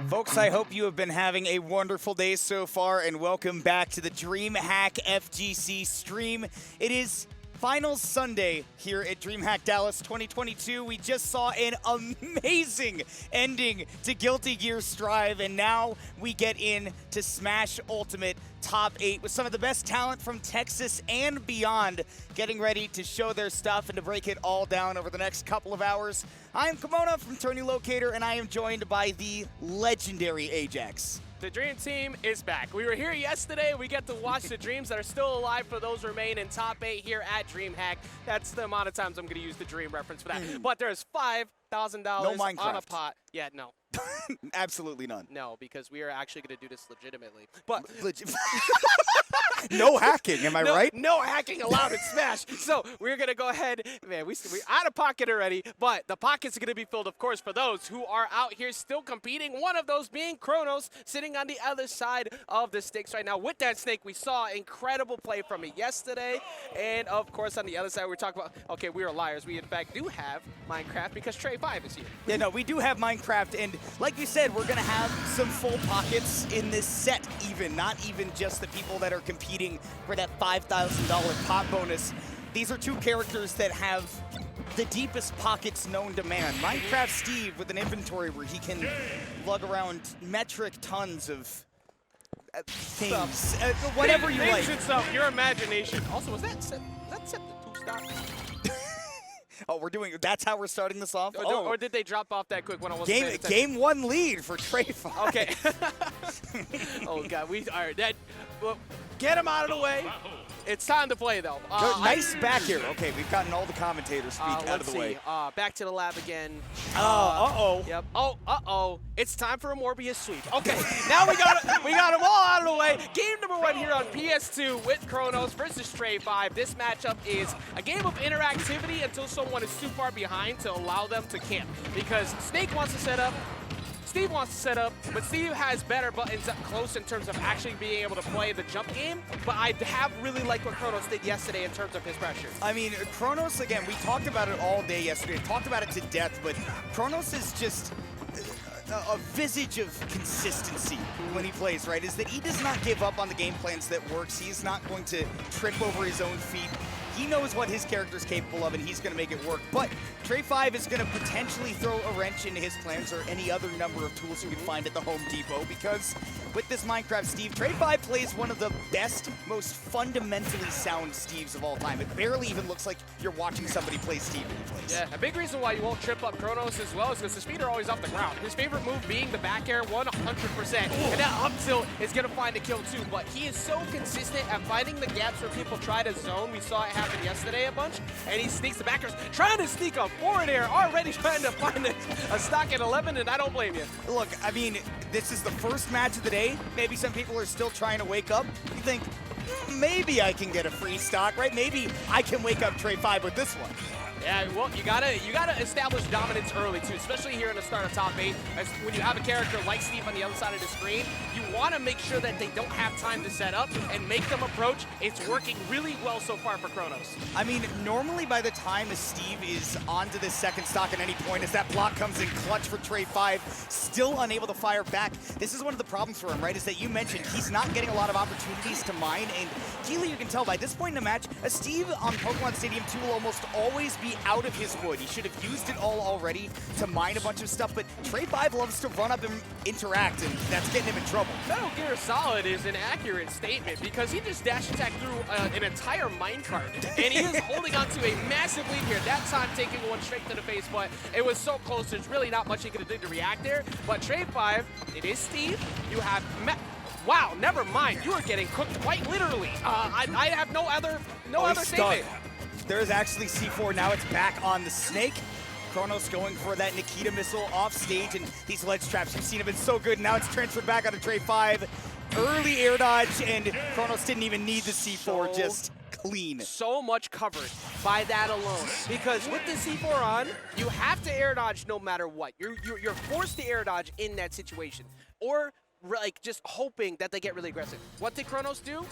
Folks, I hope you have been having a wonderful day so far, and welcome back to the DreamHack FGC stream. It is Finals Sunday here at DreamHack Dallas 2022. We just saw an amazing ending to Guilty Gear Strive, and now we get in to Smash Ultimate Top 8 with some of the best talent from Texas and beyond getting ready to show their stuff and to break it all down over the next couple of hours. I am Kimona from Tourney Locator, and I am joined by the legendary Ajax. The Dream Team is back. We were here yesterday. We get to watch the Dreams that are still alive for those remain in top 8 here at DreamHack. That's the amount of times I'm going to use the Dream reference for that. But there's $5,000 on a pot. Yeah, no. Absolutely none. No, because we are actually going to do this legitimately. But no hacking, am I right? No hacking allowed in Smash. So we're going to go ahead. Man, we're out of pocket already, but the pockets are going to be filled, of course, for those who are out here still competing. One of those being Chronos, sitting on the other side of the sticks right now. With that snake, we saw incredible play from it yesterday. And, of course, on the other side, we're talking about, okay, we are liars. We, in fact, do have Minecraft because Trey 5 is here. Yeah, no, we do have Minecraft. And like you said, we're going to have some full pockets in this set even, not even just the people that are competing for that $5,000 pot bonus. These are two characters that have the deepest pockets known to man. Minecraft Steve with an inventory where he can lug around metric tons of things, whatever you like. Your imagination. Also, was that set to 2-stop? Oh, that's how we're starting this off? Or did they drop off that quick when I wasn't paying attention? Game 1 lead for Trey 5. Okay. Oh, God. All right, well, get him out of the way. It's time to play, though. Nice back here. Okay, we've gotten all the commentators speak out of the way. Back to the lab again. Uh-oh. Yep. Oh, it's time for a Morbius sweep. Okay, now we got them all out of the way. Game number 1 here on PS2 with Chronos versus Trey 5. This matchup is a game of interactivity until someone is too far behind to allow them to camp. Because Snake wants to set up, Steve wants to set up, but Steve has better buttons up close in terms of actually being able to play the jump game. But I have really liked what Chronos did yesterday in terms of his pressure. I mean, Chronos, again, we talked about it all day yesterday, talked about it to death, but Chronos is just a visage of consistency when he plays, right? Is that he does not give up on the game plans that works. He's not going to trip over his own feet. He knows what his character's capable of, and he's going to make it work. But Trey 5 is going to potentially throw a wrench into his plans or any other number of tools you can find at the Home Depot, because with this Minecraft Steve, Trey 5 plays one of the best, most fundamentally sound Steves of all time. It barely even looks like you're watching somebody play Steve when he plays. Yeah, a big reason why you won't trip up Chronos as well is because his feet are always off the ground. His favorite move being the back air 100%. And that up tilt is going to find a kill too, but he is so consistent at finding the gaps where people try to zone. We saw it happen yesterday a bunch, and he sneaks the backers, trying to sneak a forward air, already trying to find a stock at 11, and I don't blame you. Look, I mean, this is the first match of the day. Maybe some people are still trying to wake up. You think, maybe I can get a free stock, right? Maybe I can wake up Trey 5 with this one. Yeah, well, you gotta establish dominance early too, especially here in the start of top 8. As when you have a character like Steve on the other side of the screen, you want to make sure that they don't have time to set up and make them approach. It's working really well so far for Chronos. I mean, normally by the time Steve is onto this second stock at any point, as that block comes in clutch for Trey 5, still unable to fire back. This is one of the problems for him, right? Is that you mentioned he's not getting a lot of opportunities to mine, and Keely, you can tell by this point in the match, Steve on Pokemon Stadium 2 will almost always be out of his wood. He should have used it all already to mine a bunch of stuff, but Trey 5 loves to run up and interact, and that's getting him in trouble. Metal Gear Solid is an accurate statement because he just dash attacked through an entire minecart, and he is holding on to a massive lead here. That time taking one straight to the face, but it was so close, there's really not much he could have done to react there. But Trey 5, it is Steve. You have wow, never mind. You are getting cooked quite literally. I have no other statement. There's actually C4. Now it's back on the snake. Chronos going for that Nikita missile off stage, and these ledge traps, you've seen have been so good. Now it's transferred back onto Trey 5. Early air dodge, and Chronos didn't even need the C4, just clean. So much covered by that alone. Because with the C4 on, you have to air dodge no matter what. You're forced to air dodge in that situation. Or like just hoping that they get really aggressive. What did Chronos do?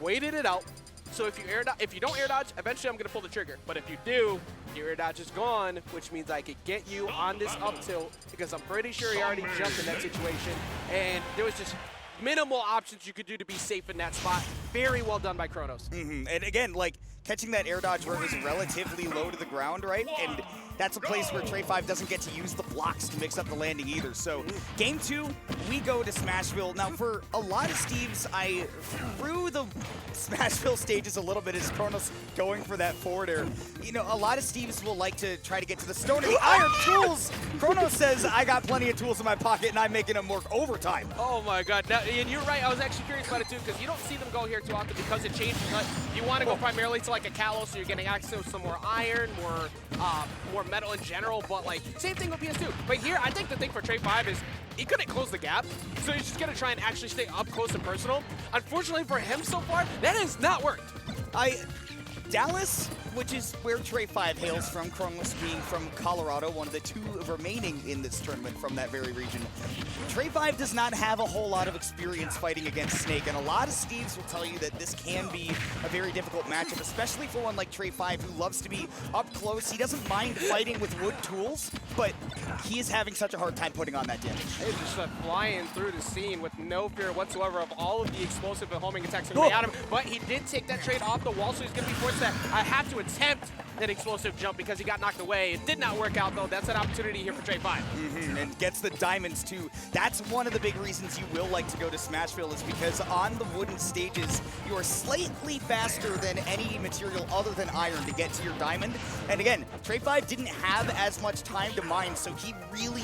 Waited it out, So if you don't air dodge, eventually I'm gonna pull the trigger. But if you do, your air dodge is gone, which means I could get you on this up tilt because I'm pretty sure he already jumped in that situation. And there was just minimal options you could do to be safe in that spot. Very well done by Chronos. And again, like, catching that air dodge where it was relatively low to the ground, right? And that's a place where Trey 5 doesn't get to use the blocks to mix up the landing either. So game 2, we go to Smashville. Now for a lot of Steves, I threw the Smashville stages a little bit as Chronos going for that forward air. You know, a lot of Steves will like to try to get to the stone and the iron tools. Chronos says, I got plenty of tools in my pocket and I'm making them work overtime. Oh my god, now, and you're right, I was actually curious about it too, because you don't see them go here too often because it changes. You want to go primarily to like a Kalos, so you're getting access to some more iron, more metal in general, but like, same thing with PS2. But here, I think the thing for Trey 5 is, he couldn't close the gap, so he's just gonna try and actually stay up close and personal. Unfortunately for him so far, that has not worked. Dallas, which is where Trey 5 hails from, Chronos being from Colorado, one of the 2 remaining in this tournament from that very region. Trey 5 does not have a whole lot of experience fighting against Snake, and a lot of Steves will tell you that this can be a very difficult matchup, especially for one like Trey 5 who loves to be up close. He doesn't mind fighting with wood tools, but he is having such a hard time putting on that damage. He's just flying through the scene with no fear whatsoever of all of the explosive and homing attacks coming at him, but he did take that trade off the wall, so he's going to be forced that I have to attempt an explosive jump because he got knocked away. It did not work out though. That's an opportunity here for Trey 5. And gets the diamonds too. That's one of the big reasons you will like to go to Smashville, is because on the wooden stages, you are slightly faster than any material other than iron to get to your diamond. And again, Trey 5 didn't have as much time to mine, so he really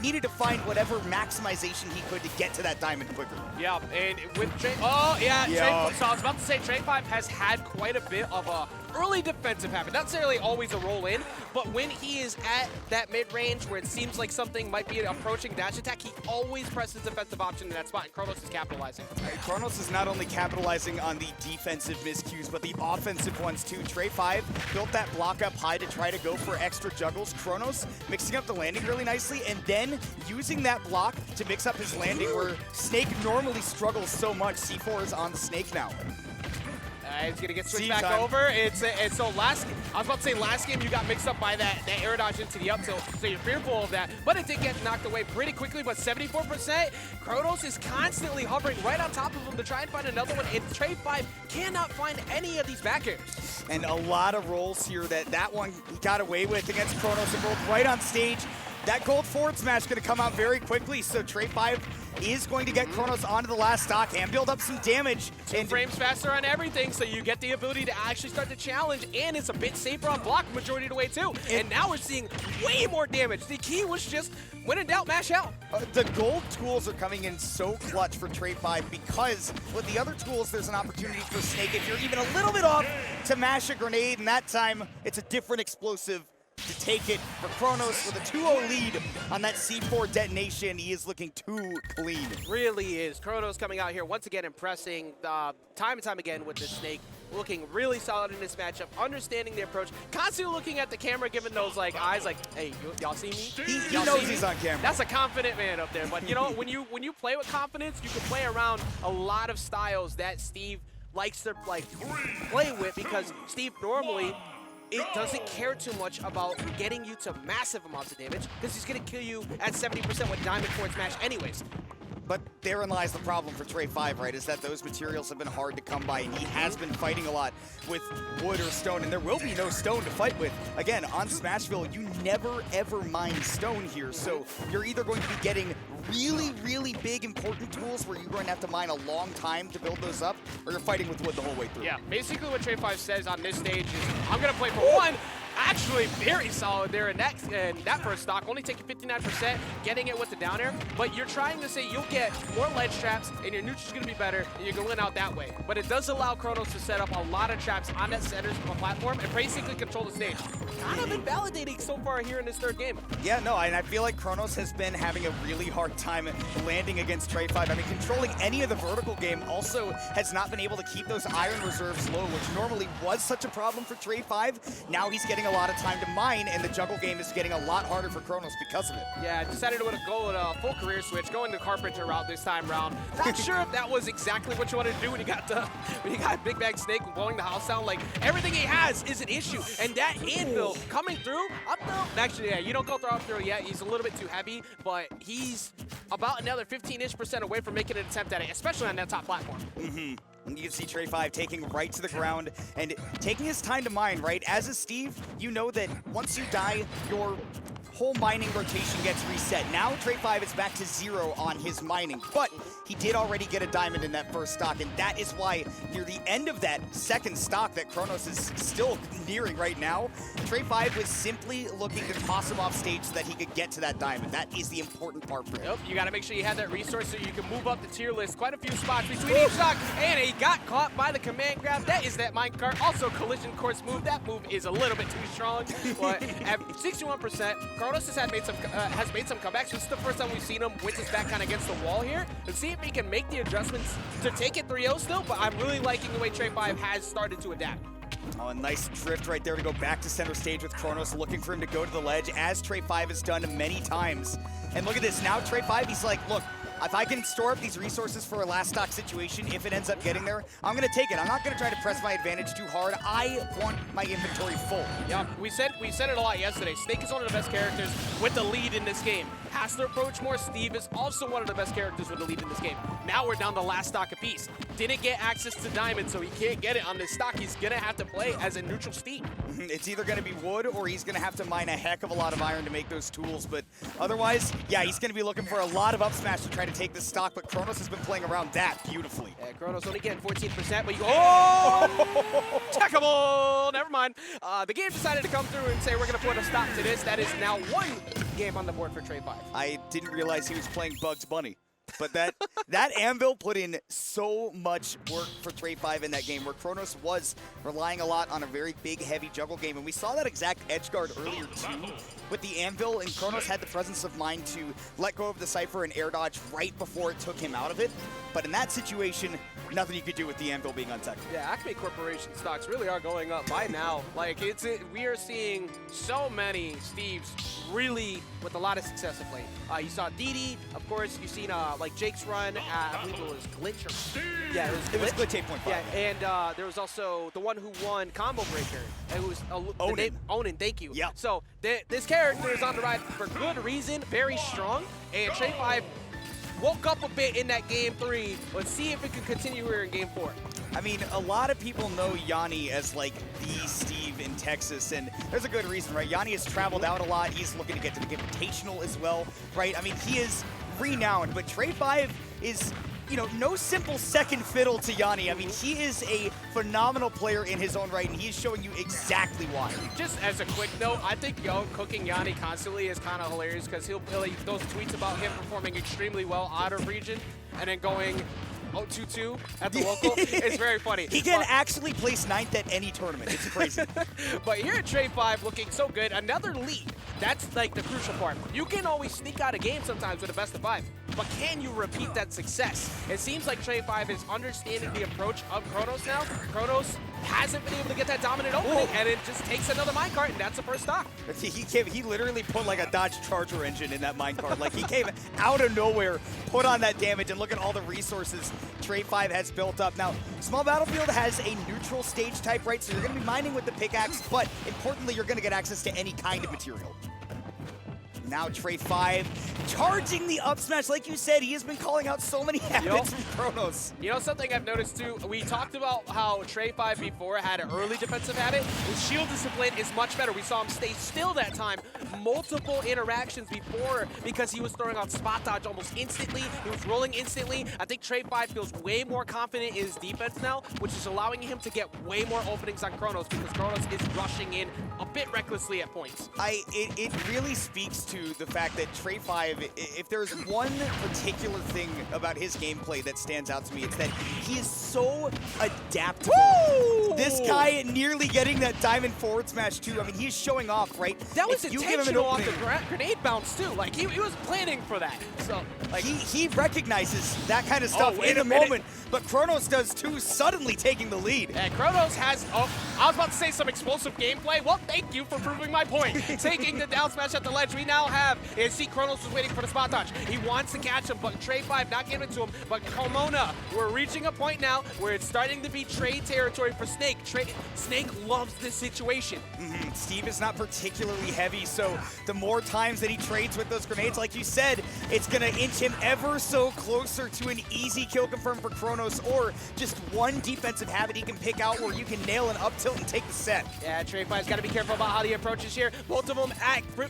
needed to find whatever maximization he could to get to that diamond quicker. Yeah, and with Trey, oh yeah, Trey, so I was about to say Trey 5 has had quite a bit of a early defensive habit. Not necessarily always a roll in, but when he is at that mid-range where it seems like something might be an approaching dash attack, he always presses defensive option in that spot, and Chronos is capitalizing. Chronos is not only capitalizing on the defensive miscues, but the offensive ones too. Trey 5 built that block up high to try to go for extra juggles. Chronos mixing up the landing really nicely, and then using that block to mix up his landing where Snake normally struggles so much. C4 is on the Snake now. He's gonna get switched back over. It's so I was about to say last game you got mixed up by that air dodge into the up tilt, so you're fearful of that. But it did get knocked away pretty quickly. But 74%, Chronos is constantly hovering right on top of him to try and find another one. And Trey 5 cannot find any of these back airs. And a lot of rolls here that one he got away with against Chronos and rolled right on stage. That gold forward smash going to come out very quickly, so Trey 5 is going to get Chronos onto the last stock and build up some damage. 2 frames faster on everything, so you get the ability to actually start the challenge, and it's a bit safer on block majority of the way too. And now we're seeing way more damage. The key was just, when in doubt, mash out. The gold tools are coming in so clutch for Trey 5 because with the other tools, there's an opportunity for Snake, if you're even a little bit off, to mash a grenade, and that time it's a different explosive to take it for Chronos with a 2-0 lead on that C4 detonation. He is looking too clean. Really is. Chronos coming out here once again impressing time and time again with this Snake. Looking really solid in this matchup, understanding the approach, constantly looking at the camera, giving those like eyes like, hey, y'all see me? He knows he's on camera. That's a confident man up there. But you know, when you play with confidence, you can play around a lot of styles that Steve likes to like play with, because Steve normally it doesn't care too much about getting you to massive amounts of damage, because he's going to kill you at 70% with Diamond Forward Smash anyways. But therein lies the problem for Trey 5, right, is that those materials have been hard to come by, and he has been fighting a lot with wood or stone, and there will be no stone to fight with. Again, on Smashville, you never, ever mine stone here, so you're either going to be getting really, really big, important tools where you're going to have to mine a long time to build those up, or you're fighting with wood the whole way through. Yeah, basically what Trey 5 says on this stage is, I'm going to play for one. Actually very solid there in that first stock, only taking 59%, getting it with the down air, but you're trying to say you'll get more ledge traps and your neutral's going to be better and you're going to win out that way. But it does allow Chronos to set up a lot of traps on that center platform and basically control the stage. Kind of invalidating so far here in this third game. Yeah, no, and I feel like Chronos has been having a really hard time landing against Trey 5. I mean, controlling any of the vertical game also has not been able to keep those iron reserves low, which normally was such a problem for Trey 5. Now he's getting a lot of time to mine, and the juggle game is getting a lot harder for Chronos because of it. Yeah, decided to go with a full career switch, going the Carpenter route this time around. Not sure if that was exactly what you wanted to do when you got Big Bag Snake blowing the house down. Like, everything he has is an issue, and that anvil coming through, up throw. Actually, yeah, you don't go through up throw yet. He's a little bit too heavy, but he's about another 15-ish% away from making an attempt at it, especially on that top platform. And you can see Trey 5 taking right to the ground and taking his time to mine, right? As a Steve, you know that once you die, your whole mining rotation gets reset. Now Trey 5 is back to 0 on his mining, but he did already get a diamond in that first stock, and that is why near the end of that second stock that Chronos is still nearing right now, Trey 5 was simply looking to toss him off stage so that he could get to that diamond. That is the important part for him. Yep, you got to make sure you have that resource so you can move up the tier list. Quite a few spots between each stock, and he got caught by the command grab. That is that minecart. Also, collision course move. That move is a little bit too strong, but at 61%, Chronos has made some comebacks. This is the first time we've seen him with his back kind of against the wall here. Let's see if he can make the adjustments to take it 3-0 still, but I'm really liking the way Trey 5 has started to adapt. Oh, a nice drift right there to go back to center stage with Chronos, looking for him to go to the ledge, as Trey 5 has done many times. And look at this, now Trey 5, he's like, look, if I can store up these resources for a last stock situation, if it ends up getting there, I'm going to take it. I'm not going to try to press my advantage too hard. I want my inventory full. Yeah, we said it a lot yesterday. Snake is one of the best characters with the lead in this game. Has to approach more. Steve is also one of the best characters with the lead in this game. Now we're down to last stock apiece. Didn't get access to Diamond, so he can't get it on this stock. He's going to have to play as a neutral Steve. It's either going to be wood or he's going to have to mine a heck of a lot of iron to make those tools. But otherwise, yeah, he's going to be looking for a lot of up smash to try to take the stock. But Chronos has been playing around that beautifully. Yeah, Chronos only getting 14%, but you go, oh! Checkable! Never mind. The game decided to come through and say we're going to put a stop to this. That is now one game on the board for Trey 5. I didn't realize he was playing Bugs Bunny. But that anvil put in so much work for Trey 5 in that game, where Chronos was relying a lot on a very big, heavy juggle game. And we saw that exact edge guard earlier, too, with the anvil. And Chronos had the presence of mind to let go of the Cypher and air dodge right before it took him out of it. But in that situation, nothing you could do with the anvil being untouched. Yeah, Acme Corporation stocks really are going up by now. Like, we are seeing so many Steves really with a lot of success of late. You saw Didi, of course. You've seen like Jake's run. I believe it was Glitch. Yeah, it was Glitch 8.5. Yeah, and there was also the one who won Combo Breaker. It was Onin. Thank you. Yeah. So this character is on the ride for good reason, very strong, and Trey 5 woke up a bit in that game 3. Let's see if it can continue here in game 4. I mean, a lot of people know Jonhy as like the Steve in Texas, and there's a good reason, right? Jonhy has traveled out a lot. He's looking to get to the Invitational as well, right? I mean, he is renowned, but Trey 5 is, you know, no simple second fiddle to Jonhy. I mean, he is a phenomenal player in his own right, and he's showing you exactly why. Just as a quick note, I think cooking Jonhy constantly is kind of hilarious, because he'll play those tweets about him performing extremely well out of region and then going 0-2-2 at the local. It's very funny. He can actually place 9th at any tournament. It's crazy. But here at Trey 5 looking so good. Another lead. That's like the crucial part. You can always sneak out a game sometimes with a best of 5, but can you repeat that success? It seems like Trey 5 is understanding the approach of Chronos now. Chronos hasn't been able to get that dominant opening, and it just takes another minecart, and that's the first stop. He literally put like a Dodge Charger engine in that minecart. Like, he came out of nowhere, put on that damage, and look at all the resources Trey 5 has built up. Now, Small Battlefield has a neutral stage type, right? So you're going to be mining with the pickaxe, but importantly, you're going to get access to any kind of material. Now Trey 5 charging the up smash. Like you said, he has been calling out so many habits from Chronos. You know something I've noticed too? We talked about how Trey 5 before had an early defensive habit. His shield discipline is much better. We saw him stay still that time. Multiple interactions before, because he was throwing out spot dodge almost instantly. He was rolling instantly. I think Trey 5 feels way more confident in his defense now, which is allowing him to get way more openings on Chronos, because Chronos is rushing in a bit recklessly at points. It really speaks to the fact that Trey 5, if there's one particular thing about his gameplay that stands out to me, it's that he is so adaptable. Woo! This guy nearly getting that diamond forward smash too. I mean, he's showing off, right? That was intentional off the grenade bounce too. Like, he was planning for that. So like, he recognizes that kind of stuff in the moment, but Chronos does too, suddenly taking the lead. And Chronos has, I was about to say some explosive gameplay. Well, Thank you for proving my point. Taking the down smash at the ledge, we now have, and see Chronos was waiting for the spot touch. He wants to catch him, but Trey 5 not giving it to him. But Komona, we're reaching a point now where it's starting to be Trey territory for Snake. Snake loves this situation. Steve is not particularly heavy, so the more times that he trades with those grenades, like you said, it's going to inch him ever so closer to an easy kill confirm for Chronos, or just one defensive habit he can pick out where you can nail an up tilt and take the set. Yeah, Trey 5's got to be careful about how he approaches here. Both of them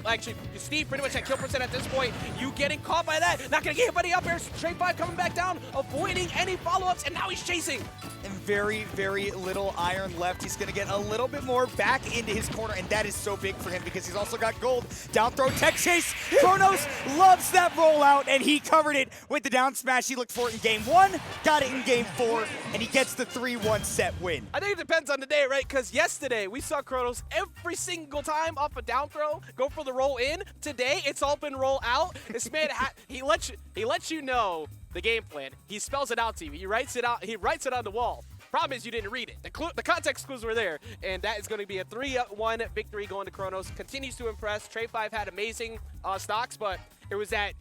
actually, Steve pretty much at kill percent at this point. You getting caught by that. Not going to get anybody up here. Trey 5 coming back down, avoiding any follow-ups, and now he's chasing. And very, very little iron left. He's going to get a little bit more back into his corner, and that is so big for him because he's also got gold. Down throw, tech chase. Chronos loves that rollout, and he covered it with the down smash. He looked for it in game 1, got it in game 4, and he gets the 3-1 set win. I think it depends on the day, right? Because yesterday we saw Chronos every single time off a down throw go for the roll in. Today it's all been roll out. This man, he lets you know the game plan. He spells it out to you. He writes it out. He writes it on the wall. Problem is you didn't read it. The context clues were there, and that is going to be a 3-1 victory going to Chronos. Continues to impress. Trey 5 had amazing stocks, but it was that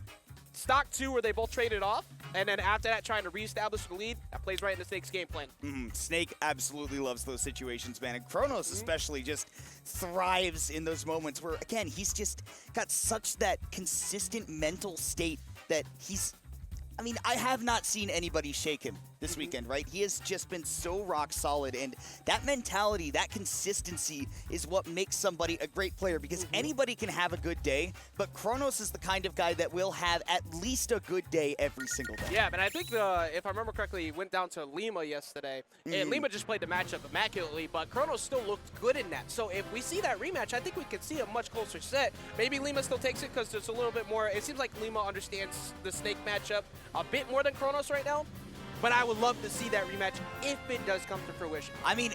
stock 2 where they both traded off, and then after that trying to reestablish the lead. That plays right into Snake's game plan. Snake absolutely loves those situations, man, and Chronos especially just thrives in those moments where, again, he's just got such that consistent mental state that he's, I mean, I have not seen anybody shake him this weekend, right? He has just been so rock solid, and that mentality, that consistency is what makes somebody a great player, because anybody can have a good day, but Chronos is the kind of guy that will have at least a good day every single day. Yeah, but I think, if I remember correctly, he went down to Lima yesterday, and Lima just played the matchup immaculately, but Chronos still looked good in that. So if we see that rematch, I think we could see a much closer set. Maybe Lima still takes it because there's a little bit more, it seems like Lima understands the Snake matchup a bit more than Chronos right now. But I would love to see that rematch if it does come to fruition. I mean,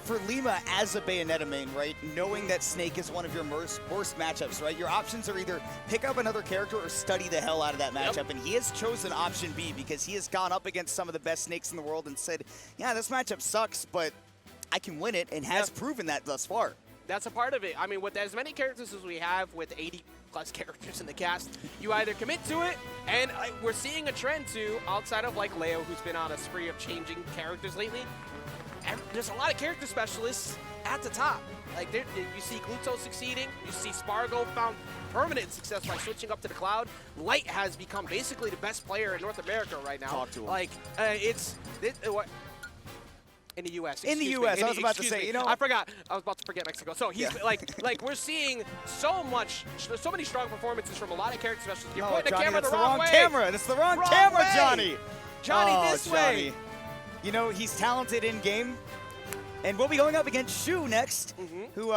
for Lima as a Bayonetta main, right, knowing that Snake is one of your worst matchups, right, your options are either pick up another character or study the hell out of that matchup. And he has chosen option B because he has gone up against some of the best Snakes in the world and said, yeah, this matchup sucks, but I can win it, and has proven that thus far. That's a part of it. I mean, with as many characters as we have, with 80+ characters in the cast, you either commit to it, and we're seeing a trend too, outside of like Leo, who's been on a spree of changing characters lately. And there's a lot of character specialists at the top. Like you see Gluto succeeding, you see Spargo found permanent success by switching up to the cloud. Light has become basically the best player in North America right now. Talk to him. Like in the U.S. In the U.S., I was about to say, you know. I forgot. I was about to forget Mexico. So he's like we're seeing so many strong performances from a lot of character specialists. You're putting Jonhy, the camera that's the wrong way. Camera. That's the wrong camera, way. Jonhy. Jonhy, this way. You know, he's talented in game. And we'll be going up against Shu next, who,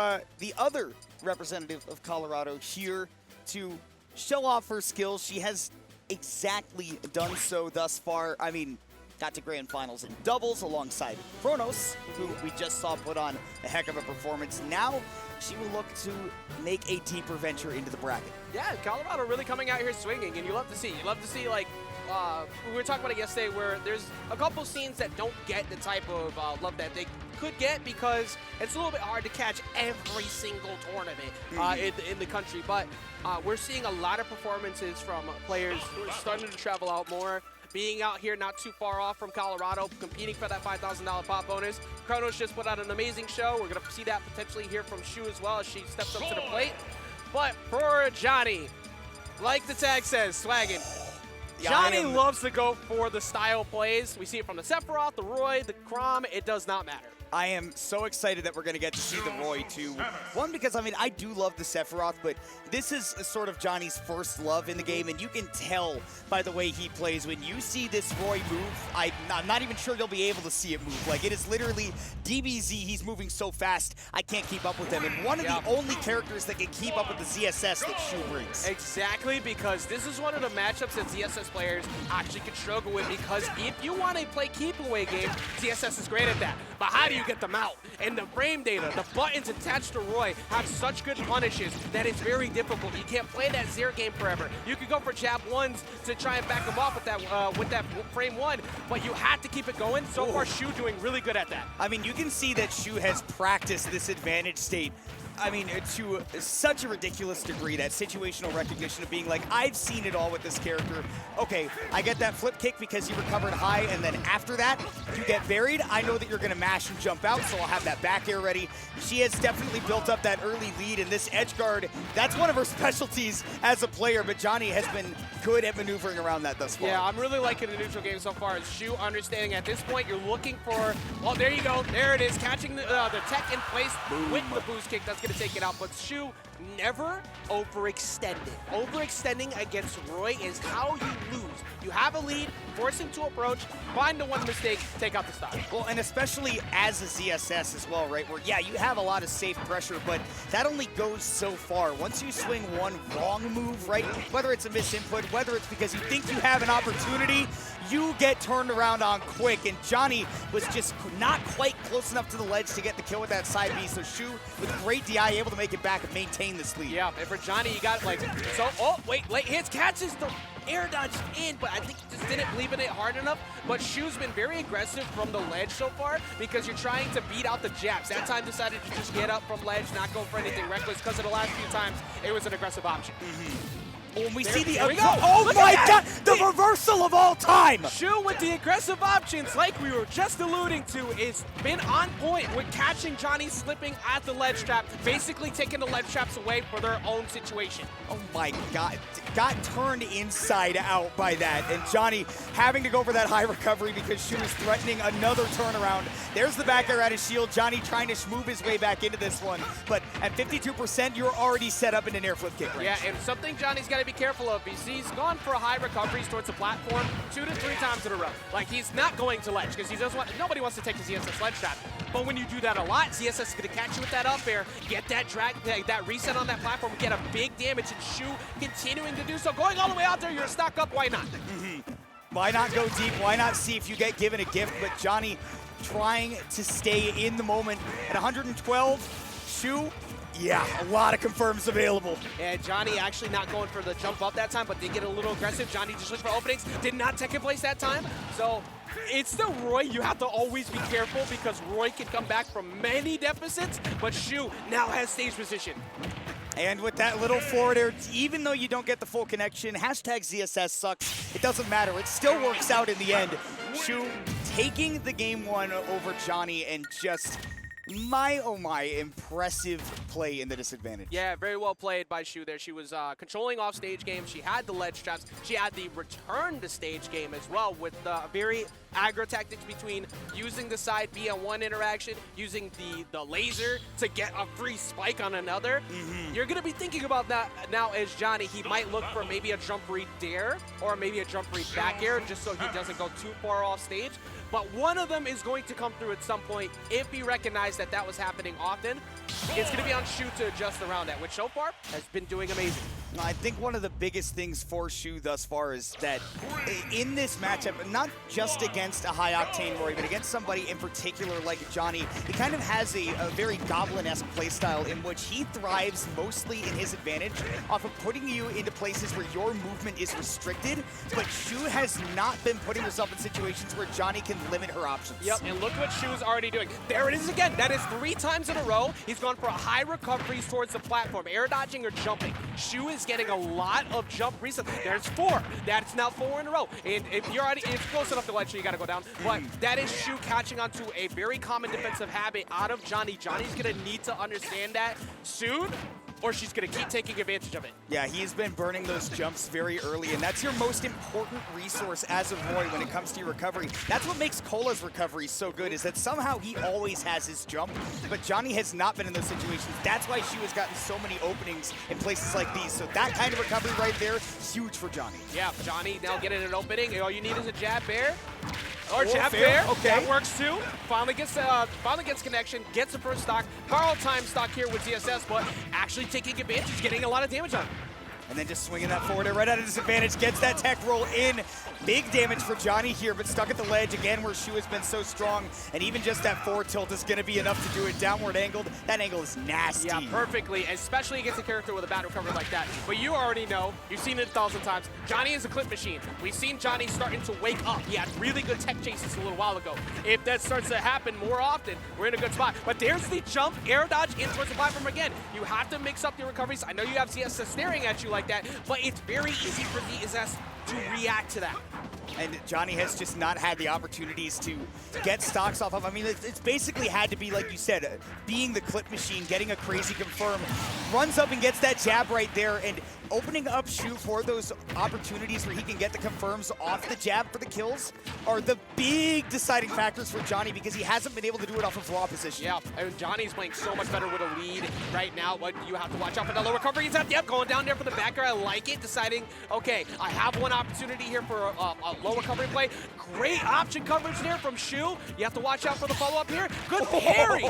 the other representative of Colorado here to show off her skills. She has exactly done so thus far. I mean, got to grand finals in doubles alongside Chronos, who we just saw put on a heck of a performance. Now she will look to make a deeper venture into the bracket. Yeah, Colorado really coming out here swinging, and you love to see. You love to see, like, we were talking about it yesterday, where there's a couple scenes that don't get the type of love that they could get, because it's a little bit hard to catch every single tournament in the country. But we're seeing a lot of performances from players who are starting to travel out more, being out here not too far off from Colorado, competing for that $5,000 pop bonus. Chronos just put out an amazing show. We're going to see that potentially here from Shu as well as she steps up to the plate. But for Jonhy, like the tag says, swagging. Jonhy loves to go for the style plays. We see it from the Sephiroth, the Roy, the Chrom. It does not matter. I am so excited that we're going to get to see the Roy too. One, because, I mean, I do love the Sephiroth, but this is sort of Johnny's first love in the game, and you can tell by the way he plays. When you see this Roy move, I'm not even sure you'll be able to see it move. Like, it is literally DBZ. He's moving so fast, I can't keep up with him. And one of the only characters that can keep up with the ZSS that Shu brings. Exactly, because this is one of the matchups that ZSS players actually can struggle with, because if you want to play keep away game, ZSS is great at that. But how do you get them out? And the frame data, the buttons attached to Roy have such good punishes that it's very difficult. You can't play that zero game forever. You can go for jab ones to try and back him off with that frame one, but you have to keep it going. So far, Shu doing really good at that. I mean, you can see that Shu has practiced this advantage state I mean, to such a ridiculous degree, that situational recognition of being like, I've seen it all with this character. Okay, I get that flip kick because you recovered high, and then after that, you get buried. I know that you're going to mash and jump out, so I'll have that back air ready. She has definitely built up that early lead, and this edge guard, that's one of her specialties as a player, but Jonhy has been good at maneuvering around that thus far. Yeah, I'm really liking the neutral game so far. Shu understanding at this point, you're looking for, oh, there you go. There it is, catching the tech in place with the boost kick. That's going to take it out, but Shu never overextended. Overextending against Roy is how you lose. You have a lead, force him to approach, find the one mistake, take out the stock. Well, and especially as a ZSS as well, right? Where, yeah, you have a lot of safe pressure, but that only goes so far. Once you swing one wrong move, right? Whether it's a misinput, whether it's because you think you have an opportunity, you get turned around on quick. And Jonhy was just not quite close enough to the ledge to get the kill with that side B. So Shu, with great DI, able to make it back and maintain this lead. Yeah, and for Jonhy, you got like, so, oh, wait, late hits, catches the air dodge in, but I think he just didn't believe in it hard enough. But Shu's been very aggressive from the ledge so far because you're trying to beat out the jabs. That time decided to just get up from ledge, not go for anything reckless, because of the last few times it was an aggressive option. When we There- see the there we go. oh Look my at god, that. the reversal of all time. Shu with the aggressive options, like we were just alluding to, is been on point with catching Jonhy slipping at the ledge trap, basically taking the ledge traps away for their own situation. Oh my god, got turned inside out by that, and Jonhy having to go for that high recovery because Shu is threatening another turnaround. There's the back air at his shield. Jonhy trying to move his way back into this one, but at 52%, you're already set up in an air flip kick range. Yeah, and something Johnny's got to be careful of is he's gone for high recoveries towards the platform 2 to 3 times in a row. Like, he's not going to ledge because he doesn't want, nobody wants to take the ZSS ledge trap. But when you do that a lot, ZSS is going to catch you with that up air, get that drag, that reset on that platform, get a big damage, and Shu continuing to do so. Going all the way out there, you're stock up, why not? Why not go deep? Why not see if you get given a gift? But Jonhy trying to stay in the moment at 112. Shu, yeah, a lot of confirms available. And Jonhy actually not going for the jump up that time, but did get a little aggressive. Jonhy just looking for openings, did not take in place that time. So it's still Roy. You have to always be careful because Roy can come back from many deficits, but Shu now has stage position. And with that little forward air, even though you don't get the full connection, hashtag ZSS sucks, it doesn't matter. It still works out in the end. Shu taking the game one over Jonhy, and just my, oh my, impressive play in the disadvantage. Yeah, very well played by Shu there. She was controlling off stage game. She had the ledge traps. She had the return to stage game as well with very aggro tactics between using the side B on one interaction, using the laser to get a free spike on another. You're going to be thinking about that now as Jonhy. He might look for maybe a jump read dare or maybe a jump read back air just so he doesn't go too far off stage. But one of them is going to come through at some point if he recognized that that was happening often. It's going to be on Shu to adjust around that, which so far has been doing amazing. I think one of the biggest things for Shu thus far is that in this matchup, not just against a high-octane Roy, but against somebody in particular like Jonhy, he kind of has a very Goblin-esque playstyle in which he thrives mostly in his advantage off of putting you into places where your movement is restricted, but Shu has not been putting herself in situations where Jonhy can limit her options. Yep, and look what Shu's already doing. There it is again. That is 3 times in a row. He's gone for a high recoveries towards the platform, air dodging or jumping. Shu is getting a lot of jump resets. There's 4. That's now 4 in a row. And if you're already, it's close enough to ledge, so you got to go down. But that is Shu catching onto a very common defensive habit out of Jonhy. Jonhy's going to need to understand that soon, or she's going to keep taking advantage of it. Yeah, he's been burning those jumps very early, and that's your most important resource as a Roy when it comes to your recovery. That's what makes Cola's recovery so good, is that somehow he always has his jump, but Jonhy has not been in those situations. That's why she has gotten so many openings in places like these. So that kind of recovery right there, huge for Jonhy. Yeah, Jonhy now getting an opening. All you need is a jab bear. Or Oh, jab fair. bear. Okay. That works too. Finally gets connection, gets the first stock. Borrow time stock here with ZSS, but actually taking advantage, getting a lot of damage on him. And then just swinging that forward air right at a disadvantage, gets that tech roll in. Big damage for Jonhy here, but stuck at the ledge again where Shu has been so strong. And even just that forward tilt is going to be enough to do it. Downward angled, that angle is nasty. Yeah, perfectly, especially against a character with a bad recovery like that. But you already know, you've seen it 1,000 times, Jonhy is a clip machine. We've seen Jonhy starting to wake up. He had really good tech chases a little while ago. If that starts to happen more often, we're in a good spot. But there's the jump, air dodge in towards the platform again. You have to mix up your recoveries. I know you have ZSS staring at you like that, but it's very easy for ZSS to react to that. And Jonhy has just not had the opportunities to get stocks off of. I mean, it's basically had to be, like you said, being the clip machine, getting a crazy confirm, runs up and gets that jab right there, and opening up Shu for those opportunities where he can get the confirms off the jab for the kills are the big deciding factors for Jonhy, because he hasn't been able to do it off of raw position. Yeah, and Johnny's playing so much better with a lead right now, but you have to watch out for that low recovery. He's going down there for the back air. I like it, deciding, okay, I have one opportunity here for a low recovery play. Great option coverage there from Shu. You have to watch out for the follow-up here. Good parry.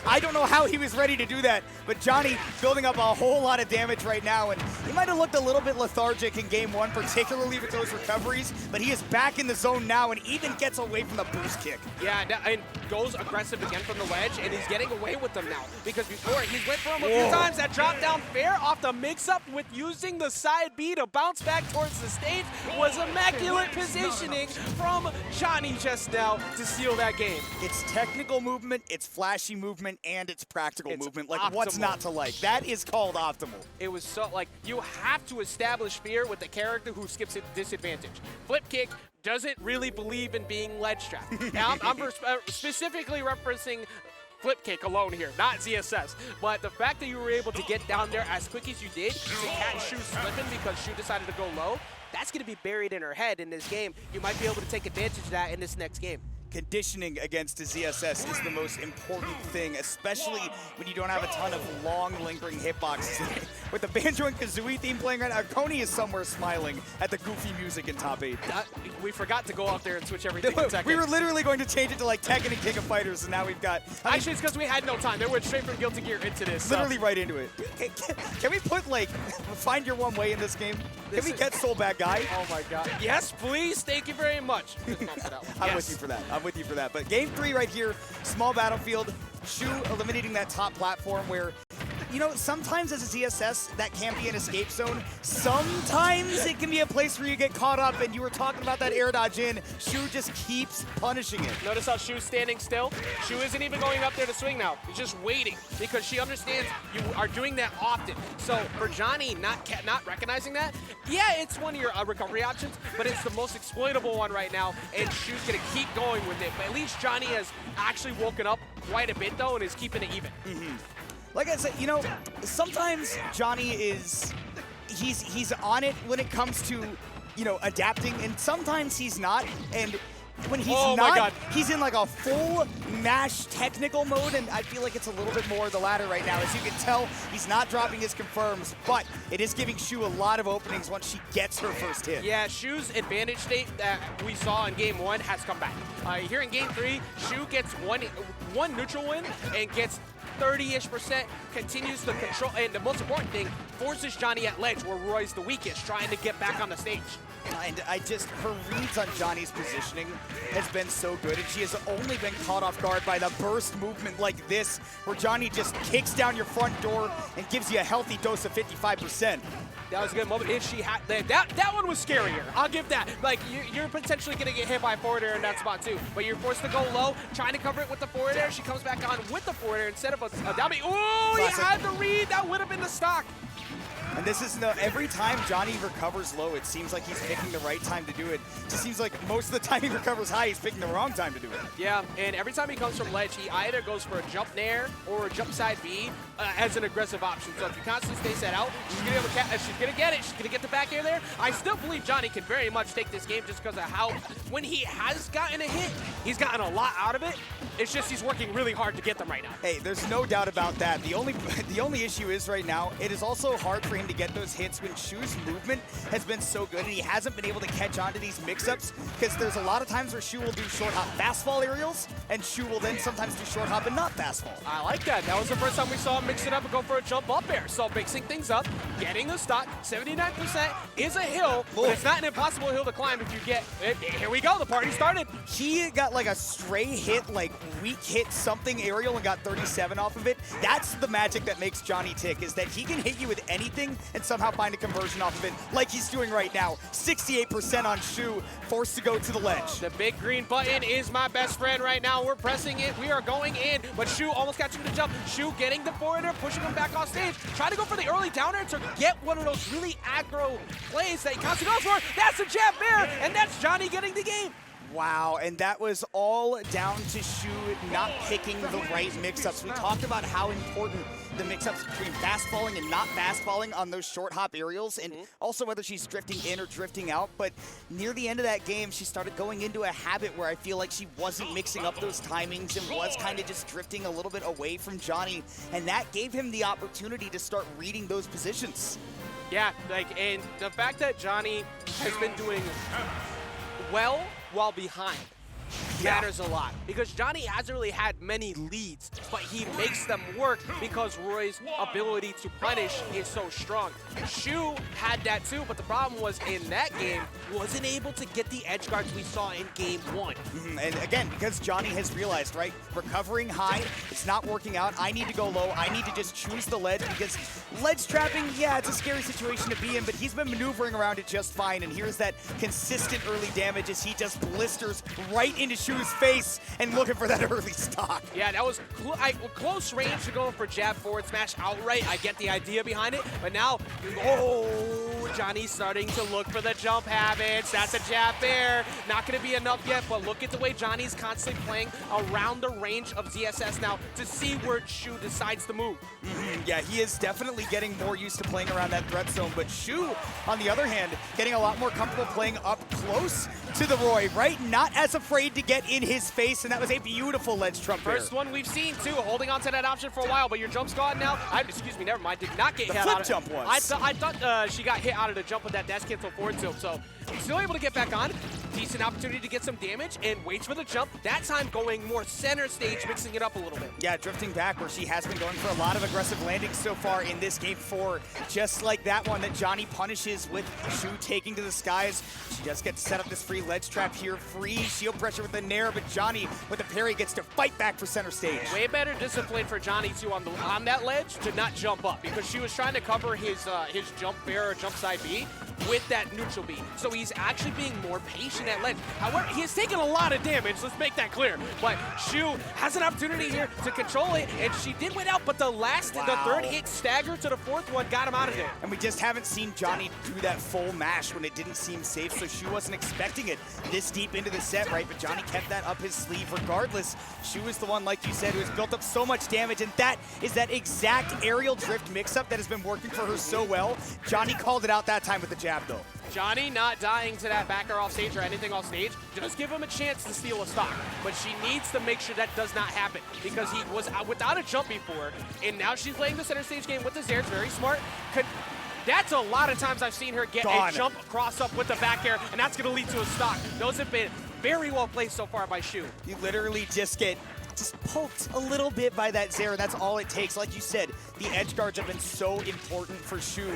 I don't know how he was ready to do that, but Jonhy building up a whole lot of damage right now, and he might have looked a little bit lethargic in game one, particularly with those recoveries, but he is back in the zone now and even gets away from the boost kick. Yeah, and goes aggressive again from the ledge, and he's getting away with them now, because before he went for him a few times. That drop down fair off the mix-up with using the side B to bounce back towards the stage was immaculate positioning from Jonhy just now to seal that game. It's technical movement, it's flashy movement, and it's practical movement. Like, optimal. What's not to like? That is called optimal. It was so, like, you have to establish fear with the character who skips a disadvantage. Flip kick doesn't really believe in being ledge trapped. Now, I'm specifically referencing flip kick alone here, not ZSS. But the fact that you were able to get down there as quick as you did to catch Shu slipping because Shu decided to go low, that's going to be buried in her head in this game. You might be able to take advantage of that in this next game. Conditioning against the ZSS is the most important thing, especially when you don't have a ton of long, lingering hitboxes. With the Banjo and Kazooie theme playing right now, Coney is somewhere smiling at the goofy music in top 8. We forgot to go out there and switch everything in seconds. We were literally going to change it to like Tekken and King of Fighters, and now we've got... Actually, it's because we had no time. They went straight from Guilty Gear into this. Literally right into it. Can we put, like, find your one way in this game? Can we get Soul Bad Guy? Oh my god. Yes, please. Thank you very much. I'm with you for that. I'm with you for that. But game 3 right here, small battlefield. Shu eliminating that top platform where, you know, sometimes as a ZSS, that can be an escape zone. Sometimes it can be a place where you get caught up, and you were talking about that air dodge in. Shu just keeps punishing it. Notice how Shu's standing still? Shu isn't even going up there to swing now. He's just waiting because she understands you are doing that often. So for Jonhy not recognizing that, yeah, it's one of your recovery options, but it's the most exploitable one right now, and Shu's going to keep going with it. But at least Jonhy has actually woken up quite a bit, though, and is keeping it even. Like I said, you know, sometimes Jonhy is, he's on it when it comes to, you know, adapting, and sometimes he's not. And when he's not, he's in like a full mash technical mode, and I feel like it's a little bit more the latter right now. As you can tell, he's not dropping his confirms, but it is giving Shu a lot of openings once she gets her first hit. Yeah, Shu's advantage state that we saw in game 1 has come back. Here in game 3, Shu gets one neutral win and gets 30-ish%, continues to control, and the most important thing, forces Jonhy at ledge where Roy's the weakest, trying to get back on the stage. And her reads on Jonny's positioning has been so good, and she has only been caught off guard by the burst movement like this, where Jonhy just kicks down your front door and gives you a healthy dose of 55%. That was a good moment. If she had that one was scarier. I'll give that. Like, you're potentially gonna get hit by a forward air in that spot too, but you're forced to go low, trying to cover it with the forward air. She comes back on with the forward air instead of a down B. Ooh, he had the read. That would have been the stock. And this is every time Jonhy recovers low, it seems like he's picking the right time to do it. It just seems like most of the time he recovers high, he's picking the wrong time to do it. Yeah, and every time he comes from ledge, he either goes for a jump nair or a jump side B as an aggressive option. So if you constantly stay set out, she's gonna be able to she's gonna get it. She's gonna get the back air there. I still believe Jonhy can very much take this game just because of how, when he has gotten a hit, he's gotten a lot out of it. It's just he's working really hard to get them right now. Hey, there's no doubt about that. The only issue is right now, it is also hard for him him to get those hits when Shu's movement has been so good and he hasn't been able to catch on to these mix-ups, because there's a lot of times where Shu will do short hop fast fall aerials, and Shu will then sometimes do short hop and not fast fall. I like that. That was the first time we saw him mix it up and go for a jump up air. So mixing things up, getting the stock, 79% is a hill, but it's not an impossible hill to climb if you get it. Here we go, the party started. He got like a stray hit, like weak hit something aerial and got 37 off of it. That's the magic that makes Jonhy tick, is that he can hit you with anything and somehow find a conversion off of it, like he's doing right now. 68% on Shu, forced to go to the ledge. The big green button is my best friend right now. We're pressing it, we are going in, but Shu almost catching the jump. Shu getting the forwarder, pushing him back off stage, trying to go for the early downer to get one of those really aggro plays that he constantly goes for. That's a jab there, and that's Jonhy getting the game. Wow, and that was all down to Shu not picking the right mix-ups. We talked about how important the mix-ups between fast falling and not fast falling on those short hop aerials, and also whether she's drifting in or drifting out. But near the end of that game, she started going into a habit where I feel like she wasn't mixing up those timings and was kind of just drifting a little bit away from Jonhy, and that gave him the opportunity to start reading those positions. Yeah, and the fact that Jonhy has been doing well while behind matters a lot, because Jonhy hasn't really had many leads, but he makes them work because Roy's ability to punish is so strong. Shu had that too, but the problem was in that game, wasn't able to get the edge guards we saw in game 1. And again, because Jonhy has realized, right, recovering high, it's not working out. I need to go low. I need to just choose the ledge, because ledge trapping, yeah, it's a scary situation to be in, but he's been maneuvering around it just fine. And here's that consistent early damage as he just blisters right into Shu's face and looking for that early stock. Yeah, that was close range to go for jab forward smash outright. I get the idea behind it, but now, Jonny's starting to look for the jump habits. That's a jab there. Not going to be enough yet, but look at the way Jonny's constantly playing around the range of ZSS now to see where Shu decides to move. Yeah, he is definitely getting more used to playing around that threat zone, but Shu, on the other hand, getting a lot more comfortable playing up close to the Roy, right? Not as afraid to get in his face, and that was a beautiful ledge trump there. First one we've seen, too, holding on to that option for a while, but your jump's gone now. Excuse me, never mind, did not get hit out of flip jump was. I thought she got hit out of the jump with that dash cancel forward tilt, so still able to get back on. Decent opportunity to get some damage and waits for the jump. That time going more center stage, mixing it up a little bit. Yeah, drifting back where she has been going for a lot of aggressive landings so far in this game 4. Just like that one that Jonhy punishes with Shu taking to the skies. She just gets to set up this free ledge trap here. Free shield pressure with the Nair, but Jonhy with the parry gets to fight back for center stage. Way better discipline for Jonhy too on that ledge to not jump up, because she was trying to cover his jump fair or jump side B with that neutral B. So he's actually being more patient at ledge. However, he has taken a lot of damage, let's make that clear. But Shu has an opportunity here to control it, and she did win out, but the third hit stagger to the fourth one got him out of there. And we just haven't seen Jonhy do that full mash when it didn't seem safe, so Shu wasn't expecting it this deep into the set, right? But Jonhy kept that up his sleeve regardless. Shu is the one, like you said, who has built up so much damage, and that is that exact aerial drift mix-up that has been working for her so well. Jonhy called it out that time with the jab, though. Jonhy not dying to that back air off stage or anything off stage. Just give him a chance to steal a stock. But she needs to make sure that does not happen, because he was without a jump before, and now she's playing the center stage game with the Zair. It's very smart. That's a lot of times I've seen her get a jump cross up with the back air, and that's going to lead to a stock. Those have been very well played so far by Shu. You literally just get poked a little bit by that Zair. That's all it takes. Like you said, the edge guards have been so important for Shu.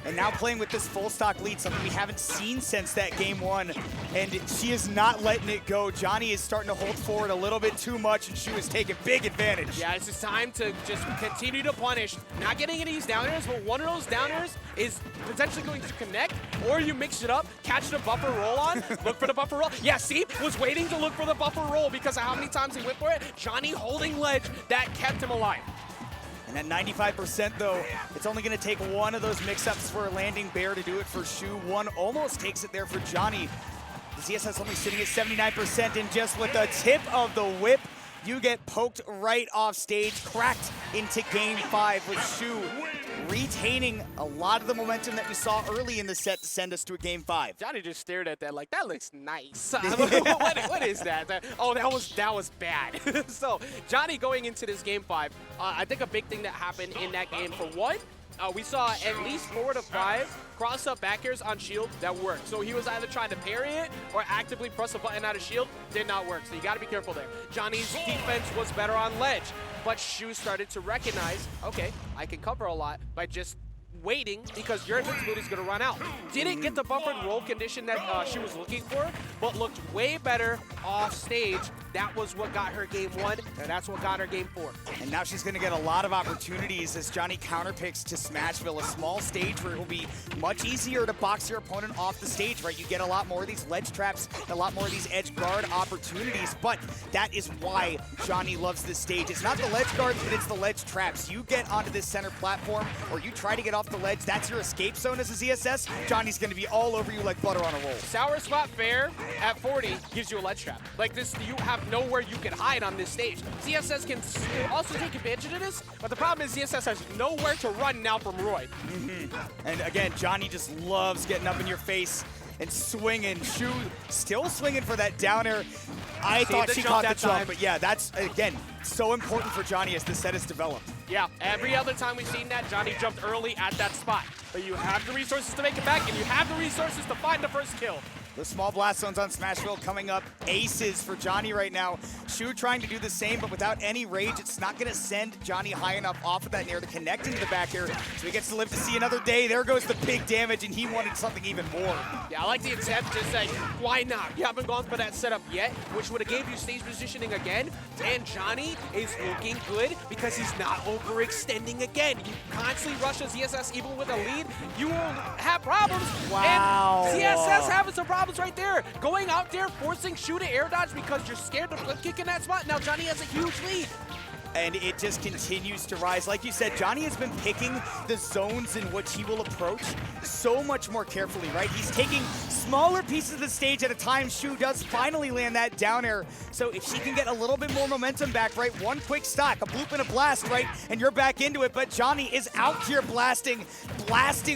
And now playing with this full stock lead, something we haven't seen since that game 1. And she is not letting it go. Jonhy is starting to hold forward a little bit too much, and Shu is taking big advantage. Yeah, it's just time to just continue to punish. Not getting any of these down airs, but one of those down airs is potentially going to connect, or you mix it up, catch the buffer roll on, look for the buffer roll. Yeah, see, was waiting to look for the buffer roll because of how many times he went for it. Jonhy holding ledge, that kept him alive. And at 95% though, it's only gonna take one of those mix-ups for a landing bear to do it for Shu. One almost takes it there for Jonhy. The ZSS only sitting at 79%, and just with the tip of the whip, you get poked right off stage, cracked into game 5 with Shu retaining a lot of the momentum that we saw early in the set to send us to a game 5. Jonhy just stared at that like, that looks nice. what is that? Oh, that was bad. So Jonhy going into this game 5, I think a big thing that happened in that game, for one, we saw at least 4 to 5 cross-up back airs on shield that worked. So he was either trying to parry it or actively press a button out of shield. Did not work, so you got to be careful there. Jonhy's defense was better on ledge, but Shu started to recognize, okay, I can cover a lot by just waiting because your invincibility is going to run out. Didn't get the buffered roll condition that she was looking for, but looked way better off stage. That was what got her game 1, and that's what got her game 4. And now she's going to get a lot of opportunities as Jonhy counterpicks to Smashville, a small stage where it will be much easier to box your opponent off the stage, right? You get a lot more of these ledge traps, a lot more of these edge guard opportunities, but that is why Jonhy loves this stage. It's not the ledge guards, but it's the ledge traps. You get onto this center platform, or you try to get off the ledge, that's your escape zone as a ZSS. Jonhy's going to be all over you like butter on a roll. Sour Spot Fair at 40 gives you a ledge trap. Like this, you have nowhere you can hide on this stage. ZSS can also take advantage of this, but the problem is ZSS has nowhere to run now from Roy. And again, Jonhy just loves getting up in your face and swinging. Shu still swinging for that down air. I thought she caught the jump, but yeah, that's, again, so important for Jonhy as the set is developed. Yeah, every other time we've seen that, Jonhy jumped early at that spot. But you have the resources to make it back, and you have the resources to find the first kill. The small blast zones on Smashville coming up. Aces for Jonhy right now. Shu trying to do the same, but without any rage. It's not going to send Jonhy high enough off of that nair to connect into the back air, so he gets to live to see another day. There goes the big damage, and he wanted something even more. Yeah, I like the attempt to say, why not? You haven't gone for that setup yet, which would have gave you stage positioning again. And Jonhy is looking good because he's not overextending again. You constantly rush a ZSS even with a lead, you will have problems. Wow. And ZSS having some problems right there. Going out there, forcing Shu to air dodge because you're scared to flip kick in that spot. Now Jonhy has a huge lead. And it just continues to rise. Like you said, Jonhy has been picking the zones in which he will approach so much more carefully, right? He's taking smaller pieces of the stage at a time. Shu does finally land that down air. So if she can get a little bit more momentum back, right? One quick stock, a bloop and a blast, right? And you're back into it. But Jonhy is out here blasting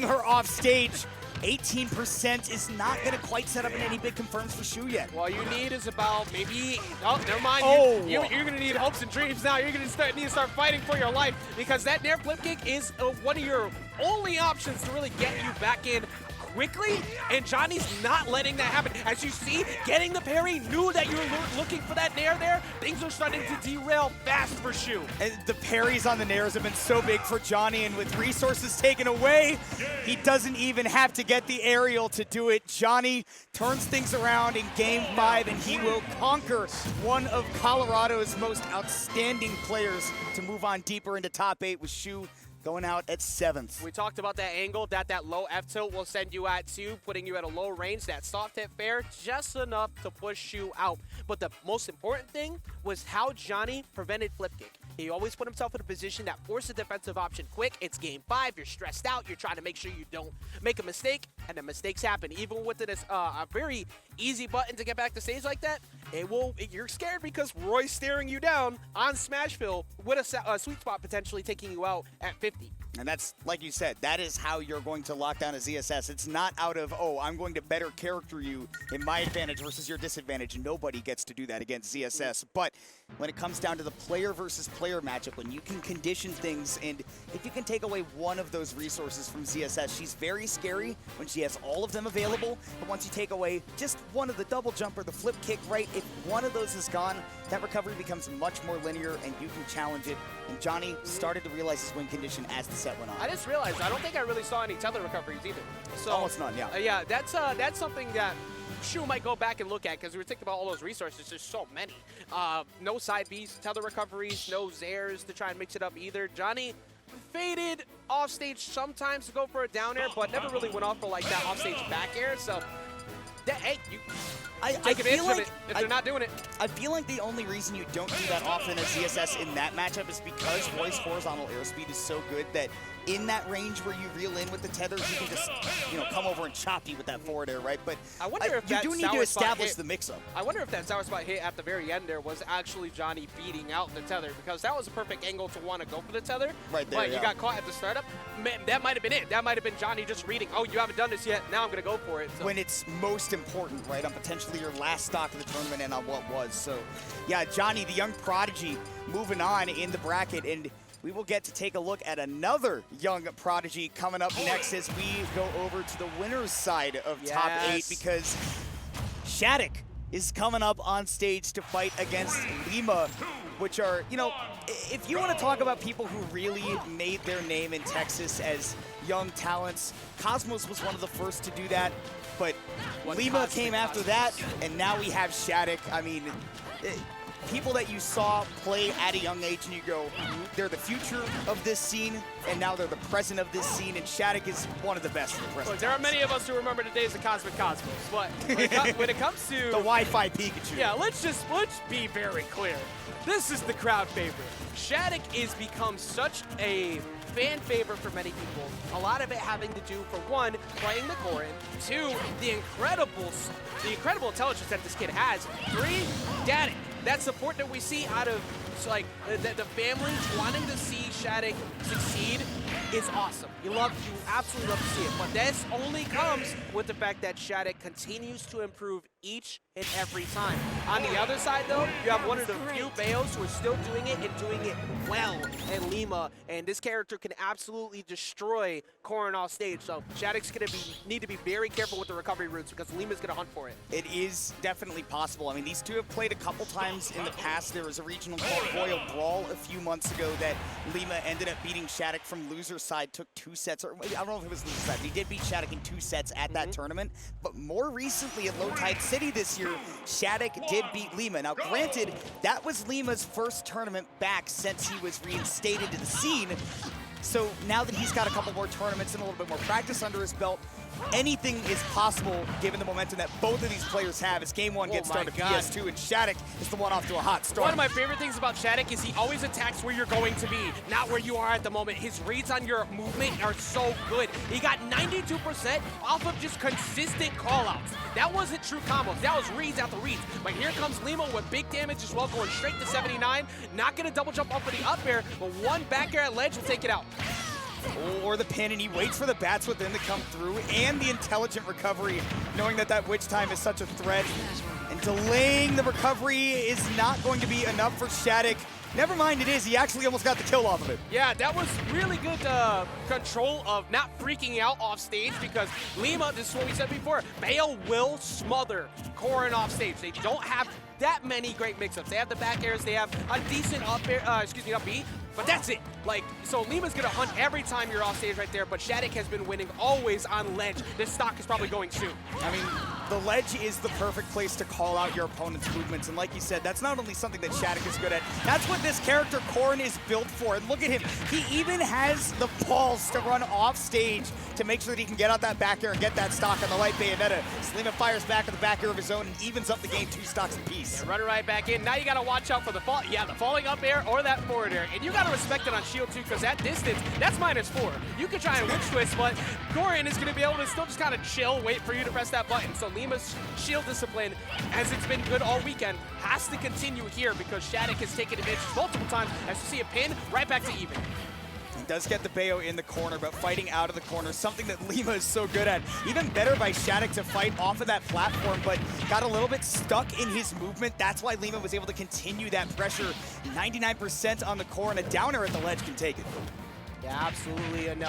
her off stage. 18% is not going to quite set up in any big confirms for Shu yet. All you need is about maybe, oh, never mind. Oh. You're going to need hopes and dreams now. You're going to need to start fighting for your life because that nair flip kick is one of your only options to really get you back in quickly, and Jonny's not letting that happen. As you see, getting the parry, knew that you were looking for that nair there. Things are starting to derail fast for Shu. And the parries on the nairs have been so big for Jonny, and with resources taken away, he doesn't even have to get the aerial to do it. Jonny turns things around in Game 5, and he will conquer one of Colorado's most outstanding players to move on deeper into top 8 with Shu going out at 7th. We talked about that angle that low F-tilt will send you at too, putting you at a low range. That soft hit fair, just enough to push Shu out. But the most important thing was how Jonny prevented flip kick. He always put himself in a position that forced a defensive option quick. It's Game 5, you're stressed out, you're trying to make sure you don't make a mistake, and the mistakes happen. Even with it as a very easy button to get back to stage like that, you're scared because Roy's staring you down on Smashville with a sweet spot potentially taking you out at 50. And that's, like you said, that is how you're going to lock down a ZSS. It's not out of, oh, I'm going to better character you in my advantage versus your disadvantage. Nobody gets to do that against ZSS. But when it comes down to the player versus player matchup, when you can condition things, and if you can take away one of those resources from ZSS, she's very scary when she has all of them available. But once you take away just one of the double jump or the flip kick, right, if one of those is gone, that recovery becomes much more linear and you can challenge it. And Jonny started to realize his win condition as the set went on. I just realized I don't think I really saw any tether recoveries either. So almost none, yeah. Yeah, that's something that Shu might go back and look at because we were thinking about all those resources. There's so many. No side Bs, tether recoveries, no Zairs to try and mix it up either. Jonny faded off stage sometimes to go for a down air, but never really went off for like that off stage back air. So, hey, you take advantage of it if they're not doing it. I feel like the only reason you don't do that often as ZSS in that matchup is because Roy's horizontal airspeed is so good that in that range where you reel in with the tethers, you can just, come over and chop you with that forward air, right? But I wonder if you do need to establish the mix-up. I wonder if that sour spot hit at the very end there was actually Jonny beating out the tether, because that was a perfect angle to want to go for the tether. Right there, But you got caught at the startup. Man, that might have been it. That might have been Jonny just reading, oh, you haven't done this yet, now I'm going to go for it. So. When it's most important, right, on potentially your last stock of the tournament and on what was. So, yeah, Jonny, the young prodigy, moving on in the bracket, and we will get to take a look at another young prodigy coming up next as we go over to the winner's side of top 8, because Shadic is coming up on stage to fight against Lima, which are, you know, if you want to talk about people who really made their name in Texas as young talents, Cosmos was one of the first to do that, but Lima came after that, and now we have Shadic. I mean, people that you saw play at a young age and you go, they're the future of this scene, and now they're the present of this scene, and Shadic is one of the best in the present. Look, there are many of us who remember the days of Cosmic Cosmos, but when it comes to the Wi-Fi Pikachu. Yeah, let's be very clear. This is the crowd favorite. Shadic is become such a fan favorite for many people. A lot of it having to do, for one, playing the Corrin, 2, the incredible intelligence that this kid has, 3, Daddy. That support that we see out of like the family wanting to see Shadic succeed is awesome. You absolutely love to see it. But this only comes with the fact that Shadic continues to improve each and every time. On the other side, though, you have one of the few Bayos who are still doing it and doing it well in Lima, and this character can absolutely destroy Corrin off stage. So Shadic's going to need to be very careful with the recovery routes because Lima's going to hunt for it. It is definitely possible. I mean, these two have played a couple times in the past. There was a regional called Royal Brawl a few months ago that Lima ended up beating Shadic from loser's side, took 2 sets, or I don't know if it was loser's side, but he did beat Shadic in 2 sets at that tournament. But more recently at Low Tide City this year, Shadic did beat Lima. Now, granted, that was Lima's first tournament back since he was reinstated to the scene. So now that he's got a couple more tournaments and a little bit more practice under his belt, anything is possible given the momentum that both of these players have as Game 1 gets started PS2, and Shadic is the one off to a hot start. One of my favorite things about Shadic is he always attacks where you're going to be, not where you are at the moment. His reads on your movement are so good. He got 92% off of just consistent callouts. That wasn't true combos. That was reads after reads. But here comes Lima with big damage as well, going straight to 79. Not going to double jump off of the up air, but one back air at ledge will take it out. Or the pin, and he waits for the bats within to come through, and the intelligent recovery, knowing that that witch time is such a threat. And delaying the recovery is not going to be enough for Shadic. Never mind, it is. He actually almost got the kill off of it. Yeah, that was really good control of not freaking out off stage, because Lima, this is what we said before, Bayo will smother Corrin off stage. They don't have that many great mix-ups. They have the back airs, they have a decent up B, but that's it. Like, so Lima's gonna hunt every time you're off stage right there, but Shadic has been winning always on ledge. This stock is probably going soon. I mean, the ledge is the perfect place to call out your opponent's movements, and like you said, that's not only something that Shadic is good at, that's what this character Corrin is built for. And look at him, he even has the balls to run off stage to make sure that he can get out that back air and get that stock on the light Bayonetta. Lima fires back at the back air of his own and evens up the game 2 stocks apiece. Yeah, run it right back in. Now you gotta watch out for the fall. Yeah, the falling up air or that forward air. And you gotta respect it on shield too, because that distance, that's -4. You can try and witch twist, but Corrin is gonna be able to still just kind of chill, wait for you to press that button. So Lima's shield discipline, as it's been good all weekend, has to continue here because Shadic has taken advantage multiple times. As you see a pin, right back to even. He does get the Bayo in the corner, but fighting out of the corner, something that Lima is so good at. Even better by Shadic to fight off of that platform, but got a little bit stuck in his movement. That's why Lima was able to continue that pressure. 99% on the core, and a downer at the ledge can take it. Yeah, absolutely, and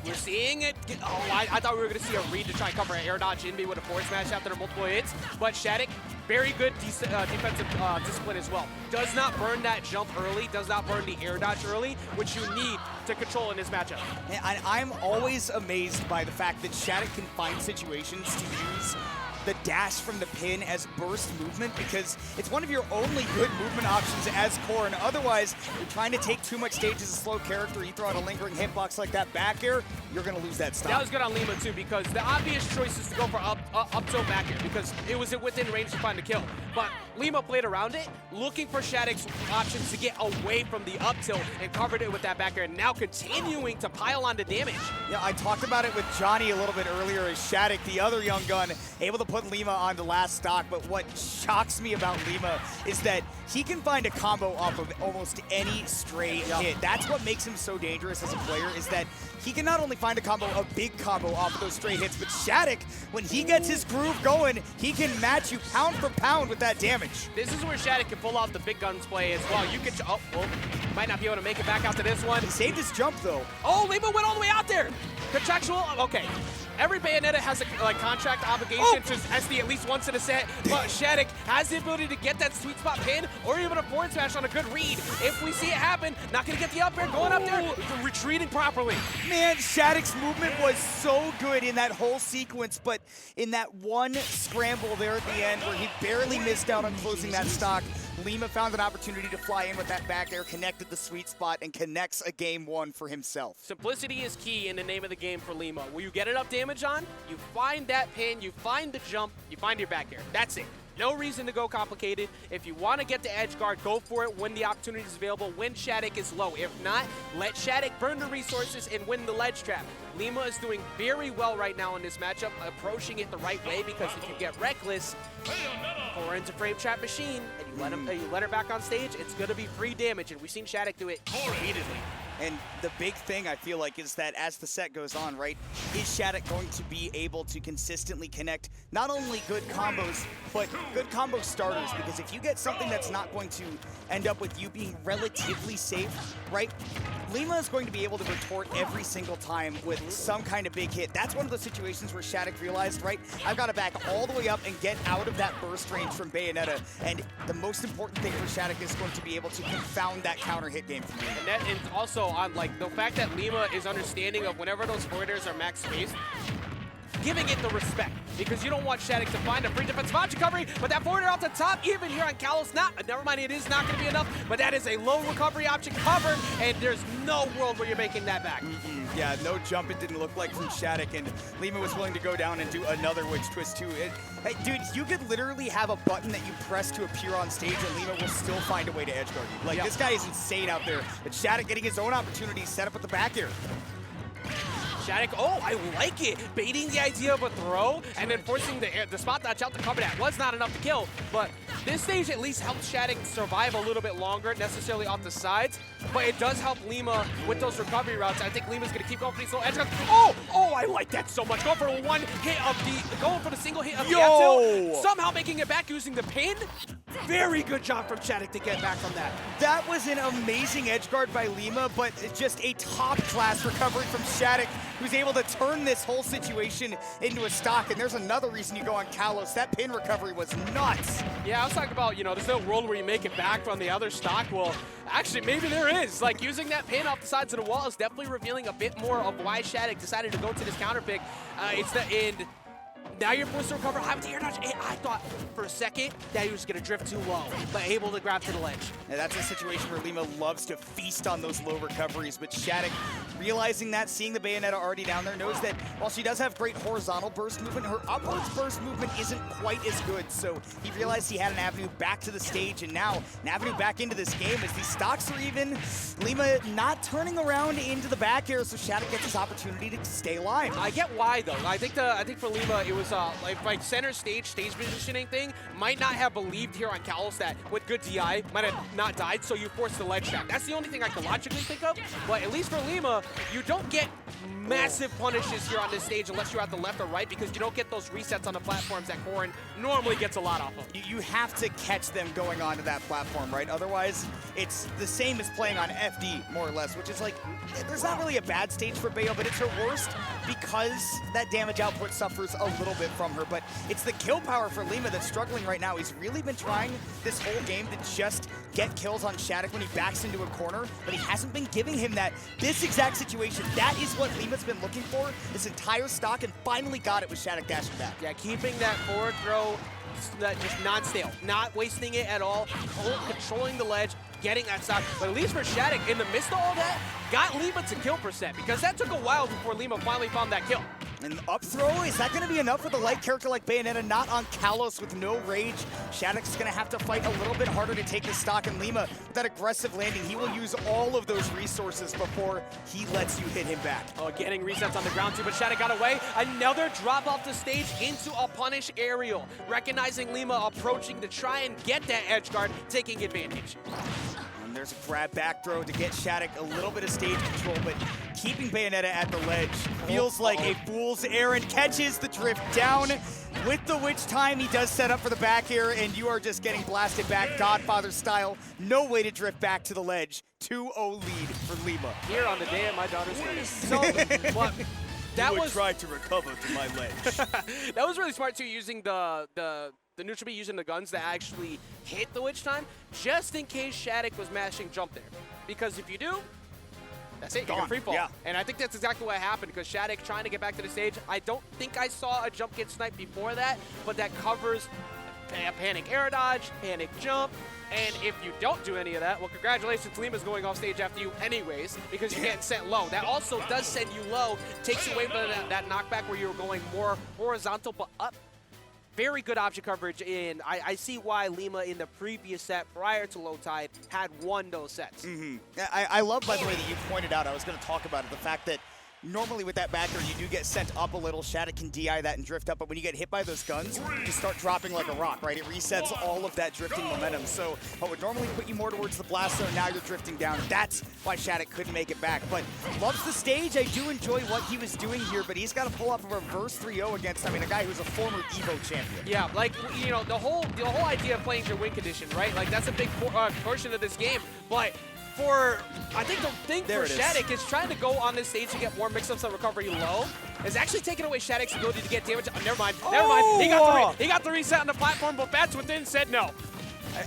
we're seeing it. I thought we were going to see a read to try and cover an air dodge in me with a forward smash after multiple hits, but Shadic, very good defensive discipline as well. Does not burn that jump early, does not burn the air dodge early, which you need to control in this matchup. And I'm always amazed by the fact that Shadic can find situations to use the dash from the pin as burst movement, because it's one of your only good movement options as Corrin. Otherwise, you're trying to take too much stage as a slow character. You throw out a lingering hitbox like that back air, you're going to lose that stock. That was good on Lima too, because the obvious choice is to go for up tilt back air, because it was within range to find the kill. But Lima played around it, looking for Shadic's options to get away from the up tilt and covered it with that back air, and now continuing to pile on the damage. Yeah, I talked about it with Jonhy a little bit earlier as Shadic, the other young gun, able to put put Lima on the last stock, but what shocks me about Lima is that he can find a combo off of almost any stray hit. That's what makes him so dangerous as a player, is that he can not only find a big combo off of those stray hits, but Shadic, when he gets his groove going, he can match you pound for pound with that damage. This is where Shadic can pull off the big guns play as well. You can, oh, well, might not be able to make it back out to this one. He saved his jump though. Oh, Lima went all the way out there. Contractual, okay. Every Bayonetta has a contract obligation to SD at least once in a set, but Shadic has the ability to get that sweet spot pin or even a forward smash on a good read. If we see it happen, not gonna get the up air, going up there, retreating properly. Man, Shadic's movement was so good in that whole sequence, but in that one scramble there at the end where he barely missed out on closing that stock, Lima found an opportunity to fly in with that back air, connected the sweet spot, and connects a game one for himself. Simplicity is key in the name of the game for Lima. Will you get enough damage on? You find that pin, you find the jump, you find your back air. That's it. No reason to go complicated. If you want to get the edge guard, go for it when the opportunity is available, when Shadic is low. If not, let Shadic burn the resources and win the ledge trap. Lima is doing very well right now in this matchup, approaching it the right way, because if you get reckless, Corrin's a frame trap machine, and you let her back on stage, it's going to be free damage, and we've seen Shadic do it repeatedly. And the big thing I feel like is that as the set goes on, right, is Shadic going to be able to consistently connect not only good combos, but good combo starters? Because if you get something that's not going to end up with you being relatively safe, right, Lima is going to be able to retort every single time with some kind of big hit. That's one of the situations where Shadic realized, right, I've got to back all the way up and get out of that burst range from Bayonetta. And the most important thing for Shadic is going to be able to confound that counter hit game from Lima. And also on like the fact that Lima is understanding of whenever those forward airs are max space, giving it the respect, because you don't want Shadic to find a free defense launch recovery, but that forward air off the top, even here on Kalos, never mind, it is not going to be enough, but that is a low recovery option covered, and there's no world where you're making that back. Yeah, no jump it didn't look like from Shadic, and Lima was willing to go down and do another witch twist too. Hey, dude, you could literally have a button that you press to appear on stage, and Lima will still find a way to edgeguard you. Like, this guy is insane out there, but Shadic getting his own opportunity set up with the back air. Shadic, oh, I like it. Baiting the idea of a throw and then forcing the spot dodge out to cover that was not enough to kill, but this stage at least helps Shadic survive a little bit longer, necessarily off the sides, but it does help Lima with those recovery routes. I think Lima's going to keep going for these little edge guards. Oh, I like that so much. Going for the single hit of the F2, somehow making it back using the pin. Very good job from Shadic to get back from that. That was an amazing edge guard by Lima, but just a top-class recovery from Shadic, who's able to turn this whole situation into a stock. And there's another reason you go on Kalos. That pin recovery was nuts. Yeah, I was talking about, there's no world where you make it back from the other stock. Well, actually, maybe there is. Like, using that pin off the sides of the wall is definitely revealing a bit more of why Shadic decided to go to this counter pick. It's the end. Now you're forced to recover high with the air dodge. I thought for a second that he was going to drift too low, but able to grab to the ledge. And that's a situation where Lima loves to feast on those low recoveries, but Shadic, realizing that, seeing the Bayonetta already down there, knows that while she does have great horizontal burst movement, her upwards burst movement isn't quite as good. So he realized he had an avenue back to the stage, and now an avenue back into this game as these stocks are even. Lima not turning around into the back air, so Shadic gets his opportunity to stay alive. I get why though. I think for Lima it was like center stage positioning thing, might not have believed here on Kalos that with good DI might have not died, so you force the ledge trap. That's the only thing I can logically think of, but at least for Lima, you don't get massive punishes here on this stage unless you're at the left or right, because you don't get those resets on the platforms that Corrin normally gets a lot off of. You have to catch them going onto that platform, right? Otherwise, it's the same as playing on FD, more or less, which is like, there's not really a bad stage for Bayo, but it's her worst because that damage output suffers a little bit from her. But it's the kill power for Lima that's struggling right now. He's really been trying this whole game to just get kills on Shadic when he backs into a corner, but he hasn't been giving him that. This exact situation, that is what Lima's been looking for this entire stock, and finally got it with Shadic dashing back. Yeah, keeping that forward throw just non-stale, not wasting it at all, controlling the ledge, getting that stock. But at least for Shadic, in the midst of all that, got Lima to kill percent, because that took a while before Lima finally found that kill. And up throw, is that going to be enough with a light character like Bayonetta not on Kalos with no rage? Shadic's going to have to fight a little bit harder to take the stock, and Lima, with that aggressive landing, he will use all of those resources before he lets you hit him back. Oh, getting resets on the ground too, but Shadic got away. Another drop off the stage into a punish aerial. Recognizing Lima approaching to try and get that edge guard, taking advantage. And there's a grab back throw to get Shadic a little bit of stage control, but keeping Bayonetta at the ledge feels like a fool's errand. Catches the drift down. With the witch time, he does set up for the back air, and you are just getting blasted back Godfather style. No way to drift back to the ledge. 2-0 lead for Lima. Here on the day of my daughter's wedding. So, what? That was tried to recover to my ledge. That was really smart too, using the neutral B, using the guns that actually hit the witch time, just in case Shadic was mashing jump there. Because if you do, that's it, you're free fall. Yeah. And I think that's exactly what happened, because Shadic trying to get back to the stage, I don't think I saw a jump get sniped before that, but that covers a panic air dodge, panic jump, and if you don't do any of that, well, congratulations, Lima's going off stage after you anyways, because you're getting sent low. That also does send you low, takes away from that knockback where you were going more horizontal but up. Very good option coverage, and I see why Lima in the previous set prior to low tide had won those sets. I love, by the way, that you pointed out, I was going to talk about it, the fact that normally with that backer, you do get sent up a little. Shadic can DI that and drift up, but when you get hit by those guns, you start dropping like a rock, right? It resets all of that drifting momentum. So what would normally put you more towards the blast zone, now you're drifting down. That's why Shadic couldn't make it back. But loves the stage. I do enjoy what he was doing here, but he's got to pull off a reverse 3-0 against, I mean, a guy who's a former EVO champion. Yeah, like, you know, the whole idea of playing your win condition, right? Like, that's a big portion of this game. But I think the thing for Shadic is trying to go on this stage to get more mix-ups and recovery low is actually taking away Shadic's ability to get damage. Oh, never mind. He got the reset on the platform, but Bats Within said no.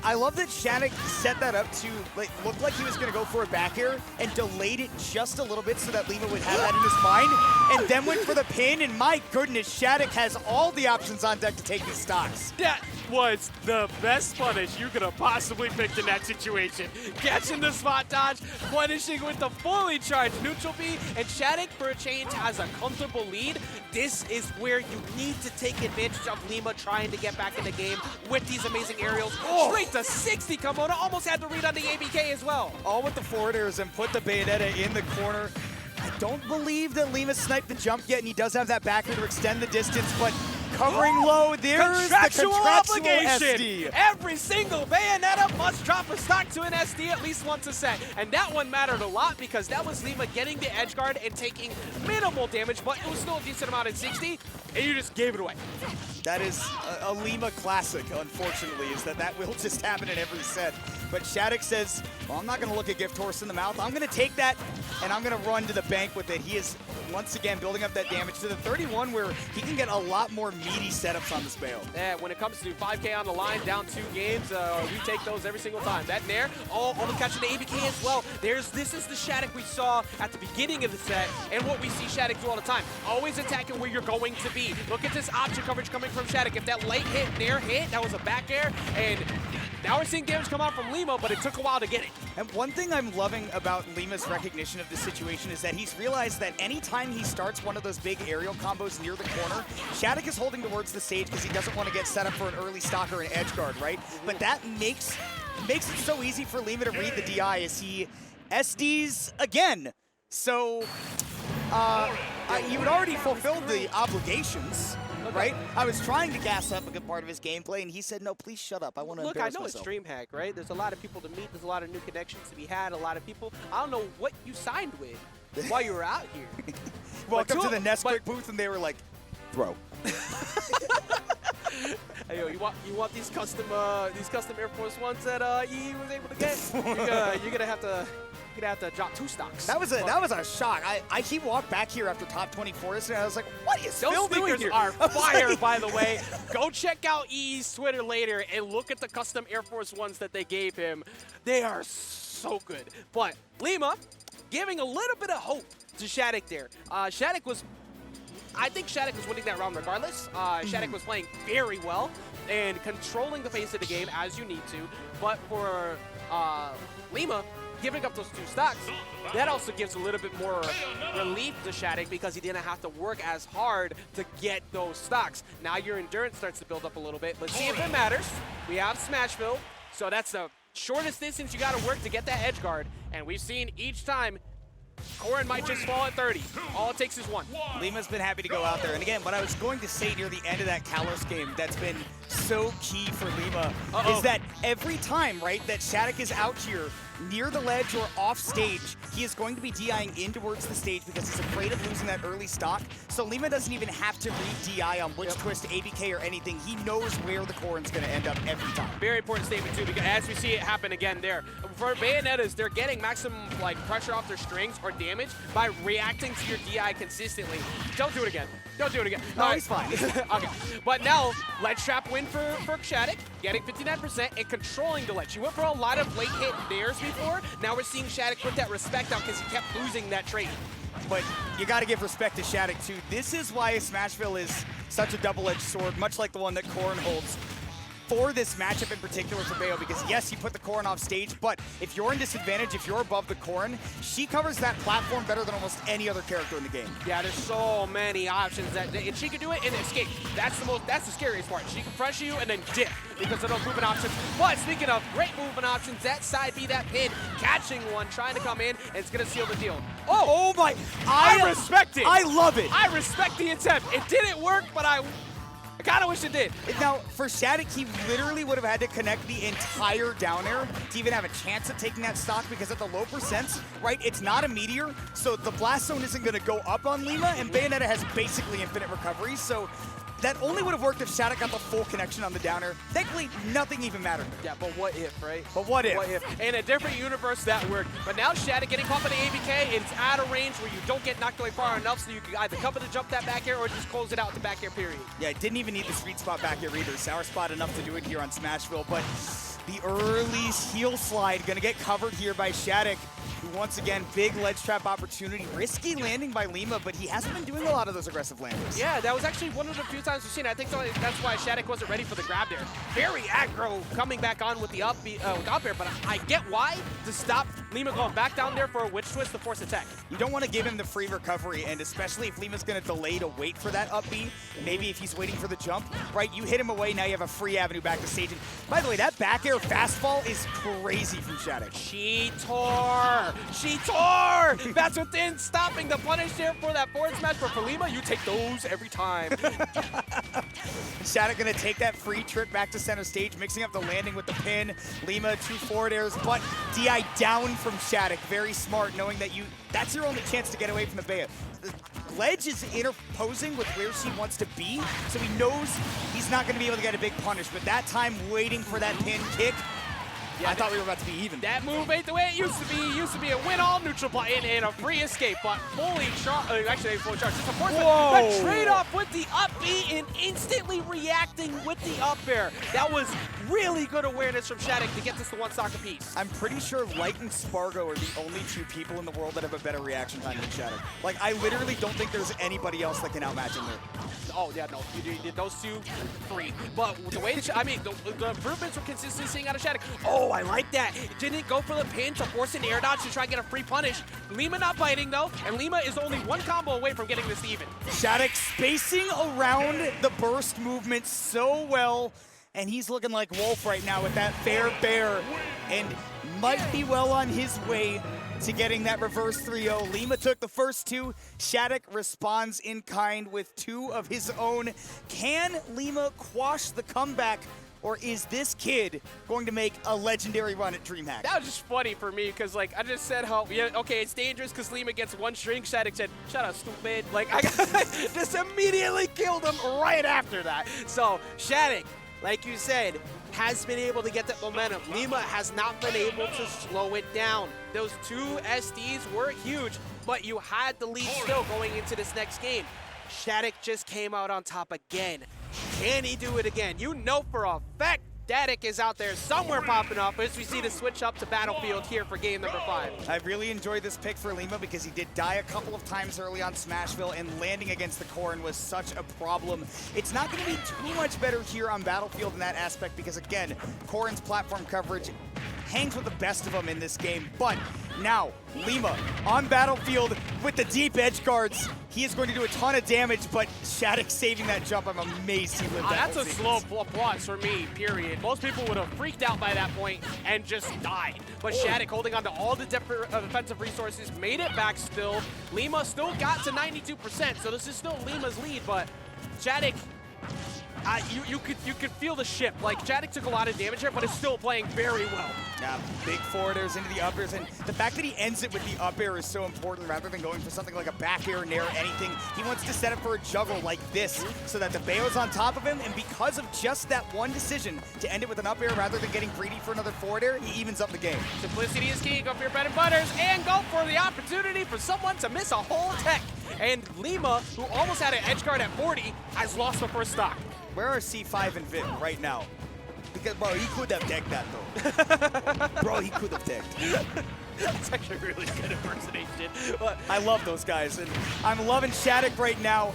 I love that Shadic set that up to look like he was going to go for a back air and delayed it just a little bit so that Lima would have that in his mind, and then went for the pin, and my goodness, Shadic has all the options on deck to take his stocks. That was the best punish you could have possibly picked in that situation. Catching the spot dodge, punishing with the fully charged neutral B, and Shadic, for a change, has a comfortable lead. This is where you need to take advantage of Lima trying to get back in the game with these amazing aerials. Straight to 60, Kimona almost had the read on the ABK as well. All with the forward airs and put the Bayonetta in the corner. I don't believe that Lima sniped the jump yet, and he does have that back air to extend the distance, but covering low, there's the contractual obligation. SD. Every single Bayonetta must drop a stock to an SD at least once a set. And that one mattered a lot because that was Lima getting the edge guard and taking minimal damage, but it was still a decent amount at 60, and you just gave it away. That is a Lima classic, unfortunately, is that will just happen in every set. But Shadic says, well, I'm not going to look a gift horse in the mouth. I'm going to take that, and I'm going to run to the bank with it. He is, once again, building up that damage to the 31, where he can get a lot more meaty setups on this Bayo. Yeah, when it comes to 5K on the line, down 2 games, we take those every single time. That Nair, almost catching the ABK as well. This is the Shadic we saw at the beginning of the set, and what we see Shadic do all the time. Always attacking where you're going to be. Look at this option coverage coming from Shadic. If that late hit, Nair hit, that was a back air, and now we're seeing damage come out from Lima, but it took a while to get it. And one thing I'm loving about Lima's recognition of this situation is that he's realized that anytime he starts one of those big aerial combos near the corner, Shadic is holding towards the stage because he doesn't want to get set up for an early stock or an edge guard, right? But that makes it so easy for Lima to read the DI as he SDs again. So he would already fulfilled the obligations. Right? I was trying to gas up a good part of his gameplay, and he said, no, please shut up. I want to embarrass myself. Look, I know it's DreamHack, right? There's a lot of people to meet. There's a lot of new connections to be had, a lot of people. I don't know what you signed with while you were out here. Walked up to the Nesquik booth, and they were like, throw. Hey, yo, you want these custom Air Force Ones that E was able to get? You're gonna have to drop 2 stocks. That was a shock. He walked back here after top 24 yesterday. I was like, what is Phil doing here? Those sneakers are fire, by the way. Go check out E's Twitter later and look at the custom Air Force Ones that they gave him. They are so good. But Lima giving a little bit of hope to Shadic there. I think Shadic was winning that round regardless. Shadic was playing very well and controlling the pace of the game as you need to. But for Lima, giving up those 2 stocks, that also gives a little bit more relief to Shadic because he didn't have to work as hard to get those stocks. Now your endurance starts to build up a little bit. Let's see if it matters. We have Smashville, so that's the shortest distance you got to work to get that edge guard, and we've seen each time Corrin might just fall at 30. All it takes is 1. Lima's been happy to go out there. And again, what I was going to say near the end of that Kalos game that's been so key for Lima is that every time, right, that Shadic is out here near the ledge or off stage, he is going to be DIing in towards the stage because he's afraid of losing that early stock. So Lima doesn't even have to re-DI on which twist, ABK, or anything. He knows where the Corrin's going to end up every time. Very important statement, too, because as we see it happen again there. For Bayonettas, they're getting maximum pressure off their strings or damage by reacting to your DI consistently. Don't do it again. Don't do it again. No, he's fine. Okay. But now, ledge trap win for Shadic, getting 59% and controlling the ledge. He went for a lot of late hit dares before. Now we're seeing Shadic put that respect out because he kept losing that trade. But you got to give respect to Shadic, too. This is why Smashville is such a double-edged sword, much like the one that Corrin holds for this matchup in particular for Bayo, because yes, you put the Corrin off stage, but if you're in disadvantage, if you're above the Corrin, she covers that platform better than almost any other character in the game. Yeah, there's so many options that and she can do it and escape. That's the scariest part. She can press you and then dip because of those movement options. But speaking of great movement options, that side B, that pin, catching one, trying to come in, and it's gonna seal the deal. Oh my! I respect it. I love it. I respect the attempt. It didn't work, but I kind of wish it did. Now, for Shadic, he literally would have had to connect the entire down air to even have a chance at taking that stock, because at the low percents, right, it's not a meteor, so the blast zone isn't going to go up on Lima, and Bayonetta has basically infinite recovery, so that only would have worked if Shadic got the full connection on the down air. Thankfully, nothing even mattered. Yeah, but what if, right? But what if? What if? In a different universe, that worked. But now Shadic getting caught by the ABK, it's out of range where you don't get knocked away far enough, so you can either cover the jump that back air or just close it out to back air, period. Yeah, it didn't even need the sweet spot back air either. Sour spot enough to do it here on Smashville, but the early heel slide gonna get covered here by Shadic, who once again, big ledge trap opportunity. Risky landing by Lima, but he hasn't been doing a lot of those aggressive landings. Yeah, that was actually one of the few times we've seen it. I think that's why Shadic wasn't ready for the grab there. Very aggro coming back on with the up air, but I get why, to stop Lima going back down there for a witch twist to force attack. You don't want to give him the free recovery, and especially if Lima's going to delay to wait for that up B, maybe if he's waiting for the jump, right? You hit him away, now you have a free avenue back to stage. And by the way, that back air fastfall is crazy from Shadic. Cheetor! Cheetor! That's within stopping the punish there for that forward smash, but for Lima, you take those every time. Shadic gonna take that free trip back to center stage, mixing up the landing with the pin. Lima, 2 forward airs, but DI down from Shadic. Very smart, knowing that that's your only chance to get away from the Bea. The ledge is interposing with where she wants to be, so he knows he's not gonna be able to get a big punish, but that time waiting for that pin kick, yeah, I thought we were about to be even. That move ain't the way it used to be. It used to be a win all neutral button and a free escape, but fully charged. Actually, fully charged. It's a force that trade off with the up B and instantly reacting with the up air. That was really good awareness from Shadic to get this to 1 stock apiece. I'm pretty sure Light and Spargo are the only 2 people in the world that have a better reaction time than Shadic. Like, I literally don't think there's anybody else that can outmatch him there. Oh, yeah, no. You did those 2 free. But the way that, the improvements we're consistently seeing out of Shadic. Oh, I like that. Didn't go for the pin to force an air dodge to try and get a free punish. Lima not biting, though, and Lima is only 1 combo away from getting this even. Shadic spacing around the burst movement so well, and he's looking like Wolf right now with that fair bear, and might be well on his way to getting that reverse 3-0. Lima took the first 2. Shadic responds in kind with 2 of his own. Can Lima quash the comeback, or is this kid going to make a legendary run at DreamHack? That was just funny for me, because like I just said how, yeah, okay, it's dangerous because Lima gets 1 string. Shadic said, shut up, stupid. Like, I just immediately killed him right after that. So Shadic, like you said, has been able to get that momentum. Lima has not been able to slow it down. Those 2 SDs were huge, but you had the lead still going into this next game. Shadic just came out on top again. Can he do it again? You know for a fact Shadic is out there somewhere popping up as we see the switch up to Battlefield here for game number 5. I really enjoyed this pick for Lima because he did die a couple of times early on Smashville, and landing against the Corrin was such a problem. It's not going to be too much better here on Battlefield in that aspect because, again, Corrin's platform coverage hangs with the best of them in this game. But now, Lima on battlefield with the deep edge guards. He is going to do a ton of damage, but Shadic saving that jump. I'm amazed he lived that. That's a slow applause for me, period. Most people would have freaked out by that point and just died. But Shadic holding on to all the defensive resources, made it back still. Lima still got to 92%, so this is still Lima's lead, but Shadic, you could feel the shift. Like, Shadic took a lot of damage here, but is still playing very well. Yeah, big forwarders into the up airs, and the fact that he ends it with the up air is so important rather than going for something like a back air, nair, anything. He wants to set up for a juggle like this so that the Bayo's on top of him, and because of just that one decision to end it with an up air rather than getting greedy for another forward air, he evens up the game. Simplicity is key. Go for your bread and butters, and go for the opportunity for someone to miss a whole tech. And Lima, who almost had an edge guard at 40, has lost the first stock. Where are C5 and Vin right now? Because, bro, he could have decked that, though. Bro, he could have decked. That's actually a really good impersonation. But I love those guys, and I'm loving Shadic right now.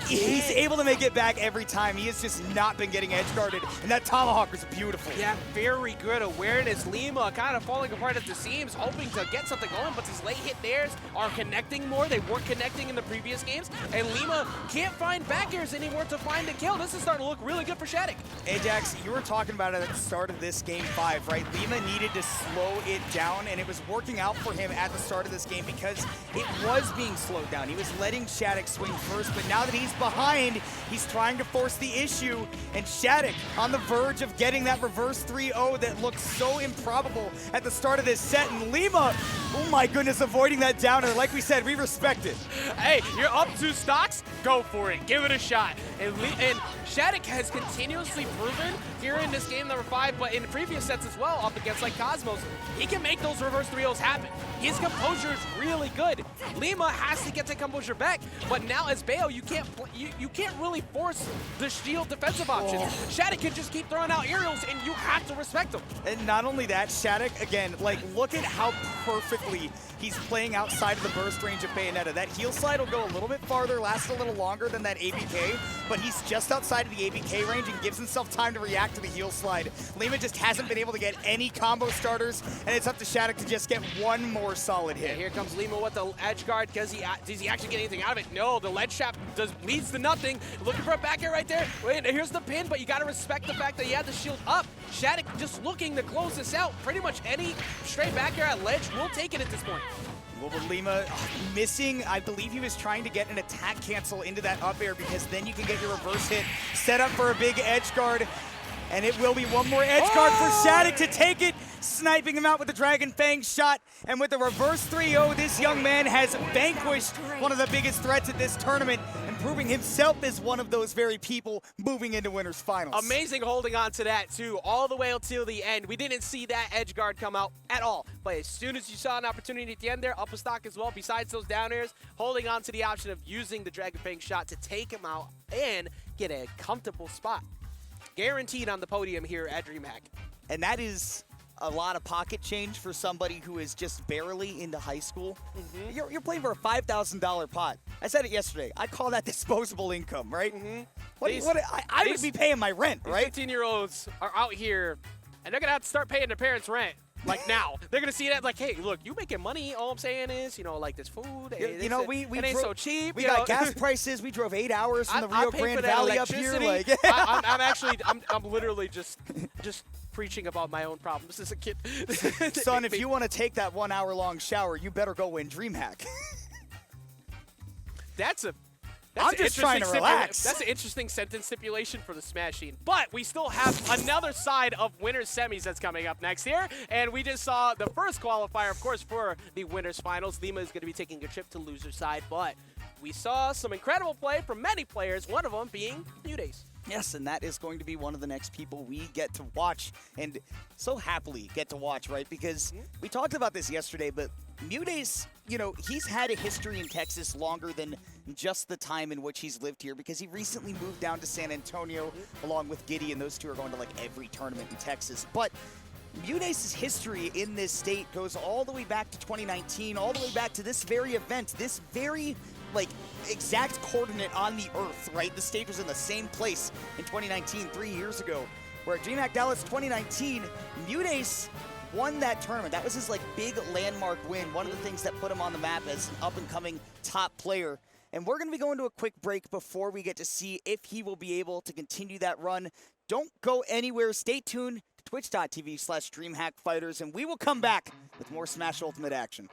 He's able to make it back every time. He has just not been getting edge guarded, and that tomahawk is beautiful. Yeah, very good awareness. Lima kind of falling apart at the seams, hoping to get something going, but these late hit nairs are connecting more. They weren't connecting in the previous games, and Lima can't find back airs anymore to find a kill. This is starting to look really good for Shadic. Ajax, you were talking about it at the start of this game 5, right? Lima needed to slow it down, and it was working out for him at the start of this game because it was being slowed down. He was letting Shadic swing first, but now that he's behind, he's trying to force the issue, and Shadic on the verge of getting that reverse 3-0 that looked so improbable at the start of this set, and Lima, oh my goodness, avoiding that downer. Like we said, we respect it. Hey, you're up 2 stocks, go for it, give it a shot. And Shadic has continuously proven here in this game number 5, but in previous sets as well, up against like Cosmos, he can make those reverse 3-0s happen. His composure is really good. Lima has to get the composure back, but now as Bayo, you can't really force the shield defensive options. Shadic can just keep throwing out aerials, and you have to respect him. And not only that, Shadic, again, like, look at how perfectly he's playing outside of the burst range of Bayonetta. That heel slide will go a little bit farther, last a little longer than that ABK, but he's just outside of the ABK range and gives himself time to react to the heel slide. Lima just hasn't been able to get any combo starters, and it's up to Shadic to just get one more solid hit. And here comes Lima with the edge guard. Does he actually get anything out of it? No, the ledge trap leads to nothing. Looking for a back air right there. Wait, here's the pin, but you got to respect the fact that he had the shield up. Shadic just looking to close this out. Pretty much any straight back air at ledge will take it at this point. Well, with Lima missing, I believe he was trying to get an attack cancel into that up air because then you can get your reverse hit, set up for a big edge guard, and it will be one more edge guard for Shadic to take it, sniping him out with the Dragon Fang shot. And with the reverse 3-0, this young man has vanquished one of the biggest threats at this tournament and proving himself as one of those very people moving into winners finals. Amazing holding on to that too, all the way until the end. We didn't see that edge guard come out at all, but as soon as you saw an opportunity at the end there, up a stock as well, besides those down airs, holding on to the option of using the Dragon Fang shot to take him out and get a comfortable spot. Guaranteed on the podium here at DreamHack. And that is a lot of pocket change for somebody who is just barely into high school. You're playing for a $5,000 pot. I said it yesterday. I call that disposable income, right? I would be paying my rent, right? 15-year-olds are out here, and they're going to have to start paying their parents' rent. Like now, they're gonna see that like, hey, look, you making money. All I'm saying is, you know, like this food. You know, it ain't so cheap. We got gas prices. We drove 8 hours from the Rio Grande Valley up here. Like, I'm literally just preaching about my own problems as a kid. Son, if you want to take that 1 hour long shower, you better go win DreamHack. I'm just trying to relax. That's an interesting sentence stipulation for the Smashing. But we still have another side of winners semis that's coming up next here. And we just saw the first qualifier, of course, for the winners finals. Lima is going to be taking a trip to loser side. But we saw some incredible play from many players, one of them being MuteAce. Yes, and that is going to be one of the next people we get to watch, and so happily get to watch, right? Because we talked about this yesterday, but MuteAce, you know, he's had a history in Texas longer than just the time in which he's lived here, because he recently moved down to San Antonio along with Giddy, and those two are going to like every tournament in Texas. But MuteAce's history in this state goes all the way back to 2019, all the way back to this very event, this very like exact coordinate on the earth, right? The stage was in the same place in 2019, 3 years ago. Where at DreamHack Dallas 2019, MuteAce won that tournament. That was his like big landmark win, one of the things that put him on the map as an up-and-coming top player. And we're going to be going to a quick break before we get to see if he will be able to continue that run. Don't go anywhere. Stay tuned to twitch.tv/DreamHack Fighters, and we will come back with more Smash Ultimate action.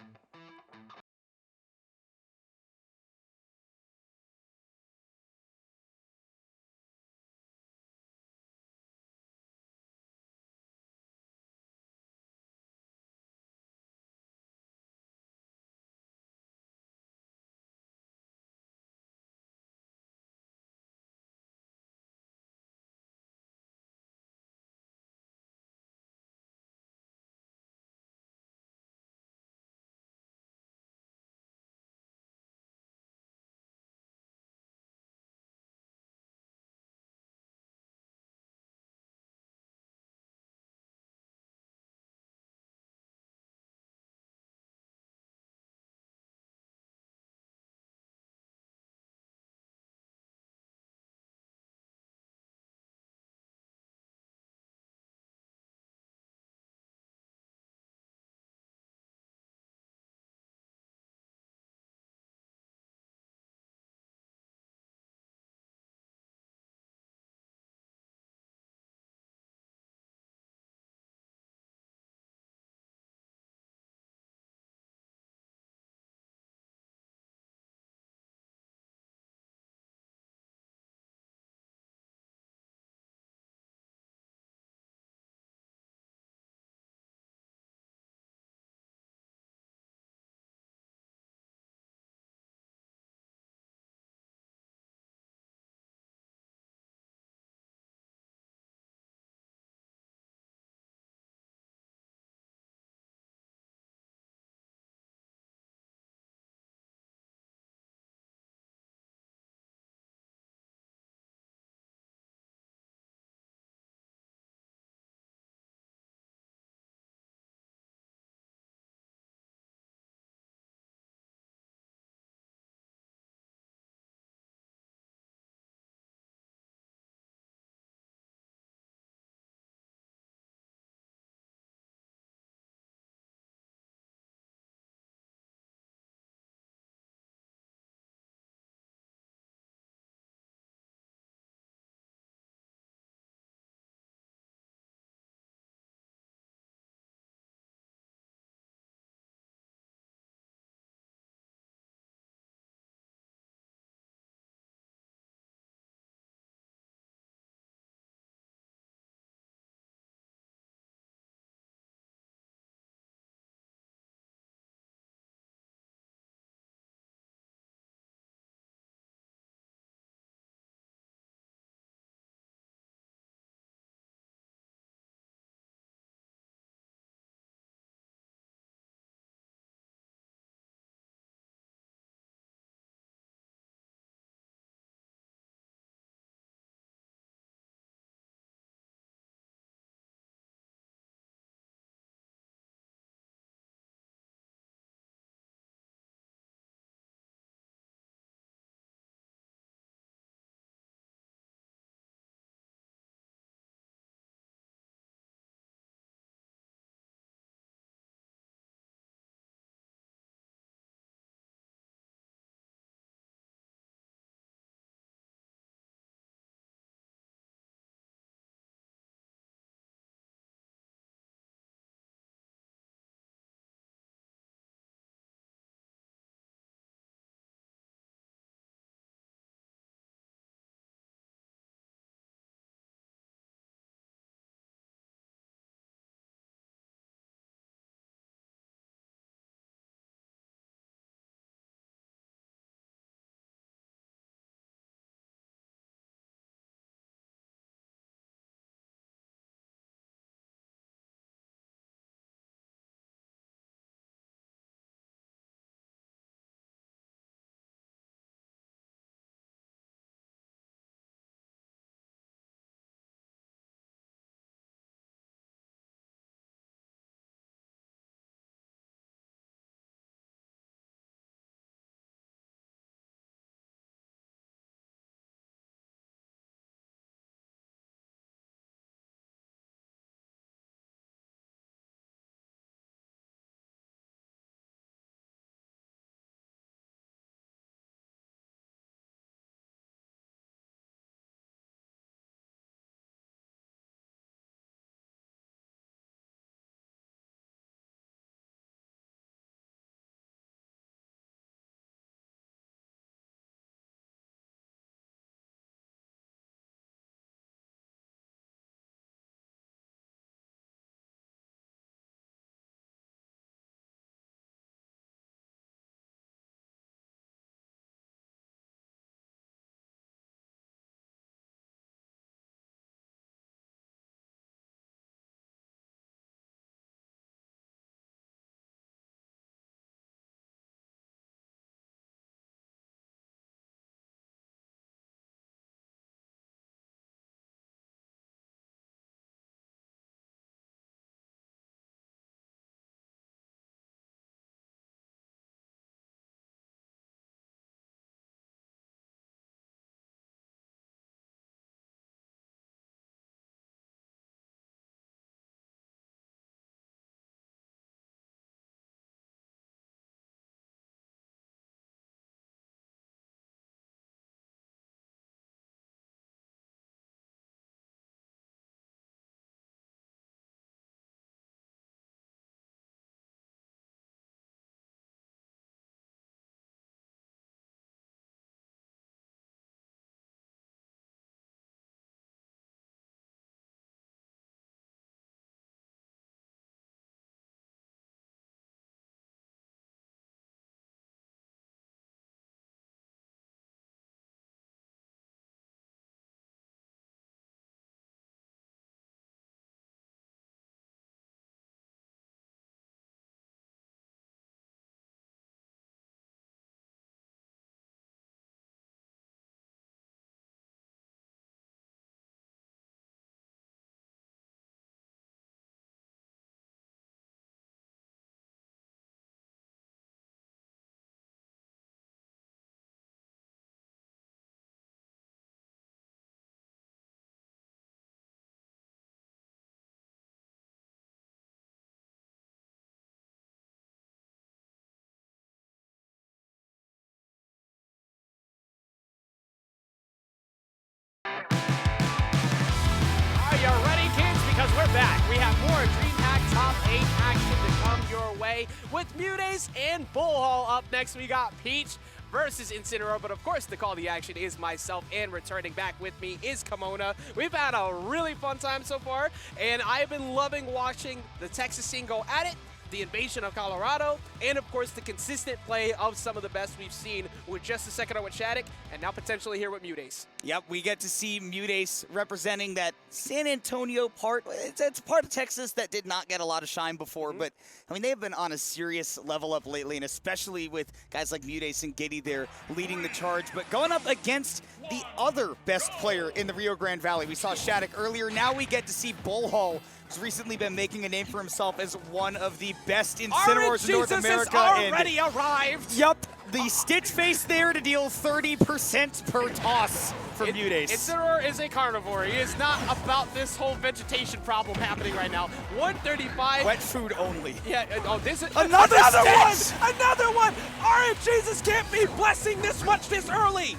more DreamHack Top 8 action to come your way with MuteAce and Bullhall. Up next, we got Peach versus Incineroar, but of course the call to action is myself, and returning back with me is Kimona. We've had a really fun time so far, and I've been loving watching the Texas scene go at it, the invasion of Colorado, and of course the consistent play of some of the best we've seen with just a second out with Shadic, and now potentially here with MuteAce. Yep, we get to see MuteAce representing that San Antonio part. It's part of Texas that did not get a lot of shine before, but I mean, they've been on a serious level up lately, and especially with guys like MuteAce and Giddy there leading the charge. But going up against the other best player in the Rio Grande Valley, we saw Shadic earlier. Now we get to see Bullhall, who's recently been making a name for himself as one of the best Incineroars in North America. Has already arrived. Yep, the Stitch face there to deal 30% per toss for MuteAce. Incineroar is a carnivore. He is not about this whole vegetation problem happening right now. 135. Wet food only. Yeah, oh, this is another one! Another one! RNGesus can't be blessing this much this early!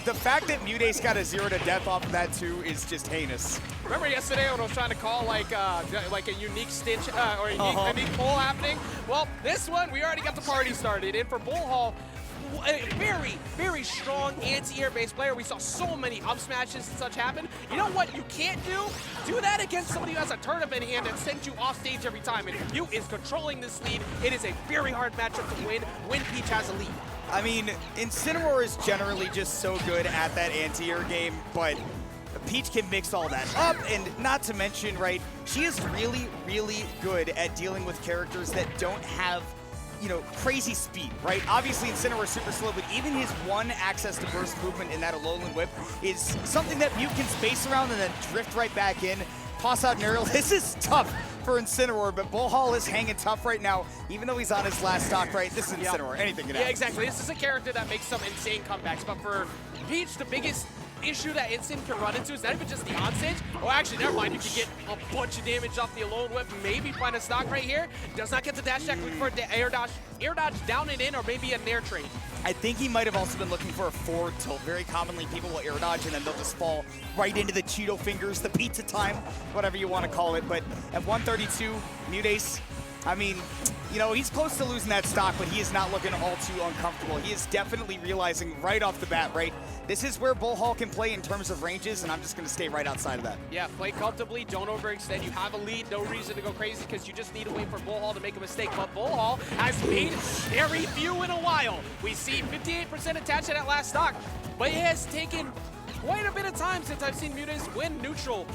The fact that MuteAce got a 0 to death off of that too is just heinous. Remember yesterday when I was trying to call like a unique stitch or a unique pull happening? Well, this one we already got the party started. And for Bullhall, a very, very strong anti-air based player. We saw so many up smashes and such happen. You know what you can't do? Do that against somebody who has a turnip in hand and sends you off stage every time. And if Mute is controlling this lead, it is a very hard matchup to win when Peach has a lead. I mean, Incineroar is generally just so good at that anti-air game, but Peach can mix all that up, and not to mention, right, she is really, really good at dealing with characters that don't have, you know, crazy speed, right? Obviously, Incineroar is super slow, but even his one access to burst movement in that Alolan Whip is something that Mute can space around and then drift right back in, toss out an aerial. This is tough for Incineroar, but Bullhall is hanging tough right now, even though he's on his last stock, right? This is Incineroar, anything can happen. Yeah, exactly. This is a character that makes some insane comebacks, but for Peach, the biggest issue that Incin can run into is not even just the onstage. Oh, actually, never mind. You can get a bunch of damage off the Alolan Whip, maybe find a stock right here. Does not get the dash attack, looking for an air dodge down and in, or maybe an air trade. I think he might have also been looking for a forward tilt. Very commonly, people will air dodge, and then they'll just fall right into the Cheeto fingers, the pizza time, whatever you want to call it. But at 132, MuteAce, I mean, you know, he's close to losing that stock, but he is not looking all too uncomfortable. He is definitely realizing right off the bat, right, this is where Bullhall can play in terms of ranges, and I'm just going to stay right outside of that. Yeah, play comfortably, don't overextend. You have a lead, no reason to go crazy because you just need to wait for Bullhall to make a mistake. But Bullhall has made very few in a while. We see 58% attached to that last stock, but it has taken quite a bit of time since I've seen MuteAce win neutral,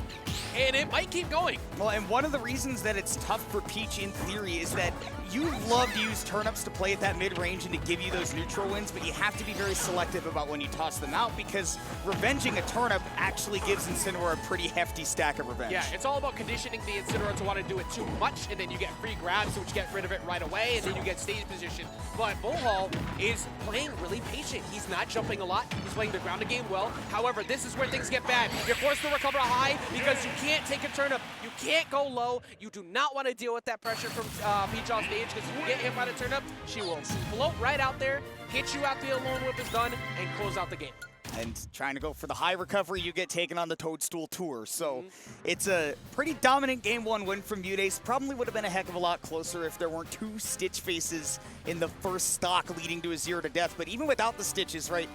and it might keep going. Well, and one of the reasons that it's tough for Peach in theory is that you love to use turnips to play at that mid-range and to give you those neutral wins, but you have to be very selective about when you toss them out, because revenging a turnip actually gives Incineroar a pretty hefty stack of revenge. Yeah, it's all about conditioning the Incineroar to want to do it too much, and then you get free grabs, which get rid of it right away, and then you get stage position. But Bullhall is playing really patient. He's not jumping a lot. He's playing the grounded game well. However, this is where things get bad. You're forced to recover high because you can't take a turnip. You can't go low. You do not want to deal with that pressure from Peach on stage, because if you get hit by the turnip, she will float right out there, hit you after the Alolan Whip is done, and close out the game. And trying to go for the high recovery, you get taken on the Toadstool Tour. So it's a pretty dominant Game 1 win from MuteAce. Probably would have been a heck of a lot closer if there weren't two Stitch faces in the first stock leading to a 0 to death. But even without the Stitches, right,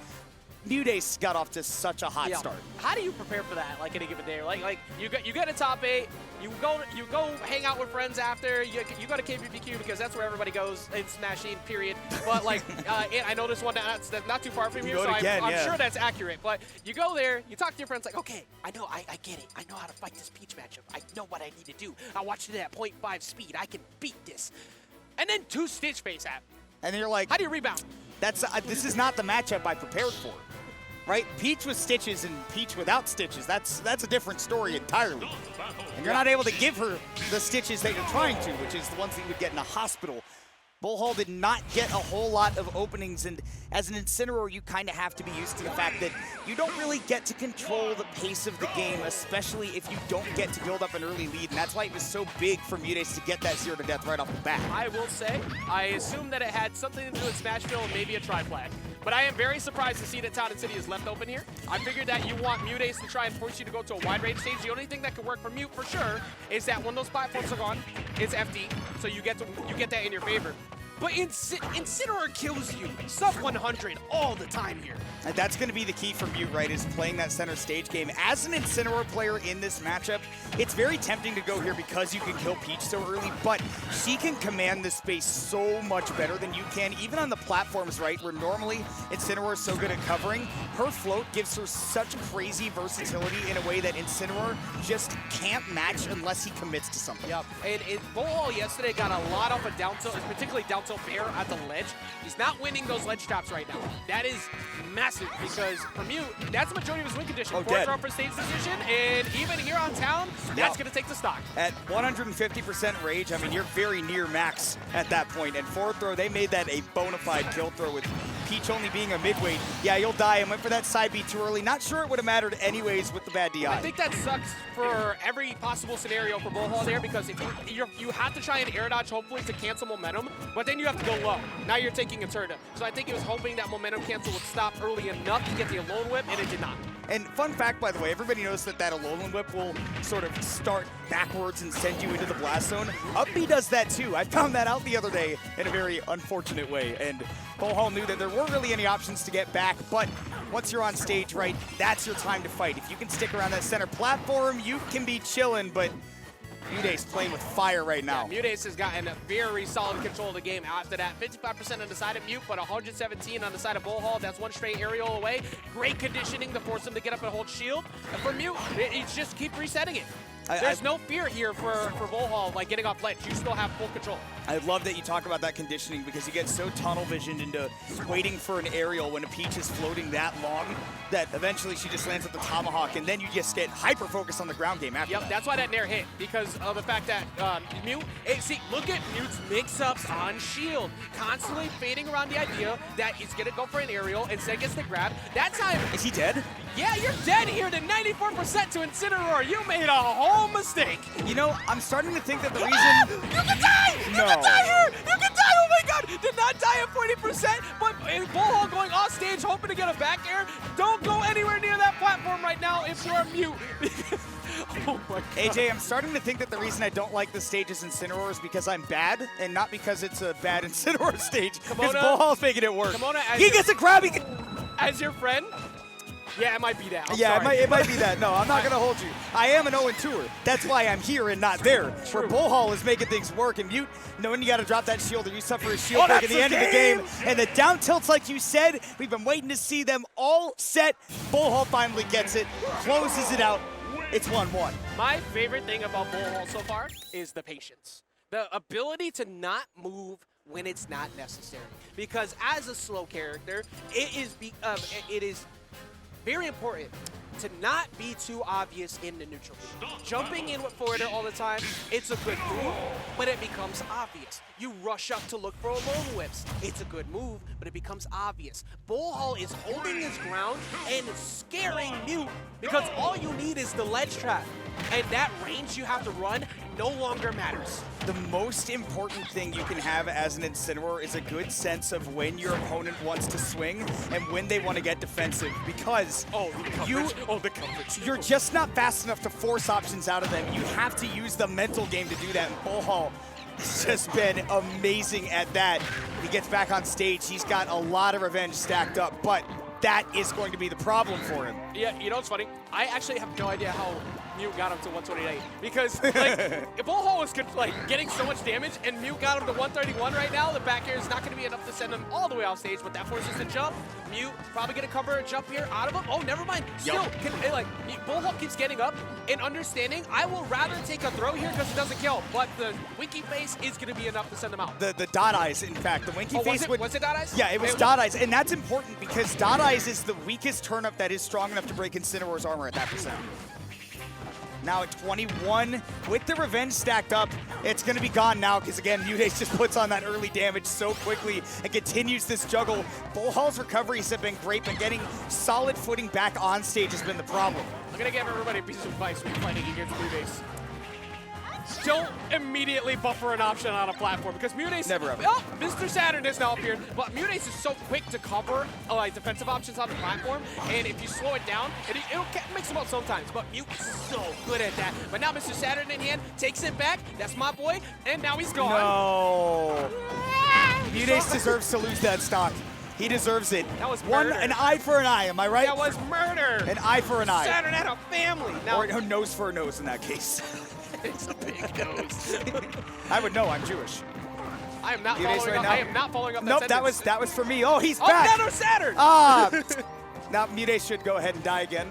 MuteAce got off to such a hot start. How do you prepare for that, like, any given day? Like you get a top 8, you go hang out with friends after, you go to KBBQ because that's where everybody goes in Smashing, period. But like, I know this one that's not too far from here, so I'm sure that's accurate. But you go there, you talk to your friends, like, okay, I know, I get it. I know how to fight this Peach matchup. I know what I need to do. I watched it at 0.5 speed. I can beat this. And then 2 Stitch face happen. And then you're like, how do you rebound? This is not the matchup I prepared for. Right? Peach with Stitches and Peach without Stitches, that's a different story entirely. And you're not able to give her the Stitches that you're trying to, which is the ones that you would get in a hospital. Bullhall did not get a whole lot of openings, and as an Incineroar, you kind of have to be used to the fact that you don't really get to control the pace of the game, especially if you don't get to build up an early lead, and that's why it was so big for MuteAce to get that 0 to death right off the bat. I will say, I assume that it had something to do with Smashville and maybe a tri-flag. But I am very surprised to see that Town and City is left open here. I figured that you want MuteAce to try and force you to go to a wide range stage. The only thing that could work for Mute for sure is that when those platforms are gone, it's FD, so you get that in your favor. But Incineroar kills you sub 100 all the time here. And that's going to be the key for Mute, right, is playing that center stage game. As an Incineroar player in this matchup, it's very tempting to go here because you can kill Peach so early, but she can command this space so much better than you can, even on the platforms, right, where normally Incineroar is so good at covering. Her float gives her such crazy versatility in a way that Incineroar just can't match unless he commits to something. Yep, and Bullhall yesterday got a lot off of down tilt, particularly down tilt fair at the ledge. He's not winning those ledge traps right now. That is massive because for Mute, that's the majority of his win condition. Oh, Fourth throw for stage decision, and even here on Town, that's going to take the stock. At 150% rage, I mean, you're very near max at that point. And fourth throw, they made that a bona fide kill throw with Peach only being a mid-weight. Yeah, you'll die. And went for that side B too early. Not sure it would have mattered anyways with the bad DI. I think that sucks for every possible scenario for Bullhall there because if you have to try and air dodge hopefully to cancel momentum, but then you have to go low. Now you're taking a turn. So I think he was hoping that momentum cancel would stop early enough to get the Alone Whip, and it did not. And fun fact, by the way, everybody knows that Alone Whip will sort of start backwards and send you into the blast zone. Up B does that too. I found that out the other day in a very unfortunate way. And Bullhall knew that there weren't really any options to get back, but once you're on stage, right, that's your time to fight. If you can stick around that center platform, you can be chilling, but MuteAce playing with fire right now. Yeah, MuteAce has gotten a very solid control of the game after that. 55% on the side of Mute, but 117 on the side of Bullhall. That's one straight aerial away. Great conditioning to force him to get up and hold shield. And for Mute, it's just keep resetting it. There's no fear here for Bullhall, like getting off ledge. You still have full control. I love that you talk about that conditioning because you get so tunnel visioned into waiting for an aerial when a Peach is floating that long that eventually she just lands with the tomahawk, and then you just get hyper focused on the ground game after that. That's why that nair hit, because of the fact that Mute, see, look at Mute's mix-ups on shield, constantly fading around the idea that he's gonna go for an aerial, instead gets the grab. That time, is he dead? Yeah, you're dead here to 94% to Incineroar. You made a whole mistake. You know, I'm starting to think that the reason... You can die! No. You can die here! You can die! Oh my god! Did not die at 40%, but Bullhall going off stage, hoping to get a back air. Don't go anywhere near that platform right now if you're Mute. Oh my god. AJ, I'm starting to think that the reason I don't like the stages Incineroar is because I'm bad, and not because it's a bad Incineroar stage. Because Bullhall's making it work. He gets a grab. As your friend? Yeah, it might be that. It might be that. No, I'm not going to hold you. I am an 0-2er. That's why I'm here and not there. True. Where Bullhall is making things work, and Mute, knowing you got to drop that shield, or you suffer a shield break at the end of the game. And the down tilts, like you said, we've been waiting to see them all set. Bullhall finally gets it, closes it out. It's 1-1. My favorite thing about Bullhall so far is the patience. The ability to not move when it's not necessary. Because as a slow character, it is very important to not be too obvious in the neutral. Jumping in with forwarder all the time, it's a good move, but it becomes obvious. You rush up to look for Alone Whips. It's a good move, but it becomes obvious. Bullhall is holding his ground and scaring Mute because all you need is the ledge trap. And that range you have to run no longer matters. The most important thing you can have as an Incineroar is a good sense of when your opponent wants to swing and when they want to get defensive, because you're just not fast enough to force options out of them. You have to use the mental game to do that, and Bullhall has just been amazing at that. He gets back on stage. He's got a lot of revenge stacked up, but that is going to be the problem for him. Yeah, you know what's funny? I actually have no idea how Mute got him to 128 because if Bullhall was getting so much damage and Mute got him to 131 right now, the back air is not going to be enough to send him all the way off stage, but that forces the jump. Mute probably going to cover a jump here out of him. Oh, never mind. Still, Bullhall keeps getting up and understanding, I will rather take a throw here because it doesn't kill, but the winky face is going to be enough to send him out. The dot eyes, in fact. The winky face was it dot eyes? Yeah, it was dot eyes, and that's important because dot eyes is the weakest turn-up that is strong enough to break Incineroar's armor at that percent. Now at 21, with the revenge stacked up, it's going to be gone now because, again, MuteAce just puts on that early damage so quickly and continues this juggle. Bullhall's recoveries have been great, but getting solid footing back on stage has been the problem. I'm going to give everybody a piece of advice when fighting against MuteAce. Don't immediately buffer an option on a platform because MuteAce Never ever. Oh, Mr. Saturn has now appeared, but MuteAce is so quick to cover like defensive options on the platform, and if you slow it down, it'll mix them up sometimes. But Mute is so good at that. But now Mr. Saturn in hand takes it back. That's my boy, and now he's gone. No. MuteAce deserves to lose that stock. He deserves it. That was murder. An eye for an eye, am I right? That was murder. An eye for an eye. Saturn had a family. Now, Or a nose for a nose in that case. it's a big nose. I would know, I'm Jewish. I am not MuteAce following right up. now. I am not following up Nope, that that sentence. was for me. Oh, he's Oh, back. Nano Saturn. Ah. Now MuteAce should go ahead and die again.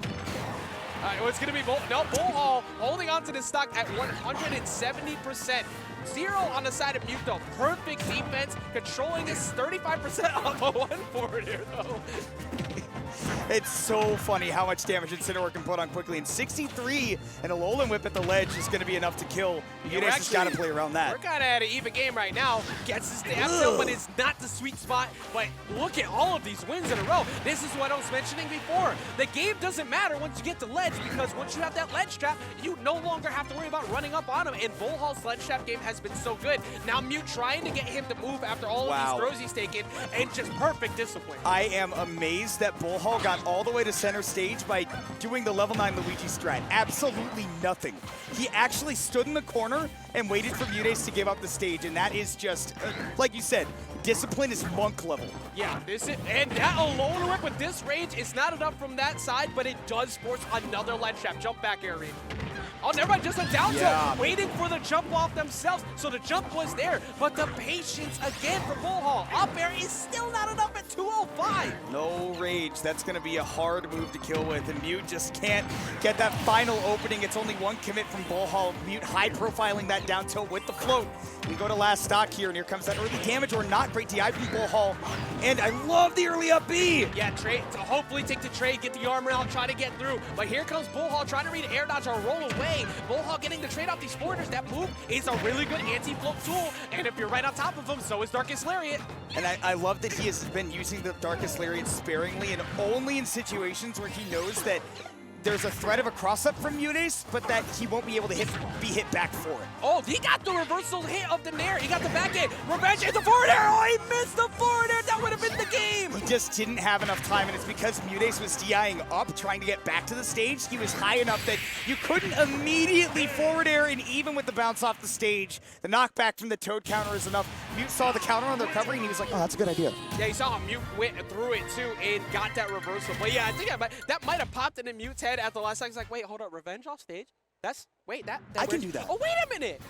It's going to be Bullhall holding on to this stock at 170%. 0 on the side of Mute, though. Perfect defense, controlling his 35% off of one forward here, though. It's so funny how much damage Incineroar can put on quickly. And 63 and a Alolan Whip at the ledge is going to be enough to kill. MuteAce has got to play around that. We're kind of at an even game right now. Gets his stamp kill, but it's not the sweet spot. But look at all of these wins in a row. This is what I was mentioning before. The game doesn't matter once you get to ledge, because once you have that ledge trap, you no longer have to worry about running up on him. And Bullhall's ledge trap game has been so good. Now Mute trying to get him to move after all of these throws he's taken, and just perfect discipline. I am amazed that Bullhall got all the way to center stage by doing the level 9 Luigi strat. Absolutely nothing. He actually stood in the corner and waited for MuteAce to give up the stage, and that is just, like you said, discipline is monk level. Yeah, and that Alolan Whip with this range is not enough from that side, but it does force another ledge trap. Jump back air read. Oh, never mind, just a down tilt, waiting for the jump off themselves. So the jump was there, but the patience again for Bullhall. Up air is still not enough at 205. No rage. That's going to be a hard move to kill with, and Mute just can't get that final opening. It's only one commit from Bullhall. Mute high profiling that down tilt with the float. We go to last stock here, and here comes that early damage or not. Great DI from Bullhall, and I love the early up B. Yeah, trade to hopefully take the trade, get the armor out, try to get through. But here comes Bullhall trying to read air dodge or roll away. Bullhall getting the trade off these forwarders. That move is a really good anti-float tool, and if you're right on top of him, so is Darkest Lariat. And I love that he has been using the Darkest Lariat sparingly and only in situations where he knows that there's a threat of a cross-up from MuteAce, but that he won't be able to be hit back for it. Oh, he got the reversal hit of the Nair. He got the back hit. Revenge hit the forward air. Oh, he missed the forward air. That would have been the game. He just didn't have enough time, and it's because MuteAce was DIing up, trying to get back to the stage. He was high enough that you couldn't immediately forward air, and even with the bounce off the stage, the knockback from the Toad counter is enough. Mute saw the counter on the recovery, and he was like, oh, that's a good idea. Yeah, he saw him. Mute went through it, too, and got that reversal. But yeah, I think that might have popped into Mute's head at the last second. He's like, wait, hold up, revenge off stage? I can do that. Oh, wait a minute.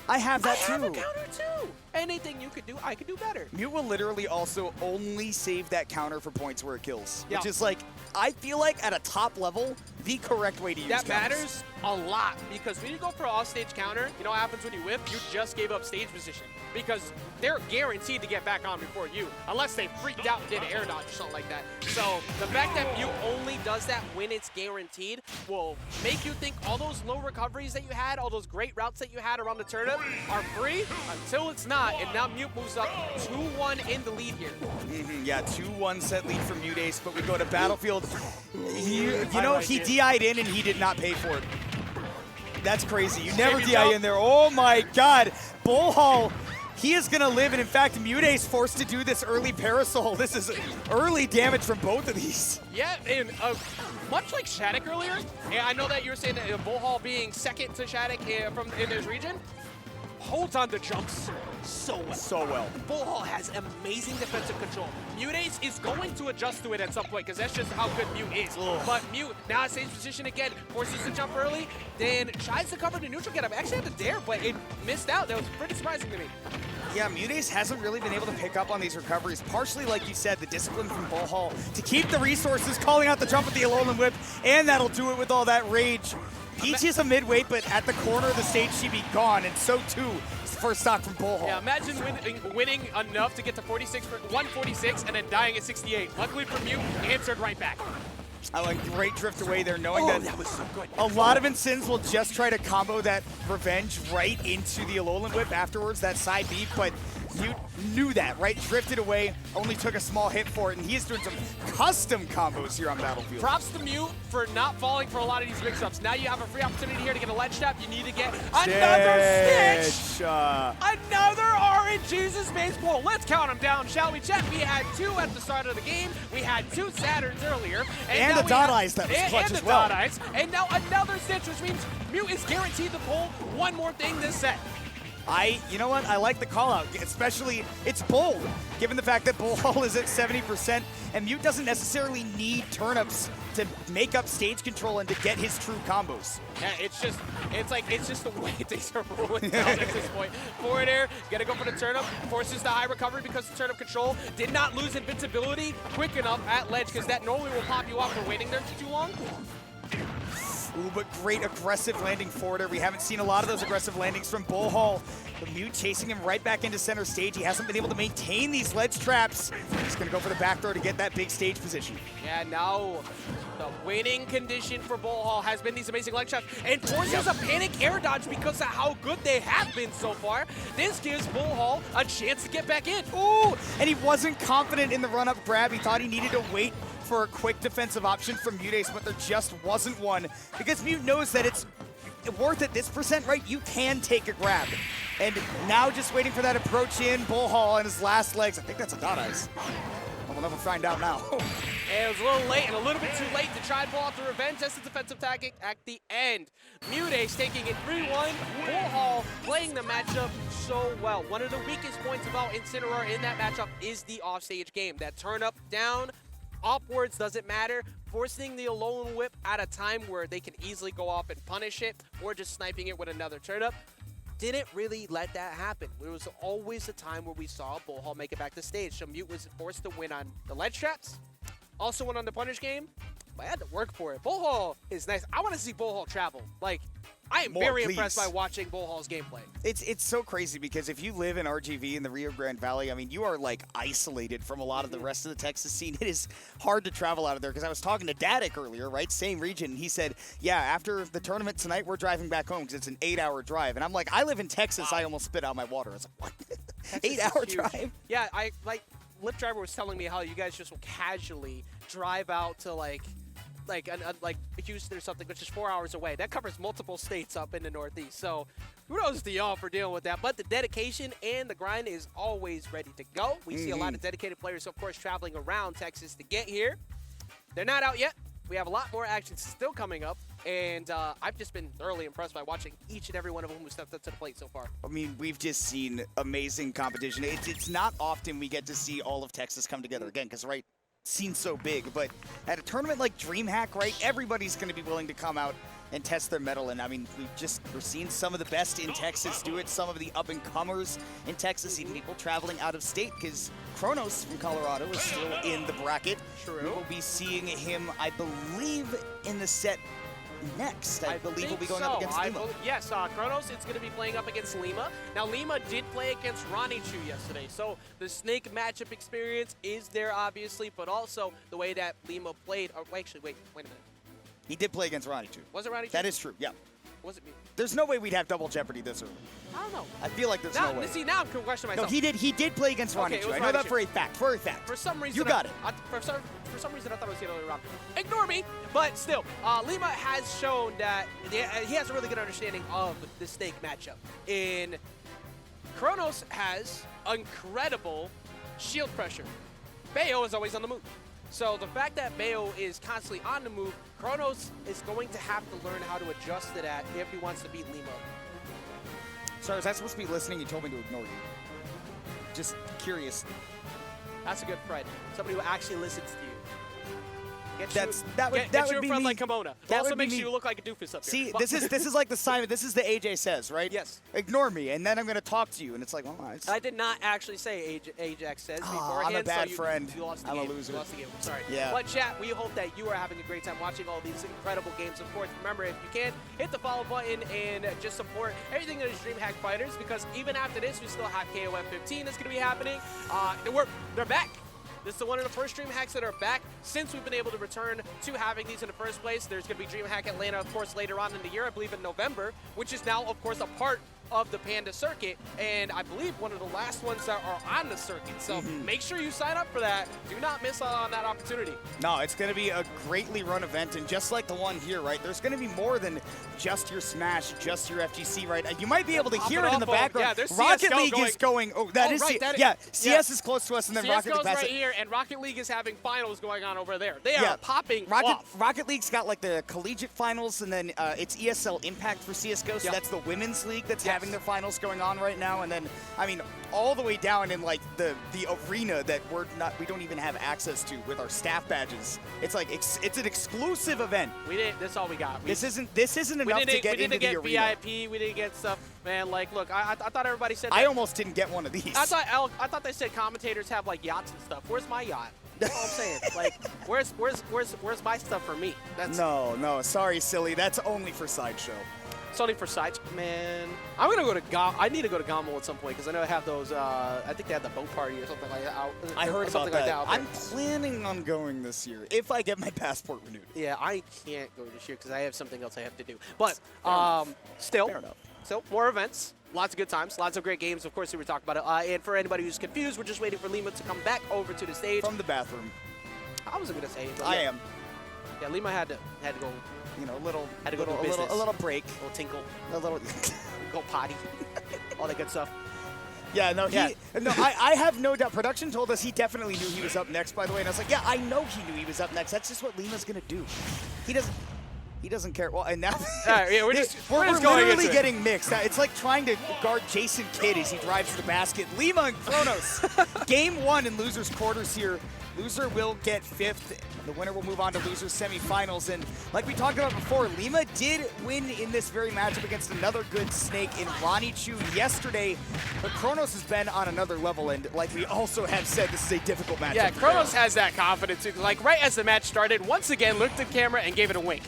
I have that I too. have a counter too. Anything you could do, I could do better. Mute will literally also only save that counter for points where it kills. Yeah. Which is like, I feel like at a top level, the correct way to use That counters. matters a lot, because when you go for off-stage counter, you know what happens when you whip? You just gave up stage position, because they're guaranteed to get back on before you, unless they freaked out and did an air dodge or something like that. So the fact that you only does that when it's guaranteed will make you think all those low recoveries that you had, all those great routes that you had around the turnip are free until it's not, and now Mute moves up 2-1 in the lead here. Yeah, 2-1 set lead from MuteAce, but we go to Battlefield. He like DI'd in and he did not pay for it. That's crazy. You never Maybe DI so. in there. Oh my God. Bullhall, he is gonna live, and in fact, MuteAce forced to do this early parasol. This is early damage from both of these. Yeah, and much like Shadic earlier, and I know that you were saying that Bullhall being second to Shadic in his region, holds on the jumps so well. So well. Bullhall has amazing defensive control. MuteAce is going to adjust to it at some point, because that's just how good Mute is. Ugh. But Mute, now stays position again, forces to jump early, then tries to cover the neutral get up. Actually had the dare, but it missed out. That was pretty surprising to me. Yeah, MuteAce hasn't really been able to pick up on these recoveries, partially, like you said, the discipline from Bullhall to keep the resources, calling out the jump with the Alolan Whip, and that'll do it with all that rage. Peach is a mid-weight, but at the corner of the stage, she'd be gone, and so too is the first stock from Bullhall. Yeah, imagine winning enough to get to 146 and then dying at 68. Luckily for Mute, answered right back. I like great drift away there, knowing that was so good. a lot of Incins will just try to combo that revenge right into the Alolan Whip afterwards, that side beat, but Mute knew that, right? Drifted away, only took a small hit for it, and he is doing some custom combos here on Battlefield. Props to Mute for not falling for a lot of these mix-ups. Now you have a free opportunity here to get a ledge trap. You need to get another Stitch! Another RNG's base pull. Let's count them down, shall we, chat? We had 2 at the start of the game. We had 2 Saturns earlier. And the dot eyes that was clutch as well. And now another Stitch, which means Mute is guaranteed to pull one more thing this set. You know what? I like the call out, especially it's bold, given the fact that Bullhall is at 70%, and Mute doesn't necessarily need turnips to make up stage control and to get his true combos. Yeah, it's just the way things are rolling down at this point. Forward air, gotta go for the turnip, forces the high recovery because the turnip control did not lose invincibility quick enough at ledge, because that normally will pop you off for waiting there too long. Ooh, but great aggressive landing forwarder. We haven't seen a lot of those aggressive landings from Bullhall. The Mute chasing him right back into center stage. He hasn't been able to maintain these ledge traps. He's gonna go for the back throw to get that big stage position. Yeah, now the winning condition for Bullhall has been these amazing ledge traps, and forces a panic air dodge because of how good they have been so far. This gives Bullhall a chance to get back in. Ooh, and he wasn't confident in the run-up grab. He thought he needed to wait for a quick defensive option from MuteAce, but there just wasn't one, because Mute knows that it's worth it this percent, right? You can take a grab. And now just waiting for that approach in, Bullhall on his last legs. I think that's a dot eyes. We'll never find out now. And it was a little late and a little bit too late to try and pull off the revenge. That's the defensive tactic at the end. MuteAce taking it 3-1. Bullhall playing the matchup so well. One of the weakest points about Incineroar in that matchup is the offstage game. That turn up, down, upwards doesn't matter. Forcing the alone whip at a time where they can easily go off and punish it, or just sniping it with another turn up, didn't really let that happen. There was always a time where we saw Bullhall make it back to stage. So Mute was forced to win on the ledge traps, also won on the punish game, but I had to work for it. Bullhall is nice. I want to see Bullhall travel. Like, I am very impressed by watching Bullhall's gameplay. It's so crazy, because if you live in RGV in the Rio Grande Valley, I mean, you are like isolated from a lot of the rest of the Texas scene. It is hard to travel out of there, because I was talking to Shadic earlier, right? Same region. And he said, yeah, after the tournament tonight, we're driving back home because it's an 8-hour drive. And I'm like, I live in Texas. Wow. I almost spit out my water. I was like, what? 8-hour drive? Yeah, Lyft driver was telling me how you guys just will casually drive out to like Houston or something, which is 4 hours away. That covers multiple states up in the Northeast. So kudos to y'all for dealing with that. But the dedication and the grind is always ready to go. We see a lot of dedicated players, of course, traveling around Texas to get here. They're not out yet. We have a lot more action still coming up. And I've just been thoroughly impressed by watching each and every one of them who stepped up to the plate so far. I mean, we've just seen amazing competition. It's not often we get to see all of Texas come together again, because, right, scene's so big, but at a tournament like DreamHack, right, everybody's going to be willing to come out and test their mettle. And I mean, we're seeing some of the best in Texas do it, some of the up-and-comers in Texas, even people traveling out of state, because Chronos from Colorado is still in the bracket. True. We will be seeing him, I believe, in the set next. I believe we'll be going up against Lima. Yes, Chronos is going to be playing up against Lima. Now, Lima did play against Ronnie Chu yesterday, so the Snake matchup experience is there, obviously, but also the way that Lima played. Actually, wait a minute. He did play against Ronnie Chu. Was it Ronnie Chu? That is true, yeah. Was it me? There's no way we'd have double jeopardy this early. I don't know. I feel like there's no way. See, now I'm questioning myself. No, he did play against Ronnie Chu. I know that for a fact. For a fact. For some reason, you got it. For some reason, I thought it was the other way around. Ignore me, but still, Lima has shown that he has a really good understanding of the Snake matchup. In Chronos has incredible shield pressure. Bayo is always on the move. So the fact that Bayo is constantly on the move, Chronos is going to have to learn how to adjust to that if he wants to beat Lima. Sorry, was I supposed to be listening? You told me to ignore you. Just curious. That's a good friend. Somebody who actually listens to you. That would be friend me. like Kimona. It also makes you look like a doofus up here. See, this is like the Simon. This is the AJ says, right? Yes. Ignore me, and then I'm going to talk to you, and it's like, well, I did not actually say Ajax says beforehand. I'm a bad so friend. You lost the I'm game. a loser. You lost the game. Sorry. Yeah. But chat, we hope that you are having a great time watching all these incredible games. Of course, remember, if you can, hit the follow button and just support everything that is DreamHack Fighters, because even after this, we still have KOF 15 that's going to be happening. They're back. This is one of the first DreamHacks that are back since we've been able to return to having these in the first place. There's going to be DreamHack Atlanta, of course, later on in the year, I believe in November, which is now, of course, a part of the Panda circuit, and I believe one of the last ones that are on the circuit. So make sure you sign up for that. Do not miss out on that opportunity. No, it's going to be a greatly run event, and just like the one here, right, there's going to be more than just your Smash, just your FGC, right? You might be able to hear it in the background. Yeah, there's Rocket CS:GO League is going. Oh, that is. Right, yeah, CS is close to us, and then Rocket League CS:GO's passes right here, and Rocket League is having finals going on over there. They are popping off. Rocket League's got like the collegiate finals, and then it's ESL Impact for CS:GO, so that's the women's league that's having their finals going on right now. And then, I mean, all the way down in like the arena that we don't even have access to with our staff badges. It's like it's an exclusive event. That's all we got. This isn't enough to get into the arena. We didn't get VIP. We didn't get stuff. Man, like, look, I thought everybody said. I almost didn't get one of these. I thought they said commentators have like yachts and stuff. Where's my yacht? That's all I'm saying. Like, where's my stuff for me? No, sorry, silly. That's only for Sideshow. It's only for sides. Man, I'm gonna go to I need to go to Gamo at some point because I know I have those. I think they had the boat party or something like that. I heard something about that. Like that I'm planning on going this year if I get my passport renewed. Yeah, I can't go this year because I have something else I have to do. But still, more events. Lots of good times, lots of great games. Of course, we were talking about it. And for anybody who's confused, we're just waiting for Lima to come back over to the stage. From the bathroom. I wasn't gonna say it. I am. Yeah, Lima had to go. You know, a little break, a little tinkle, a little go potty, all that good stuff. Yeah, no, I have no doubt. Production told us he definitely knew he was up next, by the way, and I was like, yeah, I know he knew he was up next. That's just what Lima's gonna do. He doesn't care. Well, and now we're literally getting mixed. It's like trying to guard Jason Kidd as he drives to the basket. Lima and Chronos. Game 1 in losers quarters here. Loser will get 5th. The winner will move on to losers semifinals. And like we talked about before, Lima did win in this very matchup against another good Snake in Ronnie Chu yesterday. But Chronos has been on another level. And like we also have said, this is a difficult matchup. Yeah, Chronos has that confidence too. Like right as the match started, once again looked at the camera and gave it a wink.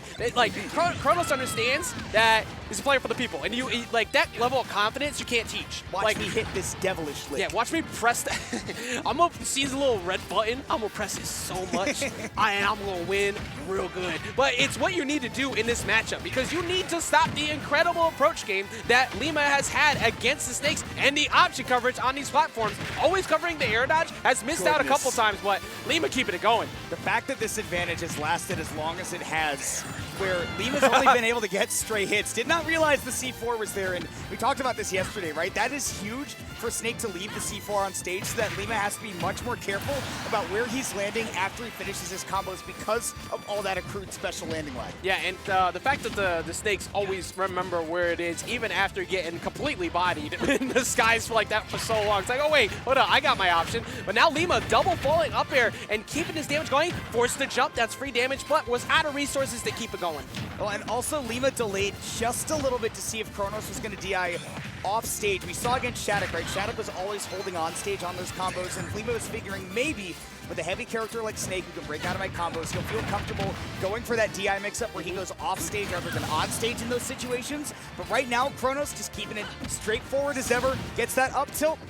Chronos understands that he's a player for the people. And like that level of confidence you can't teach. Watch me hit this devilish lick. Yeah, watch me press that. I'm gonna see the little red button. I'm gonna press it so much, and I'm gonna win real good. But it's what you need to do in this matchup because you need to stop the incredible approach game that Lima has had against the Snakes and the option coverage on these platforms. Always covering the air dodge, has missed out a couple times, but Lima keeping it going. The fact that this advantage has lasted as long as it has, where Lima's only been able to get stray hits, did not realize the C4 was there, and we talked about this yesterday, right? That is huge for Snake to leave the C4 on stage so that Lima has to be much more careful about where he's landing after he finishes his combos because of all that accrued special landing lag. Yeah, and the fact that the Snakes always remember where it is, even after getting completely bodied in the skies like that for so long. It's like, oh wait, hold on, I got my option. But now Lima double falling up air and keeping his damage going, forced the jump, that's free damage, but was out of resources to keep it going. Oh, and also Lima delayed just a little bit to see if Chronos was going to DI off stage. We saw against Shadic, right? Shadic was always holding on stage on those combos, and Lima was figuring maybe with a heavy character like Snake who can break out of my combos, he'll feel comfortable going for that DI mix-up where he goes off stage rather than on stage in those situations. But right now, Chronos just keeping it straightforward as ever, gets that up tilt,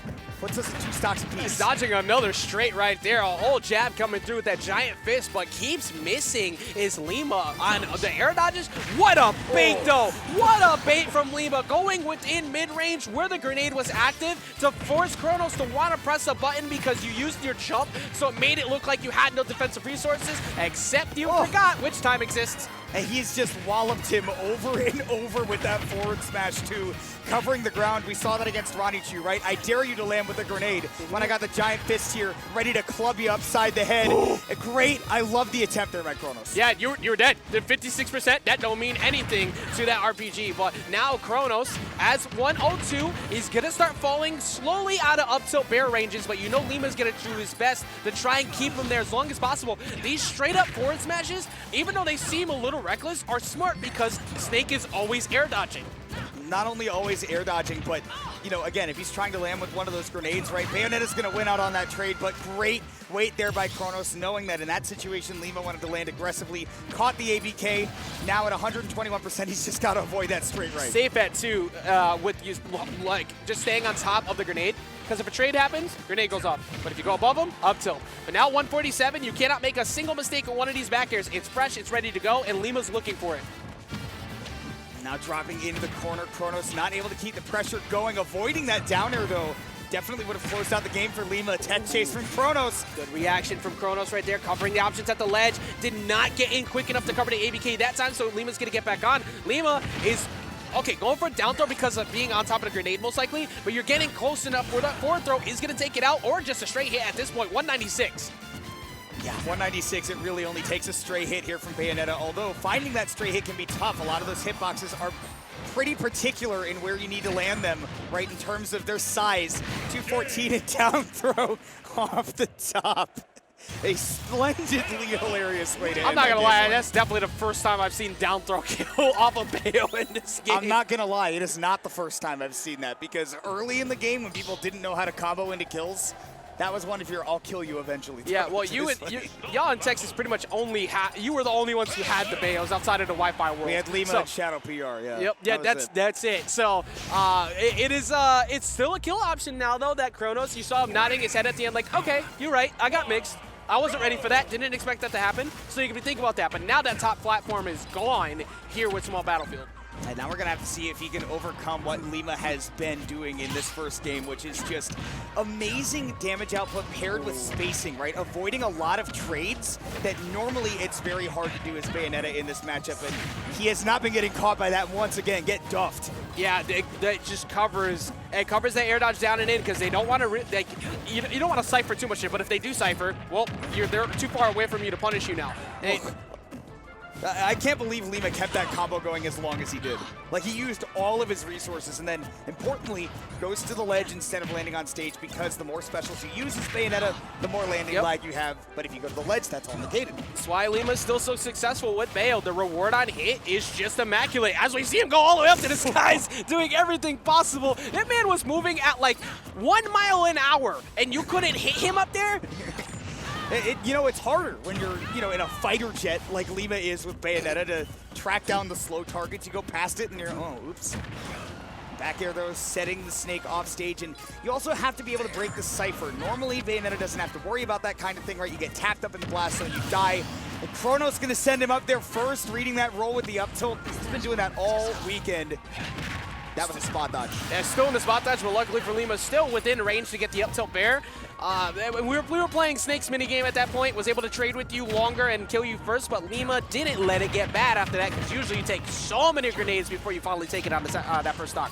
puts us at 2 stocks apiece. He's dodging another straight right there. A whole jab coming through with that giant fist, but keeps missing is Lima on the air dodges. What a bait, though. What a bait from Lima, going within mid-range where the grenade was active to force Chronos to want to press a button because you used your jump, so it made it look like you had no defensive resources, except you forgot which time exists. And he's just walloped him over and over with that forward smash too, covering the ground. We saw that against Ronnie Chu, right? I dare you to land with a grenade when I got the giant fist here, ready to club you upside the head. Great. I love the attempt there by Chronos. Yeah, you're dead. The 56%, that don't mean anything to that RPG. But now Chronos, as 102, is going to start falling slowly out of up tilt bear ranges, but you know Lima's going to do his best to try and keep him there as long as possible. These straight up forward smashes, even though they seem a little reckless, are smart because Snake is always air dodging. Not only always air dodging, but, you know, again, if he's trying to land with one of those grenades, right, Bayonetta's going to win out on that trade, but great wait there by Chronos, knowing that in that situation, Lima wanted to land aggressively, caught the ABK, now at 121%, he's just got to avoid that straight right. Safe at 2 with just staying on top of the grenade, because if a trade happens, grenade goes off. But if you go above him, up tilt. But now 147, you cannot make a single mistake on one of these back airs. It's fresh, it's ready to go, and Lima's looking for it. Now dropping into the corner, Chronos not able to keep the pressure going, avoiding that down air though. Definitely would have closed out the game for Lima. Tech chase from Chronos. Good reaction from Chronos right there, covering the options at the ledge. Did not get in quick enough to cover the ABK that time, so Lima's going to get back on. Lima is, okay, going for a down throw because of being on top of the grenade most likely, but you're getting close enough where that forward throw is going to take it out, or just a straight hit at this point, 196. Yeah, 196, it really only takes a stray hit here from Bayonetta, although finding that stray hit can be tough. A lot of those hitboxes are pretty particular in where you need to land them, right, in terms of their size. 214 and down throw off the top. A splendidly hilarious way to end. I'm not going to lie, one. that's definitely the first time I've seen down throw kill off of Bayo in this game. I'm not going to lie, it is not the first time I've seen that, because early in the game when people didn't know how to combo into kills, that was one of your "I'll kill you eventually." Yeah, well, y'all in Texas pretty much only had, you were the only ones who had the Bayos outside of the Wi-Fi world. We had Lima and Shadow PR, yeah. Yep, yeah, that's it. So it's still a kill option now though. That Chronos, you saw him nodding his head at the end, like, okay, you're right, I got mixed. I wasn't ready for that, didn't expect that to happen. So you can be thinking about that. But now that top platform is gone here with Small Battlefield. And now we're going to have to see if he can overcome what Lima has been doing in this first game, which is just amazing damage output paired with spacing, right? Avoiding a lot of trades that normally it's very hard to do as Bayonetta in this matchup, and he has not been getting caught by that once again. Get duffed. Yeah, that just covers that air dodge down and in because they don't want to. You don't want to cipher too much shit, but if they do cipher, well, they're too far away from you to punish you now. I can't believe Lima kept that combo going as long as he did. Like, he used all of his resources and then, importantly, goes to the ledge instead of landing on stage because the more specials you use as Bayonetta, the more landing lag you have. But if you go to the ledge, that's all negated. That's why Lima's still so successful with Bayo. The reward on hit is just immaculate. As we see him go all the way up to the skies, doing everything possible. That man was moving at like 1 mile an hour, and you couldn't hit him up there? It's harder when you're, in a fighter jet like Lima is with Bayonetta to track down the slow targets. You go past it and you're, oh, oops. Back air, though, setting the snake off stage. And you also have to be able to break the cipher. Normally, Bayonetta doesn't have to worry about that kind of thing, right? You get tapped up in the blast zone, you die. And Chronos going to send him up there first, reading that roll with the up tilt. He's been doing that all weekend. That was a spot dodge. Yeah, still in the spot dodge, but luckily for Lima, still within range to get the up tilt bear. We were playing Snake's minigame at that point, was able to trade with you longer and kill you first, but Lima didn't let it get bad after that, because usually you take so many grenades before you finally take it on that first stock.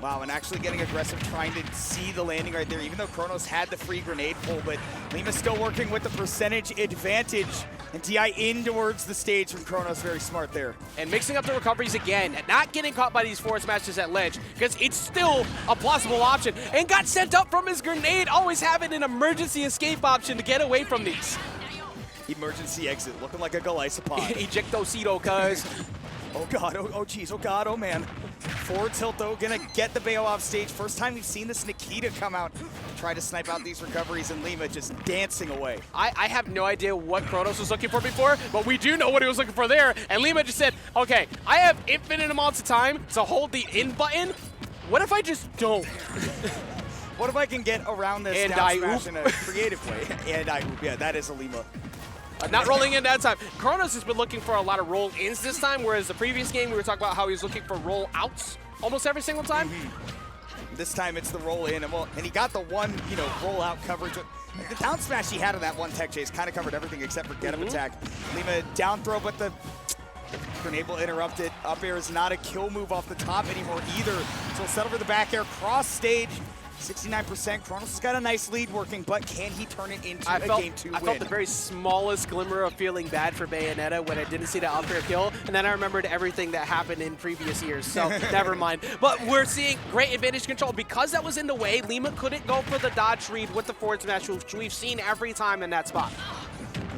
Wow, and actually getting aggressive, trying to see the landing right there, even though Chronos had the free grenade pull, but Lima's still working with the percentage advantage. And TI in towards the stage from Chronos, very smart there. And mixing up the recoveries again, not getting caught by these forward smashes at ledge, because it's still a plausible option. And got sent up from his grenade, always having an emergency escape option to get away from these. Emergency exit, looking like a Galisapod. Ejectocito, cuz. Oh god, oh geez, oh god, oh man. Forward tilt though, gonna get the Bayo off stage. First time we've seen this Nikita come out, try to snipe out these recoveries, and Lima just dancing away. I have no idea what Chronos was looking for before, but we do know what he was looking for there. And Lima just said, okay, I have infinite amounts of time to hold the in button. What if I just don't? What if I can get around this and down smash in a creative way? And I oop, yeah, that is a Lima. Not rolling in that time. Chronos has been looking for a lot of roll-ins this time, whereas the previous game we were talking about how he was looking for roll-outs almost every single time. This time it's the roll-in, and he got the one, roll-out coverage. The down smash he had on that one tech chase kind of covered everything except for get-up attack. Lima down throw, but the grenade will interrupt it. Up air is not a kill move off the top anymore either. So he'll settle for the back air, cross stage. 69%. Chronos has got a nice lead working, but can he turn it into a game 2 win? I felt the very smallest glimmer of feeling bad for Bayonetta when I didn't see that up air kill, and then I remembered everything that happened in previous years, so never mind. But we're seeing great advantage control. Because that was in the way, Lima couldn't go for the dodge read with the forward smash, which we've seen every time in that spot.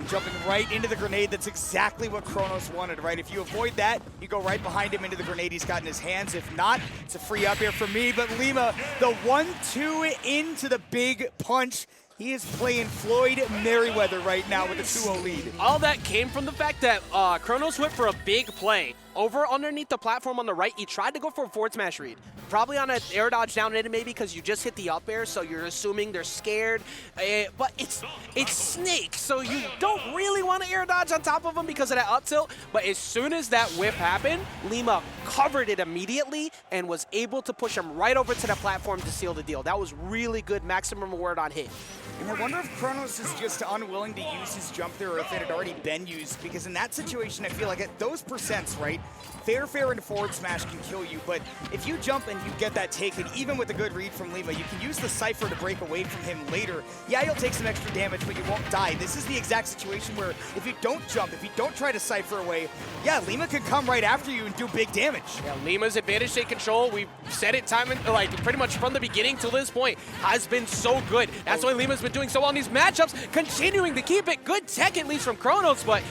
Jumping right into the grenade, that's exactly what Chronos wanted, right? If you avoid that, you go right behind him into the grenade he's got in his hands. If not, it's a free up here for me, but Lima, the 1-2 into the big punch. He is playing Floyd Merriweather right now with a 2-0 lead. All that came from the fact that Chronos went for a big play over underneath the platform on the right. He tried to go for a forward smash read. Probably on an air dodge down in maybe because you just hit the up air, so you're assuming they're scared. But it's Snake, so you don't really want to air dodge on top of him because of that up tilt. But as soon as that whip happened, Lima covered it immediately and was able to push him right over to the platform to seal the deal. That was really good maximum reward on hit. And I wonder if Chronos is just unwilling to use his jump there or if it had already been used, because in that situation, I feel like at those percents, right, fair and forward smash can kill you, but if you jump and you get that taken, even with a good read from Lima, you can use the Cypher to break away from him later. Yeah, you'll take some extra damage, but you won't die. This is the exact situation where if you don't jump, if you don't try to Cypher away, yeah, Lima could come right after you and do big damage. Yeah, Lima's advantage state control, we've said it time and like pretty much from the beginning till this point, has been so good. That's why Lima's been doing so well in these matchups, continuing to keep it. Good tech at least from Chronos, but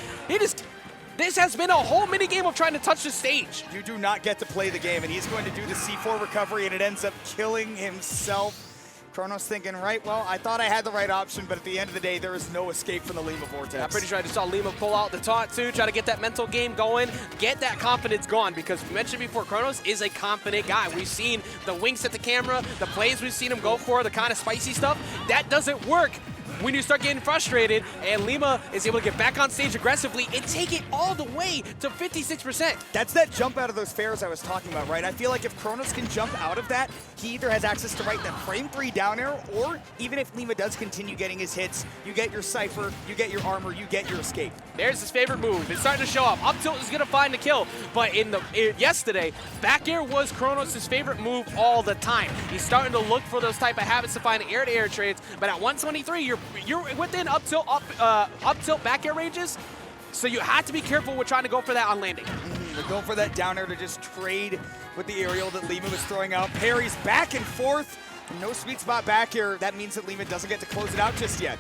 this has been a whole mini game of trying to touch the stage. You do not get to play the game, and he's going to do the C4 recovery, and it ends up killing himself. Chronos thinking, right, well, I thought I had the right option, but at the end of the day, there is no escape from the Lima Vortex. Yeah, I'm pretty sure I just saw Lima pull out the taunt too, try to get that mental game going, get that confidence gone, because we mentioned before, Chronos is a confident guy. We've seen the winks at the camera, the plays we've seen him go for, the kind of spicy stuff. That doesn't work when you start getting frustrated, and Lima is able to get back on stage aggressively and take it all the way to 56%. That's that jump out of those fairs I was talking about, right? I feel like if Chronos can jump out of that, he either has access to right that frame 3 down air, or even if Lima does continue getting his hits, you get your Cypher, you get your armor, you get your escape. There's his favorite move. It's starting to show up. Up tilt is going to find the kill, but yesterday, back air was Chronos' favorite move all the time. He's starting to look for those type of habits to find air-to-air trades, but at 123, you're within up tilt back air ranges, so you have to be careful with trying to go for that on landing. We're going for that down air to just trade with the aerial that Lima was throwing out. Parries back and forth. No sweet spot back air. That means that Lima doesn't get to close it out just yet.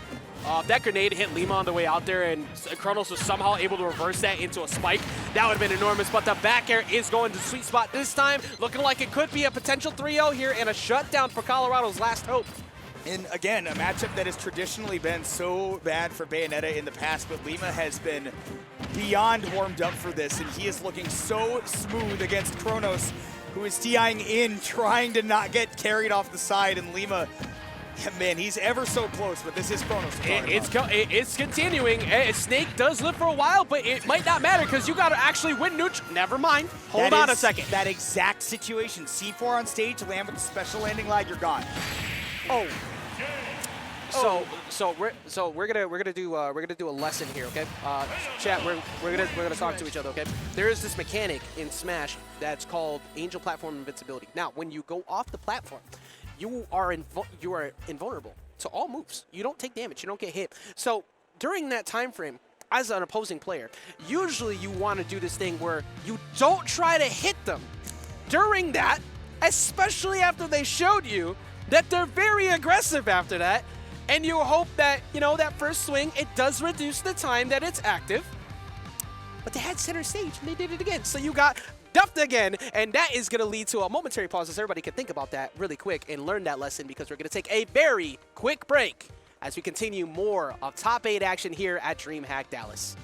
That grenade hit Lima on the way out there, and Chronos was somehow able to reverse that into a spike. That would have been enormous, but the back air is going to sweet spot this time. Looking like it could be a potential 3-0 here and a shutdown for Colorado's last hope. And again, a matchup that has traditionally been so bad for Bayonetta in the past, but Lima has been beyond warmed up for this, and he is looking so smooth against Chronos, who is TIing in, trying to not get carried off the side, and Lima, man, he's ever so close, but this is Chronos. It's continuing. Snake does live for a while, but it might not matter because you got to actually win neutral. Never mind. Hold on a second. That exact situation. C4 on stage, land with the special landing lag, you're gone. Oh. So we're gonna do a lesson here, okay? Chat, we're gonna talk to each other, okay? There is this mechanic in Smash that's called Angel Platform Invincibility. Now, when you go off the platform, you are invulnerable to all moves. You don't take damage. You don't get hit. So during that time frame, as an opposing player, usually you want to do this thing where you don't try to hit them during that, especially after they showed you that they're very aggressive after that. And you hope that, you know, that first swing, it does reduce the time that it's active. But they had center stage, and they did it again. So you got duffed again, and that is going to lead to a momentary pause as everybody can think about that really quick and learn that lesson, because we're going to take a very quick break as we continue more of Top 8 action here at DreamHack Dallas.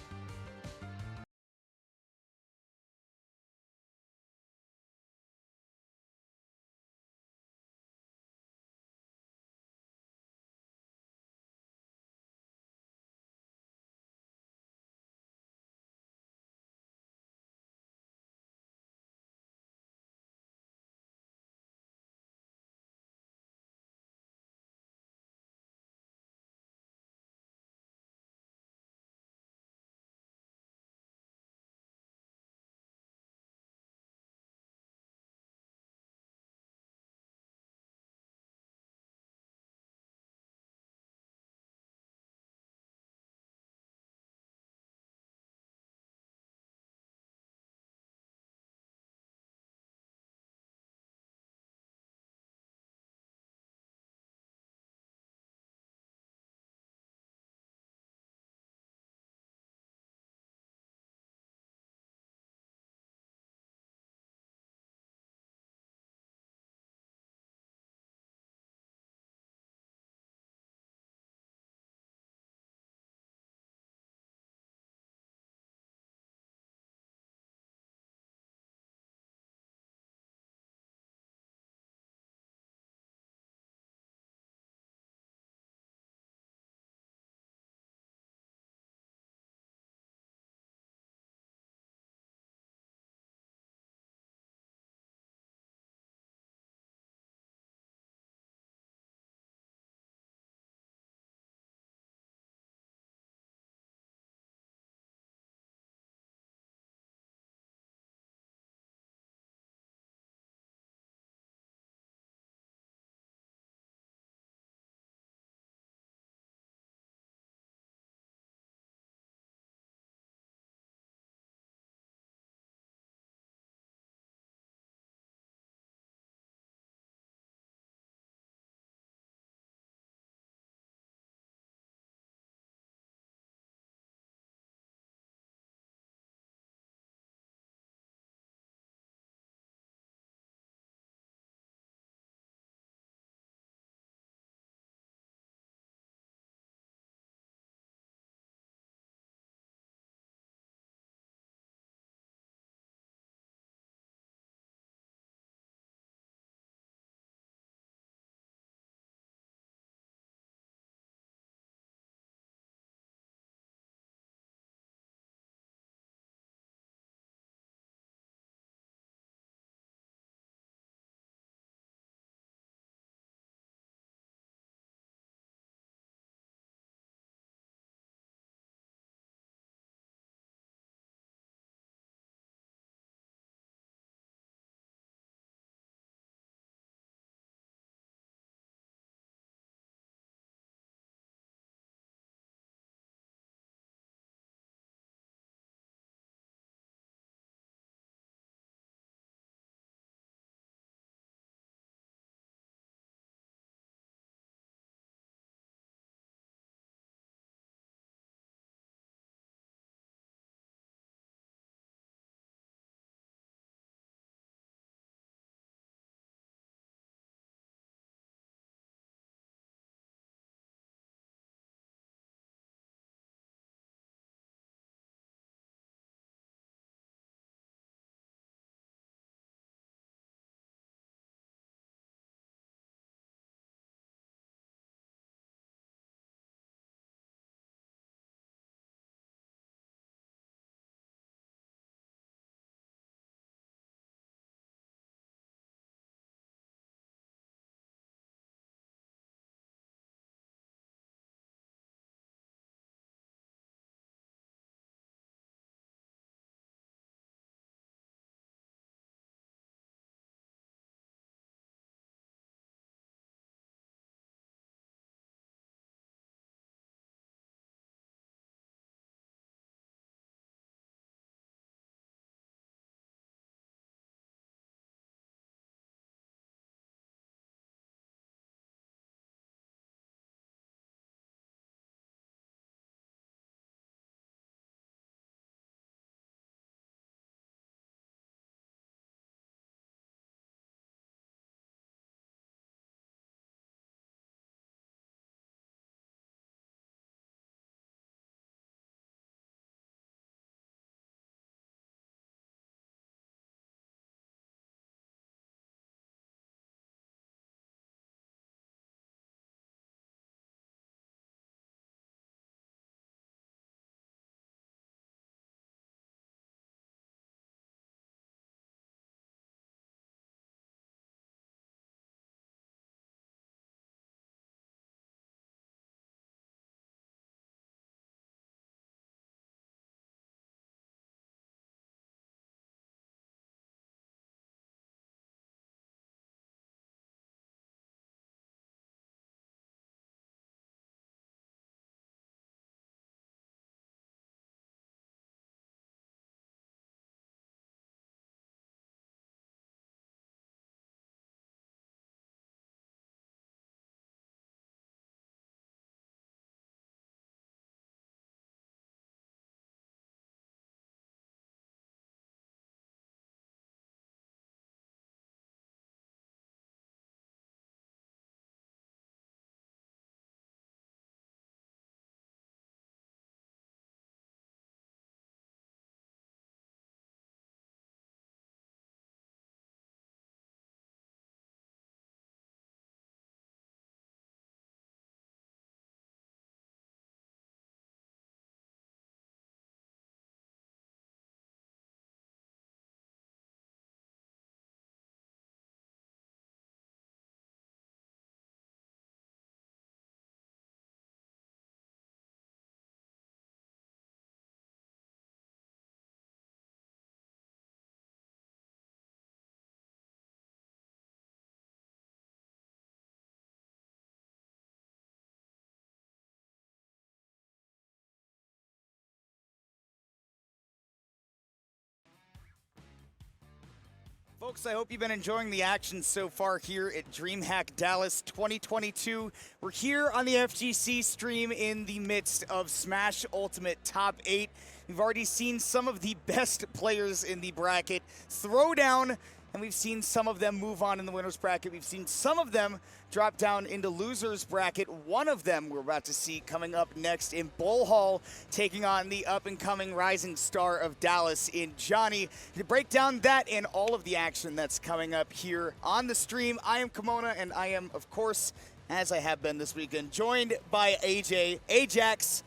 Folks, I hope you've been enjoying the action so far here at DreamHack Dallas 2022. We're here on the FGC stream in the midst of Smash Ultimate Top 8. We've already seen some of the best players in the bracket throw down, and we've seen some of them move on in the winner's bracket. We've seen some of them drop down into loser's bracket. One of them we're about to see coming up next in Bullhall, taking on the up-and-coming rising star of Dallas in Jonhy. To break down that and all of the action that's coming up here on the stream, I am Kimona, and I am, of course, as I have been this weekend, joined by AJ, Ajax,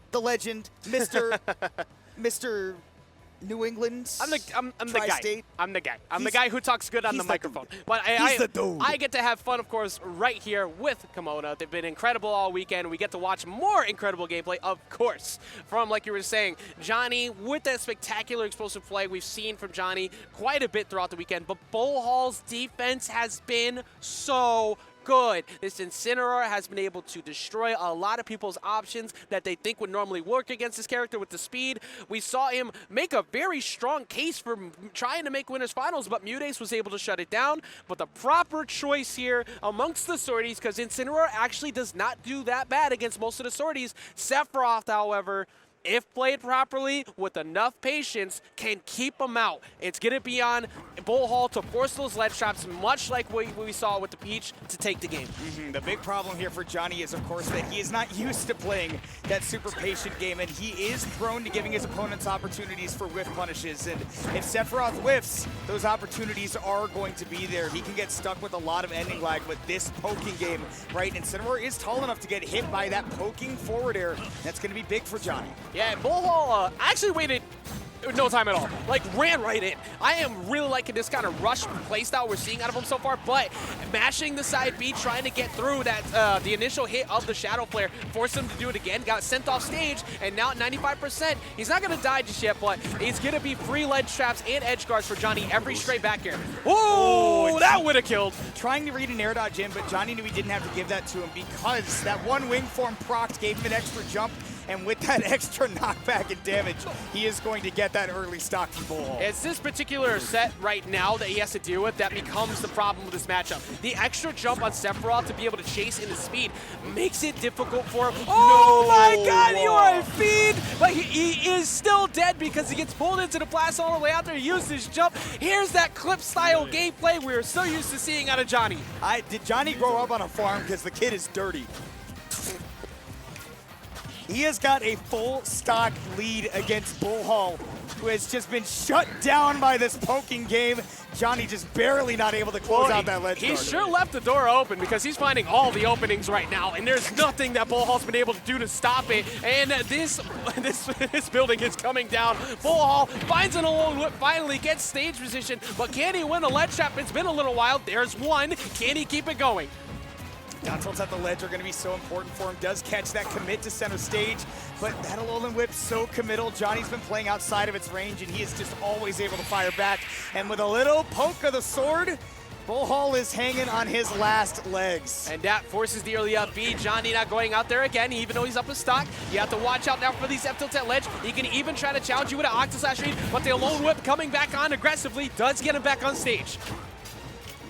the legend, Mr. New England. I'm the guy. I'm the guy who talks good on the microphone. But I get to have fun, of course, right here with Kimona. They've been incredible all weekend. We get to watch more incredible gameplay, of course, from, like you were saying, Jonhy with that spectacular explosive play we've seen from Jonhy quite a bit throughout the weekend. But Bullhall's defense has been so good. This Incineroar has been able to destroy a lot of people's options that they think would normally work against this character with the speed. We saw him make a very strong case for trying to make winners finals, but MuteAce was able to shut it down. But the proper choice here amongst the sorties, because Incineroar actually does not do that bad against most of the sorties. Sephiroth, however, if played properly with enough patience, can keep them out. It's going to be on Bullhall to force those ledge traps, much like what we saw with the Peach, to take the game. The big problem here for Jonhy is, of course, that he is not used to playing that super patient game, and he is prone to giving his opponents opportunities for whiff punishes. And if Sephiroth whiffs, those opportunities are going to be there. He can get stuck with a lot of ending lag with this poking game, right? And Incineroar is tall enough to get hit by that poking forward air. That's going to be big for Jonhy. Yeah, and Bullhall actually waited no time at all. Like, ran right in. I am really liking this kind of rush playstyle we're seeing out of him so far, but mashing the side B, trying to get through that the initial hit of the Shadow Flare, forced him to do it again, got sent off stage, and now at 95%, he's not going to die just yet, but he's going to be free ledge traps and edge guards for Jonhy every straight back air. Ooh, that would have killed. Trying to read an air dodge in, but Jonhy knew he didn't have to give that to him because that one wing form proc gave him an extra jump. And with that extra knockback and damage, he is going to get that early stock from Bullhall. It's this particular set right now that he has to deal with that becomes the problem with this matchup. The extra jump on Sephiroth to be able to chase into speed makes it difficult for him. Oh my god, you are a fiend! But he is still dead because he gets pulled into the blast all the way out there. He used his jump. Here's that clip-style gameplay we're so used to seeing out of Jonhy. Did Jonhy grow up on a farm? Because the kid is dirty. He has got a full stock lead against Bullhall, who has just been shut down by this poking game. Jonhy just barely not able to close out that ledge guard. He sure left the door open because he's finding all the openings right now, and there's nothing that Bullhall's been able to do to stop it. And this building is coming down. Bullhall finds an alone whip, finally gets stage position, but can he win the ledge trap? It's been a little while. There's one. Can he keep it going? Down tilts at the ledge are going to be so important for him. Does catch that commit to center stage, but that Alolan Whip so committal. Jonny's been playing outside of its range, and he is just always able to fire back. And with a little poke of the sword, Bullhall is hanging on his last legs. And that forces the early up B. Jonhy not going out there again, even though he's up in stock. You have to watch out now for these F-tilts at ledge. He can even try to challenge you with an Octoslash read, but the Alolan Whip coming back on aggressively does get him back on stage.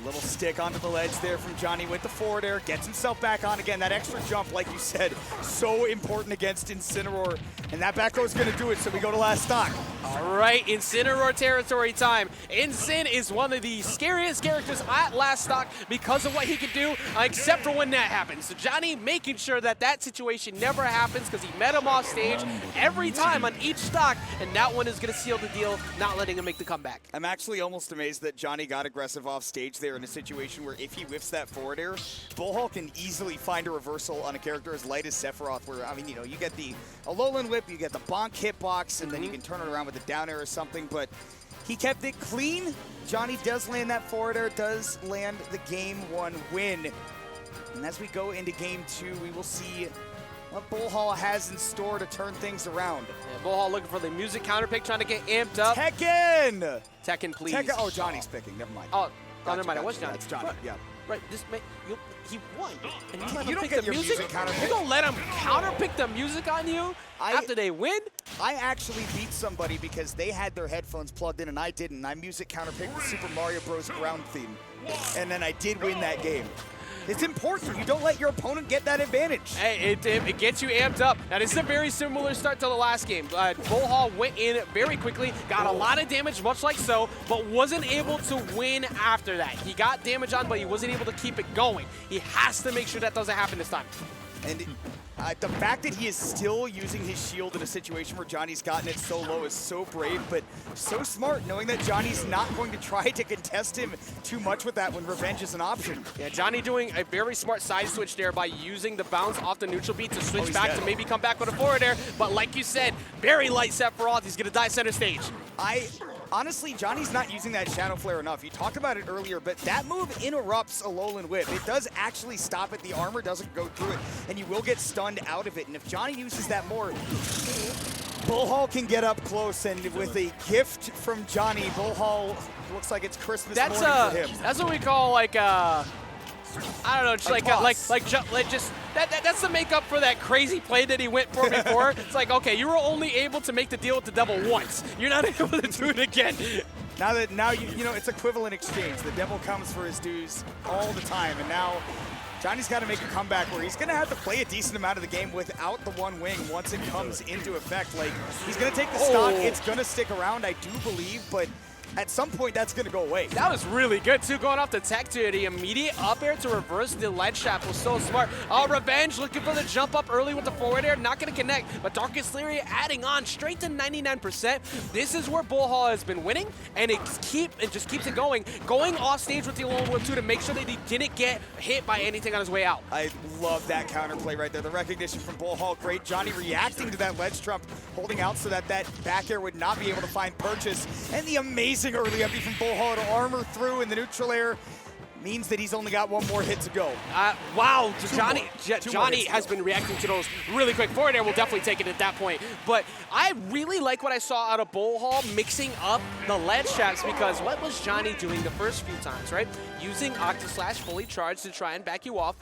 Little stick onto the ledge there from Jonny with the forward air, gets himself back on again. That extra jump, like you said, so important against Incineroar. And that back row is going to do it, so we go to last stock. All right, Incineroar territory time. Incin is one of the scariest characters at last stock because of what he can do, except for when that happens. So Jonny making sure that that situation never happens because he met him off stage every time on each stock, and that one is going to seal the deal, not letting him make the comeback. I'm actually almost amazed that Jonny got aggressive off stage there in a situation where if he whiffs that forward air, Bullhall can easily find a reversal on a character as light as Sephiroth, where, I mean, you know, you get the Alolan Whip, you get the bonk hitbox, and then you can turn it around with a down air or something, but he kept it clean. Jonny does land that forward air, does land the game 1 win. And as we go into game 2, we will see what Bullhall has in store to turn things around. Yeah, Bullhall looking for the music counterpick, trying to get amped up. Tekken! Tekken, please. Tekken. Oh, Jonny's picking. Never mind. Oh, never mind. It was Jonny. That's Jonny, yeah. right, he won. And you let You him don't pick get the your music? music counter You pick. gonna let him counter pick the music on you after they win? I actually beat somebody because they had their headphones plugged in and I didn't. I music counterpicked the Super Mario Bros. Ground theme. And then I did win that game. It's important. You don't let your opponent get that advantage. Hey, it gets you amped up. Now, this is a very similar start to the last game. Bullhall went in very quickly, got a lot of damage, much like so, but wasn't able to win after that. He got damage on, but he wasn't able to keep it going. He has to make sure that doesn't happen this time. And the fact that he is still using his shield in a situation where Jonhy's gotten it so low is so brave, but so smart, knowing that Jonhy's not going to try to contest him too much with that when revenge is an option. Yeah, Jonhy doing a very smart side switch there by using the bounce off the neutral beat to switch back dead. to maybe come back with a forward air. But like you said, very light Sephiroth. He's going to die center stage. Honestly, Jonhy's not using that Shadow Flare enough. You talked about it earlier, but that move interrupts a Alolan Whip. It does actually stop it. The armor doesn't go through it, and you will get stunned out of it. And if Jonhy uses that more, Bullhall can get up close, and with a gift from Jonhy, Bullhall looks like it's Christmas morning for him. That's what we call like I don't know, just that's the makeup for that crazy play that he went for before. It's like, okay, you were only able to make the deal with the devil once. You're not able to do it again. Now you know it's equivalent exchange. The devil comes for his dues all the time, and now Jonhy's got to make a comeback where he's going to have to play a decent amount of the game without the one wing once it comes into effect. Like, he's going to take the stock. It's going to stick around, I do believe, but at some point, that's going to go away. That was really good, too, going off the tech to the immediate up air to reverse the ledge trap was so smart. Oh, Revenge looking for the jump up early with the forward air, not going to connect, but Darkest Lyria adding on straight to 99%. This is where Bullhall has been winning, and it just keeps it going off stage with the Alolan Whip, too, to make sure that he didn't get hit by anything on his way out. I love that counterplay right there. The recognition from Bullhall, great. Jonhy reacting to that ledge trump, holding out so that back air would not be able to find purchase, and the amazing early empty from Bullhall to armor through in the neutral air means that he's only got one more hit to go. Wow, Jonhy has been reacting to those really quick. Forward air will definitely take it at that point. But I really like what I saw out of Bullhall mixing up the ledge traps, because what was Jonhy doing the first few times, right? Using Octaslash fully charged to try and back you off,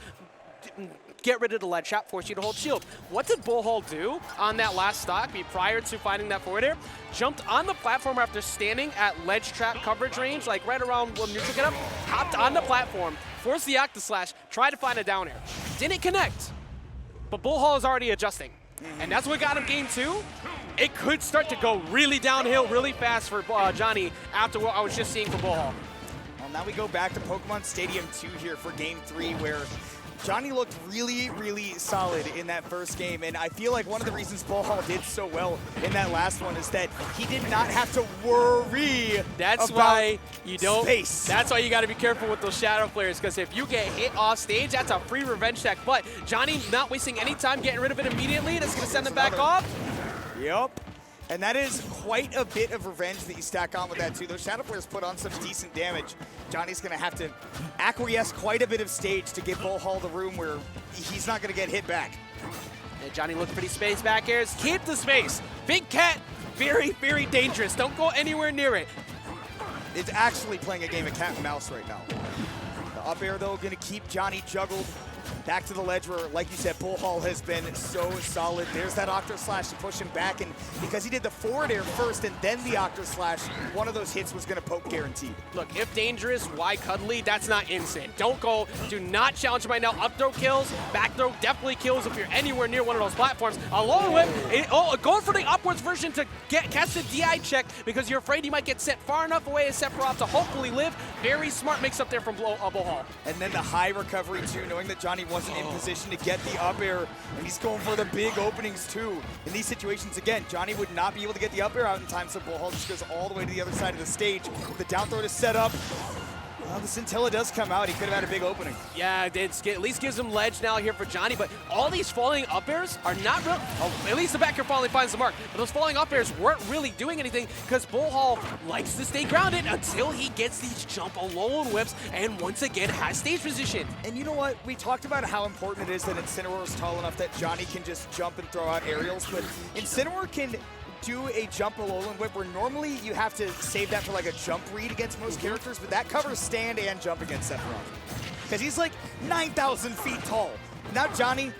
get rid of the ledge trap, force you to hold shield. What did Bullhall do on that last stock prior to finding that forward air? Jumped on the platform after standing at ledge trap coverage range, like right around when neutral get up, hopped on the platform, forced the Octaslash, tried to find a down air. Didn't connect, but Bullhall is already adjusting. And that's what got him game 2. It could start to go really downhill really fast for Jonhy after what I was just seeing for Bullhall. Well, now we go back to Pokemon Stadium 2 here for game 3, where Jonhy looked really, really solid in that first game, and I feel like one of the reasons Bullhall did so well in that last one is that he did not have to worry That's about why you don't. space. That's why you got to be careful with those shadow flares, because if you get hit off stage, that's a free revenge tech. But Jonhy not wasting any time, getting rid of it immediately. That's going to send him back off. Yep. And that is quite a bit of revenge that you stack on with that, too. Those Shadow Flares put on some decent damage. Jonny's going to have to acquiesce quite a bit of stage to give Bullhall the room where he's not going to get hit back. Yeah, Jonny looking pretty space back airs. Keep the space. Big Cat, very, very dangerous. Don't go anywhere near it. It's actually playing a game of cat and mouse right now. The up air, though, going to keep Jonny juggled. Back to the ledge where, like you said, Bullhall has been so solid. There's that Octaslash to push him back, and because he did the forward air first and then the Octaslash, one of those hits was going to poke guaranteed. Look, if dangerous, why cuddly? That's not instant. Don't go, do not challenge him right now. Up throw kills, back throw definitely kills if you're anywhere near one of those platforms. Along with, going for the upwards version to catch the DI check because you're afraid you might get sent far enough away as Sephiroth to hopefully live. Very smart mix up there from Bullhall. And then the high recovery, too, knowing that Jonny wasn't in position to get the up air, and he's going for the big openings, too. In these situations, again, Jonny would not be able to get the up air out in time, so Bullhall just goes all the way to the other side of the stage. The down throw to set up. Well, the Scintilla does come out. He could have had a big opening. Yeah, it at least gives him ledge now here for Jonny, but all these falling up airs are not real. Oh, at least the back air finally finds the mark, but those falling up airs weren't really doing anything because Bullhall likes to stay grounded until he gets these jump Alolan Whips and once again has stage position. And you know what? We talked about how important it is that Incineroar is tall enough that Jonny can just jump and throw out aerials, but Incineroar can do a jump Alolan Whip where normally you have to save that for like a jump read against most characters, but that covers stand and jump against Sephiroth. because he's like 9,000 feet tall. Now Jonhy,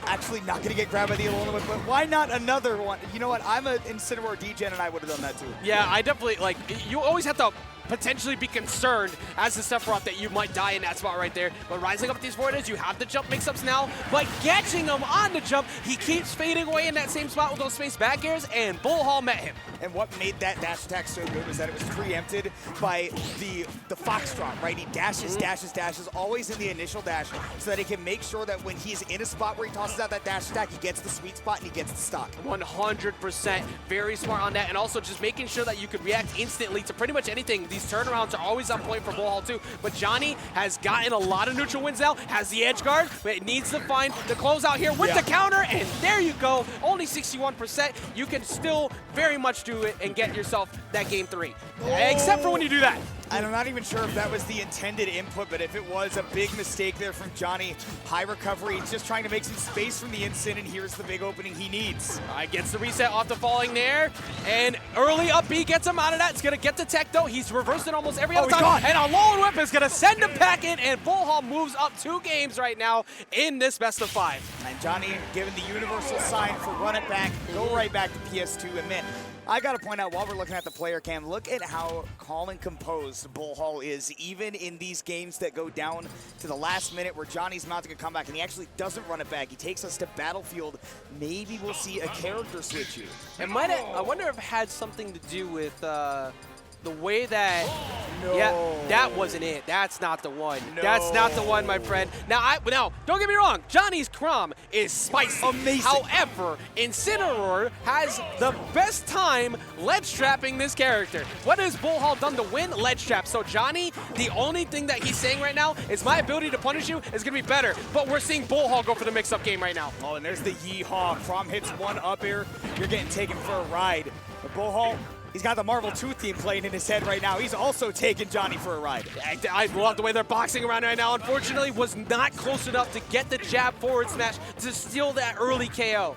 actually not going to get grabbed by the Alolan Whip, but why not another one? You know what? I'm an Incineroar degen, and I would have done that too. Yeah, I definitely, like, you always have to potentially be concerned as the Sephiroth that you might die in that spot right there. But rising up with these forwards, you have the jump mix-ups now, but catching him on the jump, he keeps fading away in that same spot with those space back airs, and Bullhall met him. And what made that dash attack so good was that it was preempted by the Foxtrot, right? He dashes, dashes, always in the initial dash, so that he can make sure that when he's in a spot where he tosses out that dash attack, he gets the sweet spot and he gets the stock. 100%. Very smart on that, and also just making sure that you could react instantly to pretty much anything. These turnarounds are always on point for Bullhall too, but Jonhy has gotten a lot of neutral wins now, has the edge guard, but it needs to find the closeout here with the counter, and there you go. Only 61%. You can still very much do it and get yourself that game 3. Except for when you do that. And I'm not even sure if that was the intended input, but if it was, a big mistake there from Jonhy. High recovery, he's just trying to make some space from the Incin, and here's the big opening he needs. All right, gets the reset off the falling there, and early up B gets him out of that. It's gonna get the tech though. He's reversed it almost every other time, and a Alolan Whip is gonna send him back in, and Bullhall moves up 2 games right now in this best of 5. And Jonhy given the universal sign for run it back, go right back to PS2, and man, I gotta point out while we're looking at the player cam, look at how calm and composed Bullhall is, even in these games that go down to the last minute where Johnny's mounting a comeback and he actually doesn't run it back. He takes us to Battlefield. Maybe we'll see a character switch here. It might have, I wonder if it had something to do with the way that, that wasn't it. That's not the one. No. That's not the one, my friend. Now, don't get me wrong. Jonny's Chrom is spicy. Amazing. However, Incineroar has the best time ledge trapping this character. What has Bullhall done to win? Ledge trap. So Jonny, the only thing that he's saying right now is my ability to punish you is going to be better. But we're seeing Bullhall go for the mix-up game right now. Oh, and there's the yeehaw. Chrom hits one up air. You're getting taken for a ride. But Bullhall, he's got the Marvel 2 theme playing in his head right now. He's also taking Jonny for a ride. I love the way they're boxing around right now. Unfortunately, was not close enough to get the jab forward smash to steal that early KO.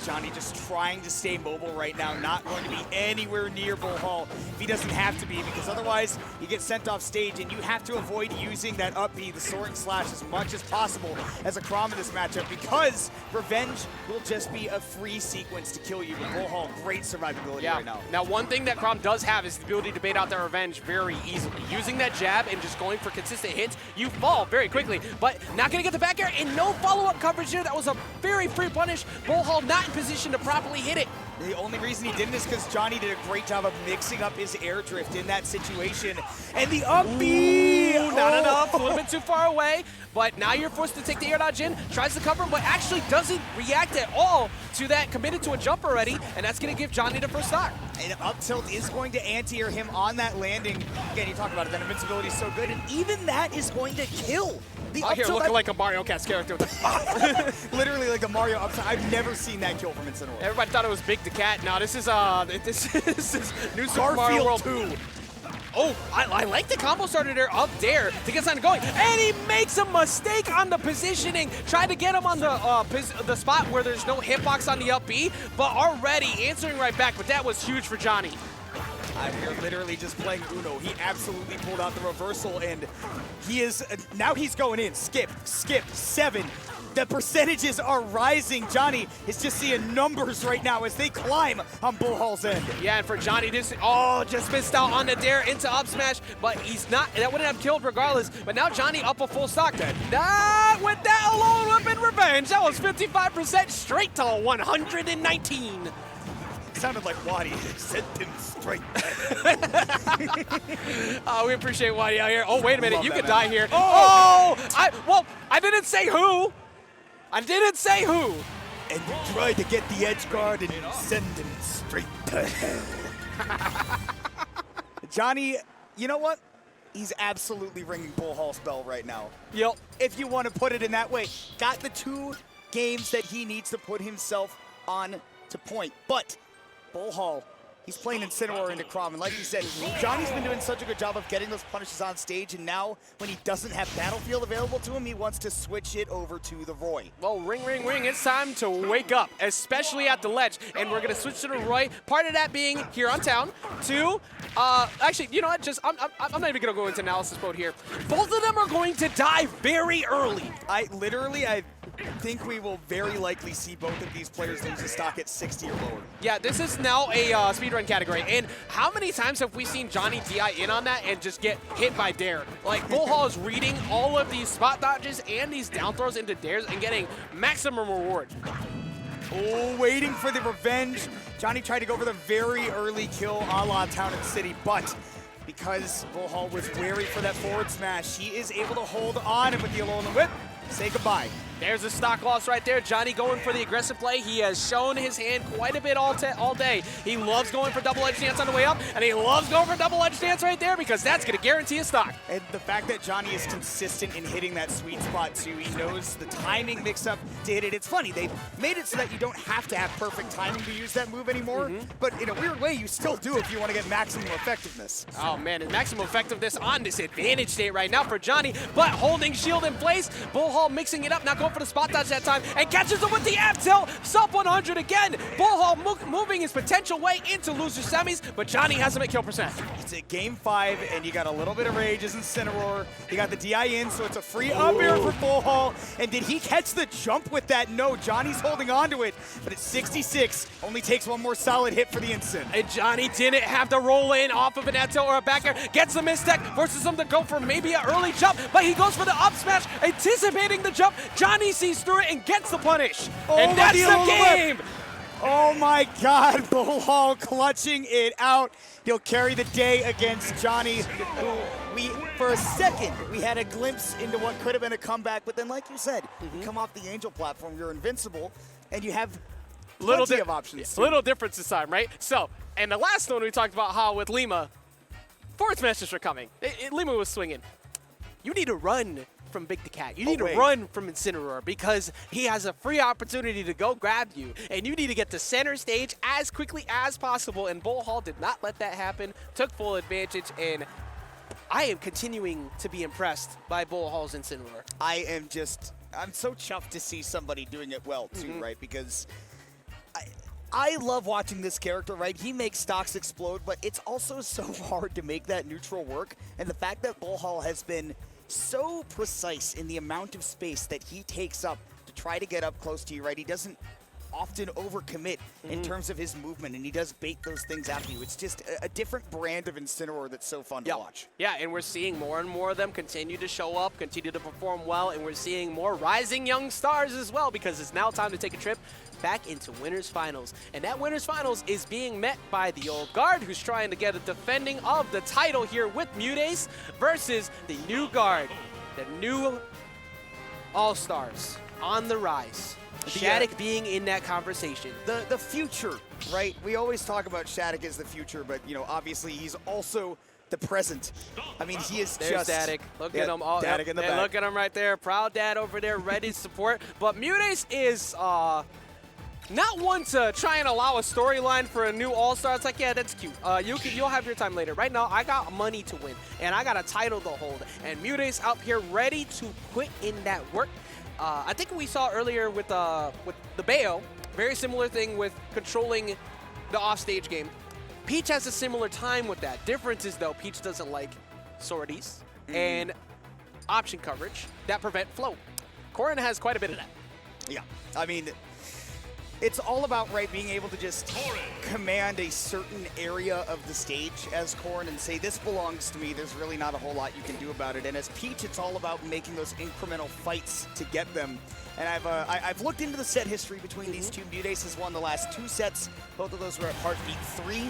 Jonny just trying to stay mobile right now, not going to be anywhere near Bullhall if he doesn't have to be, because otherwise you get sent off stage, and you have to avoid using that up B, the soaring slash, as much as possible as a Chrom in this matchup, because revenge will just be a free sequence to kill you. But Bullhall, great survivability right now. Now, one thing that Chrom does have is the ability to bait out that revenge very easily. Using that jab and just going for consistent hits, you fall very quickly, but not going to get the back air, and no follow-up coverage here. That was a very free punish. Bullhall not in position to properly hit it. The only reason he didn't is because Jonny did a great job of mixing up his air drift in that situation. And the up B! Not enough, a little bit too far away, but now you're forced to take the air dodge in, tries to cover him, but actually doesn't react at all to that, committed to a jump already, and that's going to give Jonny the first stock. And up tilt is going to anti-air him on that landing. Again, you talk about it, that invincibility is so good, and even that is going to kill. The Out here looking like a Mario Kart character with a literally like a Mario upside. I've never seen that kill from Incineroar. Everybody thought it was Big the Cat. No, this is New Super Mario World 2. Oh, I like the combo starter there up there to get something going. And he makes a mistake on the positioning. Tried to get him on the spot where there's no hitbox on the up B, but already answering right back. But that was huge for Jonny. We're literally just playing Uno. He absolutely pulled out the reversal, and he is, now he's going in. Skip, 7. The percentages are rising. Jonny is just seeing numbers right now as they climb on Bullhall's end. Yeah, and for Jonny, this, just missed out on the dare into up smash, but he's not, that wouldn't have killed regardless. But now Jonny up a full stock. Not with that Alolan Whip in revenge. That was 55% straight to 119. Sounded like Waddy. Sent him straight. We appreciate Waddy out here. Oh, wait a minute. You could die here. Oh! I didn't say who. I didn't say who. And you tried to get the edge guard and send him straight to hell. Jonny, you know what? He's absolutely ringing Bullhall's bell right now. Yep. If you want to put it in that way. Got the 2 games that he needs to put himself on to point. But Bullhall, he's playing Incineroar into Chrom, and like you said, Jonny's been doing such a good job of getting those punishes on stage, and now when he doesn't have Battlefield available to him, he wants to switch it over to the Roy. Well, ring, ring, ring, it's time to wake up, especially at the ledge, and we're going to switch to the Roy, part of that being here on town, 2, Actually, you know what? I'm not even gonna go into analysis mode here. Both of them are going to die very early. I think we will very likely see both of these players lose a stock at 60 or lower. Yeah, this is now a speedrun category. And how many times have we seen Jonhy DI in on that and just get hit by Dare? Like, Bullhall is reading all of these spot dodges and these down throws into Dares and getting maximum reward. Oh, waiting for the revenge. Jonhy tried to go for the very early kill a la Town and City, but because Bullhall was wary for that forward smash, he is able to hold on, and with the Alolan Whip, say goodbye. There's a stock loss right there. Jonhy going for the aggressive play. He has shown his hand quite a bit all day. He loves going for double-edged dance on the way up, and he loves going for double-edged dance right there because that's going to guarantee a stock. And the fact that Jonhy is consistent in hitting that sweet spot too, he knows the timing mix-up to hit it. It's funny, they've made it so that you don't have to have perfect timing to use that move anymore, but in a weird way, you still do if you want to get maximum effectiveness. Oh man, and maximum effectiveness on this advantage state right now for Jonhy, but holding shield in place. Bullhall mixing it up, not going for the spot dodge that time, and catches him with the F tilt. Sub 100 again. Bullhall moving his potential way into loser semis, but Jonhy has him at kill percent. It's a game 5, and you got a little bit of rage as Incineroar. He got the DI in, so it's a free up air for Bullhall. And did he catch the jump with that? No, Johnny's holding on to it, but at 66, only takes one more solid hit for the Incin. And Jonhy didn't have to roll in off of an F tilt or a back air. Gets the mistech, forces him to go for maybe an early jump, but he goes for the up smash, anticipating the jump. Jonhy sees through it and gets the punish. And that's the game! Oh my God, Bullhall clutching it out. He'll carry the day against Jonhy, who for a second, we had a glimpse into what could have been a comeback, but then like you said, you come off the Angel platform, you're invincible, and you have plenty of options. Little difference this time, right? So, and the last one we talked about how with Lima, forward smashes were coming. Lima was swinging. You need to run from Big the Cat. You need to run from Incineroar because he has a free opportunity to go grab you, and you need to get to center stage as quickly as possible, and Bullhall did not let that happen, took full advantage, and I am continuing to be impressed by Bullhall's Incineroar. I'm so chuffed to see somebody doing it well too, right? Because I love watching this character, right? He makes stocks explode, but it's also so hard to make that neutral work, and the fact that Bullhall has been so precise in the amount of space that he takes up to try to get up close to you, right? He doesn't often overcommit in terms of his movement, and he does bait those things after you. It's just a different brand of Incineroar that's so fun to watch. Yeah, and we're seeing more and more of them continue to show up, continue to perform well, and we're seeing more rising young stars as well, because it's now time to take a trip back into Winners Finals. And that Winners Finals is being met by the old guard, who's trying to get a defending of the title here with MuteAce, versus the new guard, the new all-stars on the rise. Shadic being in that conversation. The future, right? We always talk about Shadic as the future, but you know, obviously he's also the present. I mean, he is There's Shadic. Look at him. Oh, Shadic in the back. Look at him right there. Proud dad over there, ready to support. But MuteAce is not one to try and allow a storyline for a new all-star. It's like, yeah, that's cute. You'll have your time later. Right now, I got money to win, and I got a title to hold. And MuteAce out here ready to put in that work. I think we saw earlier with the Bayo, very similar thing with controlling the offstage game. Peach has a similar time with that. Difference is, though, Peach doesn't like sorties and option coverage that prevent flow. Corrin has quite a bit of that. Yeah, I mean, it's all about, right, being able to just command a certain area of the stage as Corrin and say, this belongs to me. There's really not a whole lot you can do about it. And as Peach, it's all about making those incremental fights to get them. And I've looked into the set history between these two. MuteAce has won the last 2 sets. Both of those were at Heartbeat 3.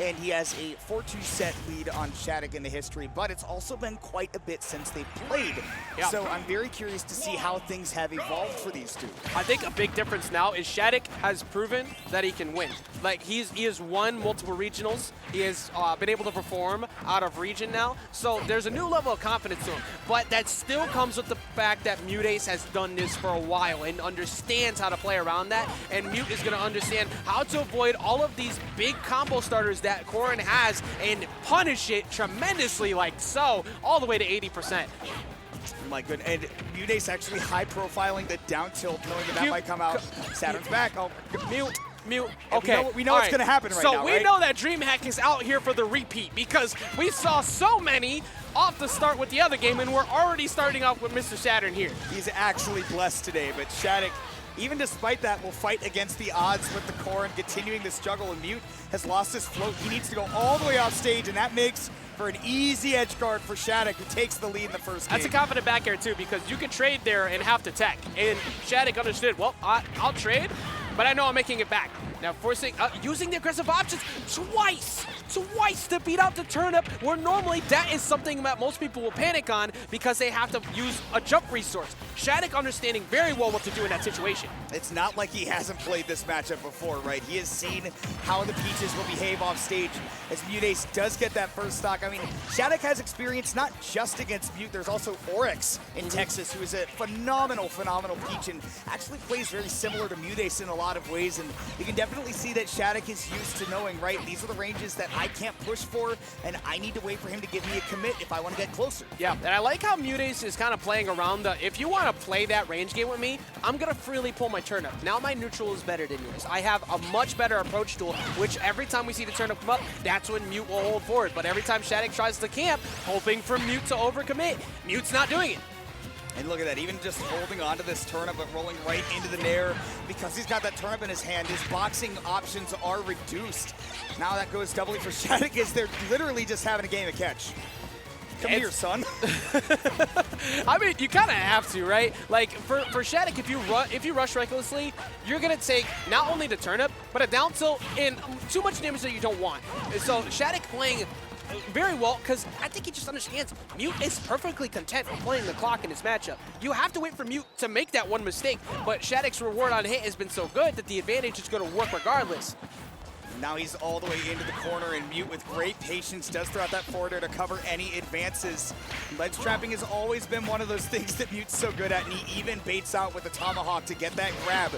And he has a 4-2 set lead on Shadic in the history. But it's also been quite a bit since they've played. Yeah. So I'm very curious to see how things have evolved for these two. I think a big difference now is Shadic has proven that he can win. Like, he has won multiple regionals. He has been able to perform out of region now. So there's a new level of confidence to him. But that still comes with the fact that MuteAce has done this for a while and understands how to play around that. And Mute is going to understand how to avoid all of these big combo starters that Corrin has and punish it tremendously, like so, all the way to 80%. My goodness, and MuteAce actually high-profiling the down tilt, knowing that might come out. Saturn's back. Oh, Mute. Mute. Okay. We know what's going to happen right now, So we know that DreamHack is out here for the repeat because we saw so many off the start with the other game, and we're already starting off with Mr. Saturn here. He's actually blessed today, but Shadic, even despite that, will fight against the odds with the Corrin, continuing the struggle, and Mute has lost his float. He needs to go all the way off stage, and that makes for an easy edge guard for Shadic, who takes the lead in the first game. That's a confident back air, too, because you can trade there and have to tech. And Shadic understood, well, I'll trade, but I know I'm making it back. Now forcing, using the aggressive options twice to beat out the turnip, where normally that is something that most people will panic on because they have to use a jump resource. Shadic understanding very well what to do in that situation. It's not like he hasn't played this matchup before, right? He has seen how the Peaches will behave off stage as MuteAce does get that first stock. I mean, Shadic has experience not just against Mute, there's also Oryx in Texas, who is a phenomenal Peach and actually plays very similar to MuteAce in a lot of ways, and you can definitely see that Shadic is used to knowing, right, these are the ranges that I can't push for, and I need to wait for him to give me a commit if I want to get closer. Yeah, and I like how MuteAce is kind of playing around the, if you want to play that range game with me, I'm going to freely pull my turnip. Now my neutral is better than yours. I have a much better approach tool, which every time we see the turnip come up, that's when Mute will hold forward. But every time Shadic tries to camp, hoping for Mute to overcommit, Mute's not doing it. And look at that, even just holding onto this turnip but rolling right into the nair because he's got that turnip in his hand. His boxing options are reduced. Now that goes doubly for Shadic as they're literally just having a game of catch. Come here, son. I mean, you kind of have to, right? Like, for Shadic, if you rush recklessly, you're going to take not only the turnip, but a down tilt and too much damage that you don't want. And so Shadic playing very well, because I think he just understands Mute is perfectly content with playing the clock in this matchup. You have to wait for Mute to make that one mistake, but Shadic's reward on hit has been so good that the advantage is going to work regardless. Now he's all the way into the corner, and Mute with great patience does throw out that forward air to cover any advances. Ledge trapping has always been one of those things that Mute's so good at, and he even baits out with the tomahawk to get that grab.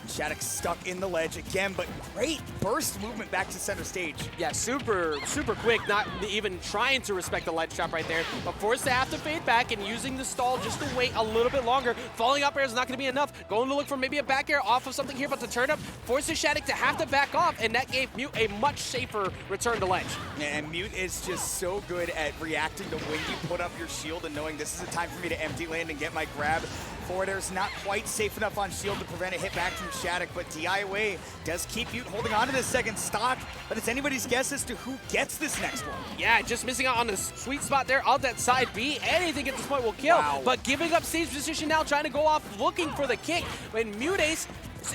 Shadic stuck in the ledge again, but great burst movement back to center stage. Yeah, super quick, not even trying to respect the ledge trap right there, but forced to have to fade back and using the stall just to wait a little bit longer. Falling up air is not going to be enough. Going to look for maybe a back air off of something here, but the turn up forces Shadic to have to back off, and that gave Mute a much safer return to ledge. And Mute is just so good at reacting to when you put up your shield and knowing this is a time for me to empty land and get my grab. Forward air's not quite safe enough on shield to prevent a hit back from Shadic, but DI away does keep Mute holding on to this second stock, but it's anybody's guess as to who gets this next one. Yeah, just missing out on the sweet spot there out that side B. Anything at this point will kill, but giving up stage position now, trying to go off, looking for the kick, when MuteAce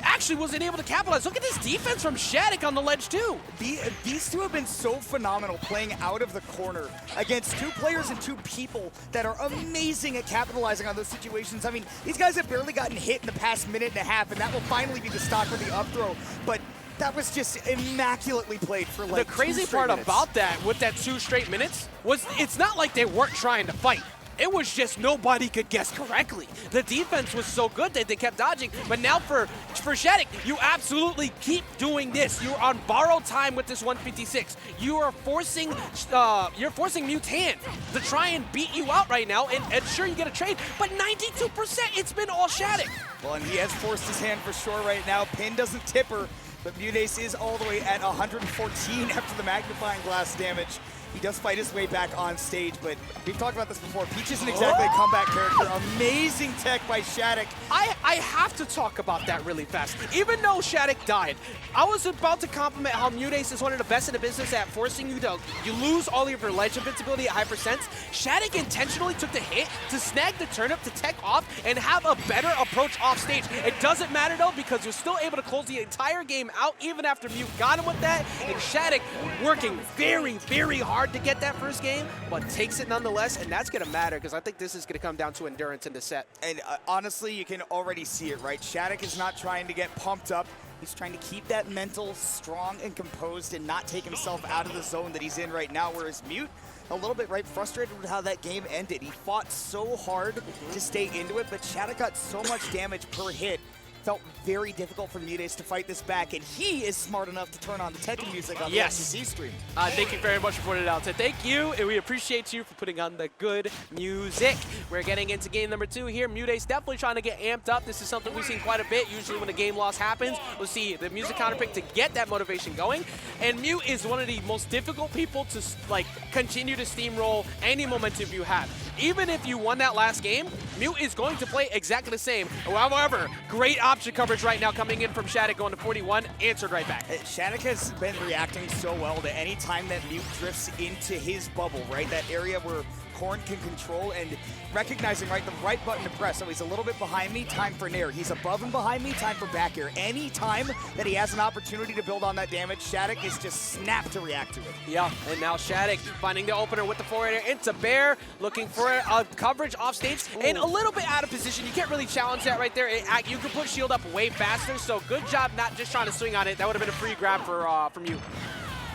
actually wasn't able to capitalize. Look at this defense from Shadic on the ledge too. These two have been so phenomenal playing out of the corner against two players and two people that are amazing at capitalizing on those situations. I mean, these guys have barely gotten hit in the past minute and a half, and that will finally be the stock for the up throw, but that was just immaculately played for like the crazy part about that, with that 2 straight minutes, was it's not like they weren't trying to fight. It was just nobody could guess correctly. The defense was so good that they kept dodging, but now for Shadic, you absolutely keep doing this. You're on borrowed time with this 156. You are forcing Mute's hand to try and beat you out right now, and sure, you get a trade, but 92%, it's been all Shadic. Well, and he has forced his hand for sure right now. Pin doesn't tip her, but MuteAce is all the way at 114 after the magnifying glass damage. He does fight his way back on stage, but we've talked about this before. Peach isn't exactly a comeback character. Amazing tech by Shadic. I have to talk about that really fast. Even though Shadic died, I was about to compliment how MuteAce is one of the best in the business at forcing you to lose all of your ledge invincibility at high percents. Shadic intentionally took the hit to snag the turnip to tech off and have a better approach off stage. It doesn't matter though, because you're still able to close the entire game out even after Mute got him with that. And Shadic working very, very hard to get that first game, but takes it nonetheless, and that's going to matter because I think this is going to come down to endurance in the set. And honestly, you can already see it, right? Shadic is not trying to get pumped up. He's trying to keep that mental strong and composed and not take himself out of the zone that he's in right now, whereas Mute, a little bit frustrated with how that game ended. He fought so hard to stay into it, but Shadic got so much damage per hit felt very difficult for MuteAce to fight this back, and he is smart enough to turn on the Tekken music on the FCC stream. Thank you very much for putting it out. So thank you, and we appreciate you for putting on the good music. We're getting into game number 2 here. MuteAce definitely trying to get amped up. This is something we've seen quite a bit. Usually when a game loss happens, we'll see the music counterpick to get that motivation going. And Mute is one of the most difficult people to like continue to steamroll any momentum you have. Even if you won that last game, Mute is going to play exactly the same. However, great option coverage right now coming in from Shadic going to 41, answered right back. Shadic has been reacting so well to any time that Mute drifts into his bubble, right? That area where Corrin can control, and recognizing, right, the right button to press. So he's a little bit behind me, time for Nair. He's above and behind me, time for back air. Any time that he has an opportunity to build on that damage, Shadic is just snap to react to it. Yeah, and now Shadic finding the opener with the forward air into Bear, looking for a coverage off stage, and a little bit out of position. You can't really challenge that right there. You can put shield up way faster, so good job not just trying to swing on it. That would have been a free grab for Mute.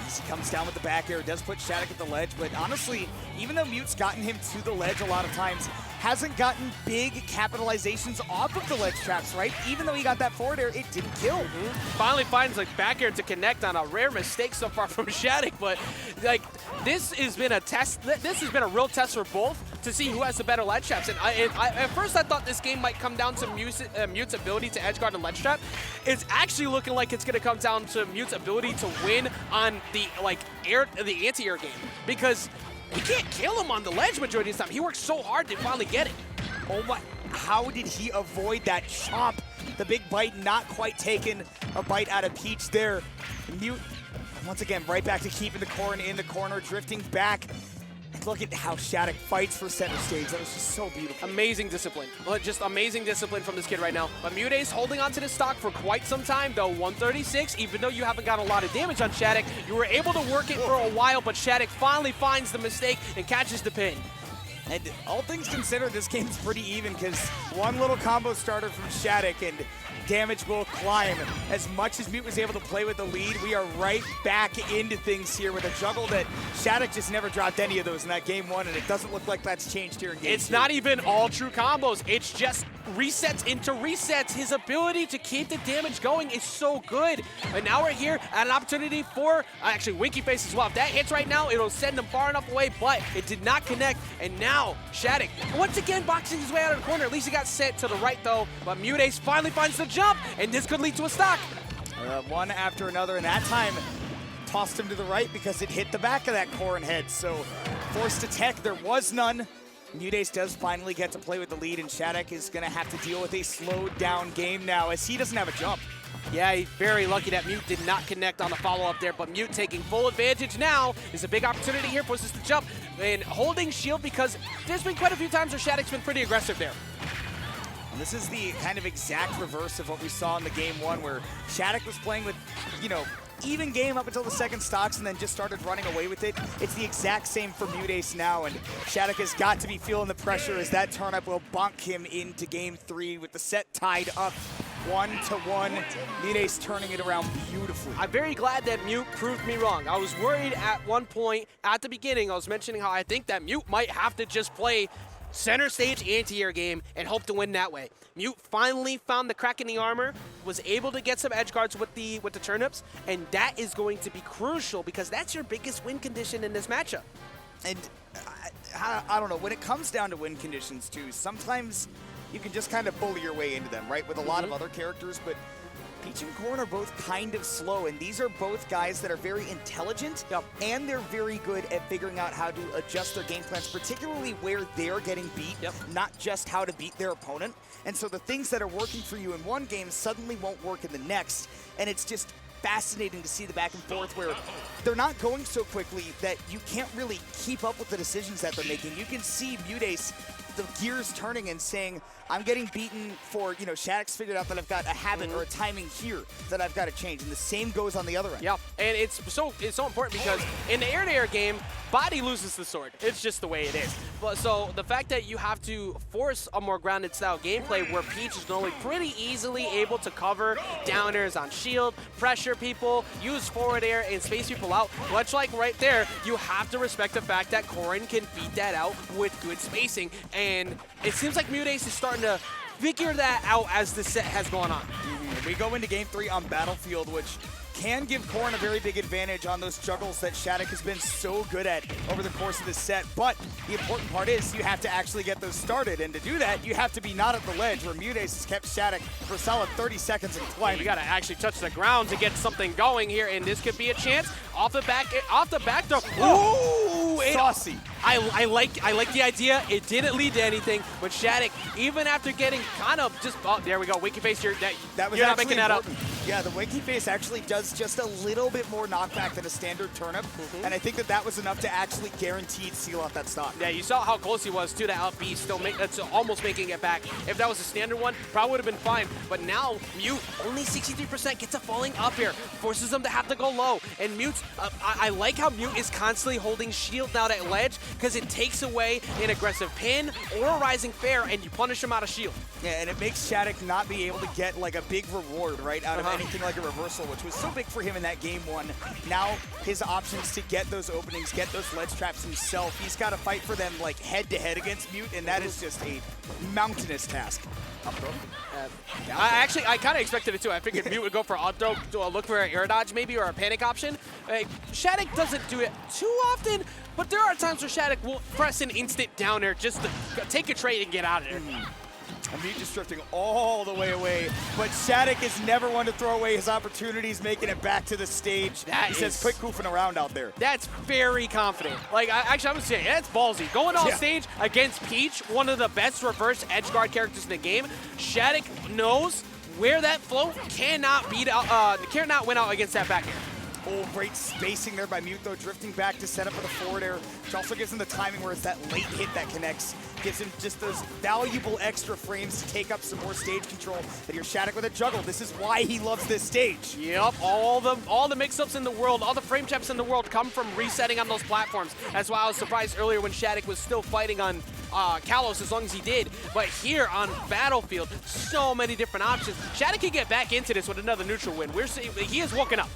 He comes down with the back air, does put Shadic at the ledge, but honestly, even though Mute's gotten him to the ledge a lot of times, hasn't gotten big capitalizations off of the ledge traps, right? Even though he got that forward air, it didn't kill. Finally finds like back air to connect on a rare mistake so far from Shadic, but like this has been a test. This has been a real test for both to see who has the better ledge traps. And at first I thought this game might come down to Mute's ability to edge guard and ledge trap. It's actually looking like it's going to come down to Mute's ability to win on the anti-air game, because you can't kill him on the ledge majority of the time. He works so hard to finally get it. Oh my, how did he avoid that chomp? The big bite, not quite taking a bite out of Peach there. Mute, once again, right back to keeping the Corrin in the corner, drifting back. Look at how Shadic fights for center stage. That was just so beautiful. Amazing discipline. Just amazing discipline from this kid right now. But MuteAce holding on to the stock for quite some time, though. 136, even though you haven't got a lot of damage on Shadic, you were able to work it for a while, but Shadic finally finds the mistake and catches the pin. And all things considered, this game's pretty even, because one little combo starter from Shadic and damage will climb. As much as Mute was able to play with the lead, we are right back into things here with a juggle that Shadic just never dropped any of those in that game 1, and it doesn't look like that's changed here in game 2. It's not even all true combos. It's just resets into resets. His ability to keep the damage going is so good. And now we're here at an opportunity for, actually, Winky Face as well. If that hits right now, it'll send him far enough away, but it did not connect. And now, Shadic, once again, boxing his way out of the corner. At least he got set to the right, though. But MuteAce finally finds the jump, and this could lead to a stock. One after another, and that time tossed him to the right because it hit the back of that Corrin head. So forced to tech, there was none. MuteAce does finally get to play with the lead, and Shadic is going to have to deal with a slowed down game now as he doesn't have a jump. Yeah, he's very lucky that Mute did not connect on the follow-up there, but Mute taking full advantage now is a big opportunity here, forces the jump and holding shield, because there's been quite a few times where Shadic's been pretty aggressive there. And this is the kind of exact reverse of what we saw in the game 1, where Shadic was playing with, you know, even game up until the second stocks and then just started running away with it. It's the exact same for MuteAce now, and Shadic has got to be feeling the pressure as that turn-up will bonk him into game 3 with the set tied up 1-1. MuteAce turning it around beautifully. I'm very glad that Mute proved me wrong. I was worried at one point at the beginning. I was mentioning how I think that Mute might have to just play center stage anti-air game and hope to win that way. Mute finally found the crack in the armor, was able to get some edge guards with the turnips, and that is going to be crucial because that's your biggest win condition in this matchup. And I don't know, when it comes down to win conditions too, sometimes you can just kind of bully your way into them, right? With a lot of other characters, but Peach and Corrin are both kind of slow, and these are both guys that are very intelligent, and they're very good at figuring out how to adjust their game plans, particularly where they're getting beat, not just how to beat their opponent. And so the things that are working for you in one game suddenly won't work in the next, and it's just fascinating to see the back and forth where they're not going so quickly that you can't really keep up with the decisions that they're making. You can see MuteAce, the gears turning and saying, I'm getting beaten for, you know, Shadic's figured out that I've got a habit or a timing here that I've got to change. And the same goes on the other end. Yeah, and it's so important because in the air-to-air game, body loses the sword. It's just the way it is. But so the fact that you have to force a more grounded style gameplay where Peach is normally pretty easily able to cover downers on shield, pressure people, use forward air, and space people out, much like right there, you have to respect the fact that Corrin can beat that out with good spacing. And it seems like MuteAce is starting to figure that out as the set has gone on. We go into game 3 on Battlefield, which can give Corrin a very big advantage on those juggles that Shadic has been so good at over the course of this set. But the important part is you have to actually get those started, and to do that, you have to be not at the ledge, where MuteAce has kept Shadic for a solid 30 seconds in climbing. You got to actually touch the ground to get something going here, and this could be a chance off the back throw. Ooh, saucy. I like the idea. It didn't lead to anything, but Shadic, even after getting kind of just, oh, there we go, Winky Face, you're not making that up. Yeah, the Winky Face actually does just a little bit more knockback than a standard turnip, and I think that was enough to actually guaranteed seal off that stock. Yeah, you saw how close he was to that up B, that's almost making it back. If that was a standard one, probably would have been fine, but now Mute, only 63%, gets a falling up here, forces him to have to go low, and Mute's, I like how Mute is constantly holding shield now at ledge, because it takes away an aggressive pin or a rising fair, and you punish him out of shield. Yeah, and it makes Shadic not be able to get like a big reward, right, out of anything like a reversal, which was so big for him in that game 1. Now his options to get those openings, get those ledge traps himself, he's got to fight for them like head-to-head against Mute, and that is just a mountainous task. I kind of expected it too. I figured Mute would go for up throw, look for an air dodge maybe, or a panic option. Shadic doesn't do it too often, but there are times where Shadic will press an instant down air just to take a trade and get out of there. And Mute just drifting all the way away, but Shadic is never one to throw away his opportunities, making it back to the stage. He says, quit goofing around out there. That's very confident. Like, actually, I'm gonna say, that's ballsy. Going off stage against Peach, one of the best reverse edge guard characters in the game. Shadic knows where that flow cannot win out against that back air. Oh, great spacing there by Mute, though, drifting back to set up for the forward air, which also gives him the timing where it's that late hit that connects, gives him just those valuable extra frames to take up some more stage control. But here's Shadic with a juggle. This is why he loves this stage. Yep, all the mix-ups in the world, all the frame traps in the world come from resetting on those platforms. That's why I was surprised earlier when Shadic was still fighting on Kalos as long as he did. But here on Battlefield, so many different options. Shadic can get back into this with another neutral win. He is woken up.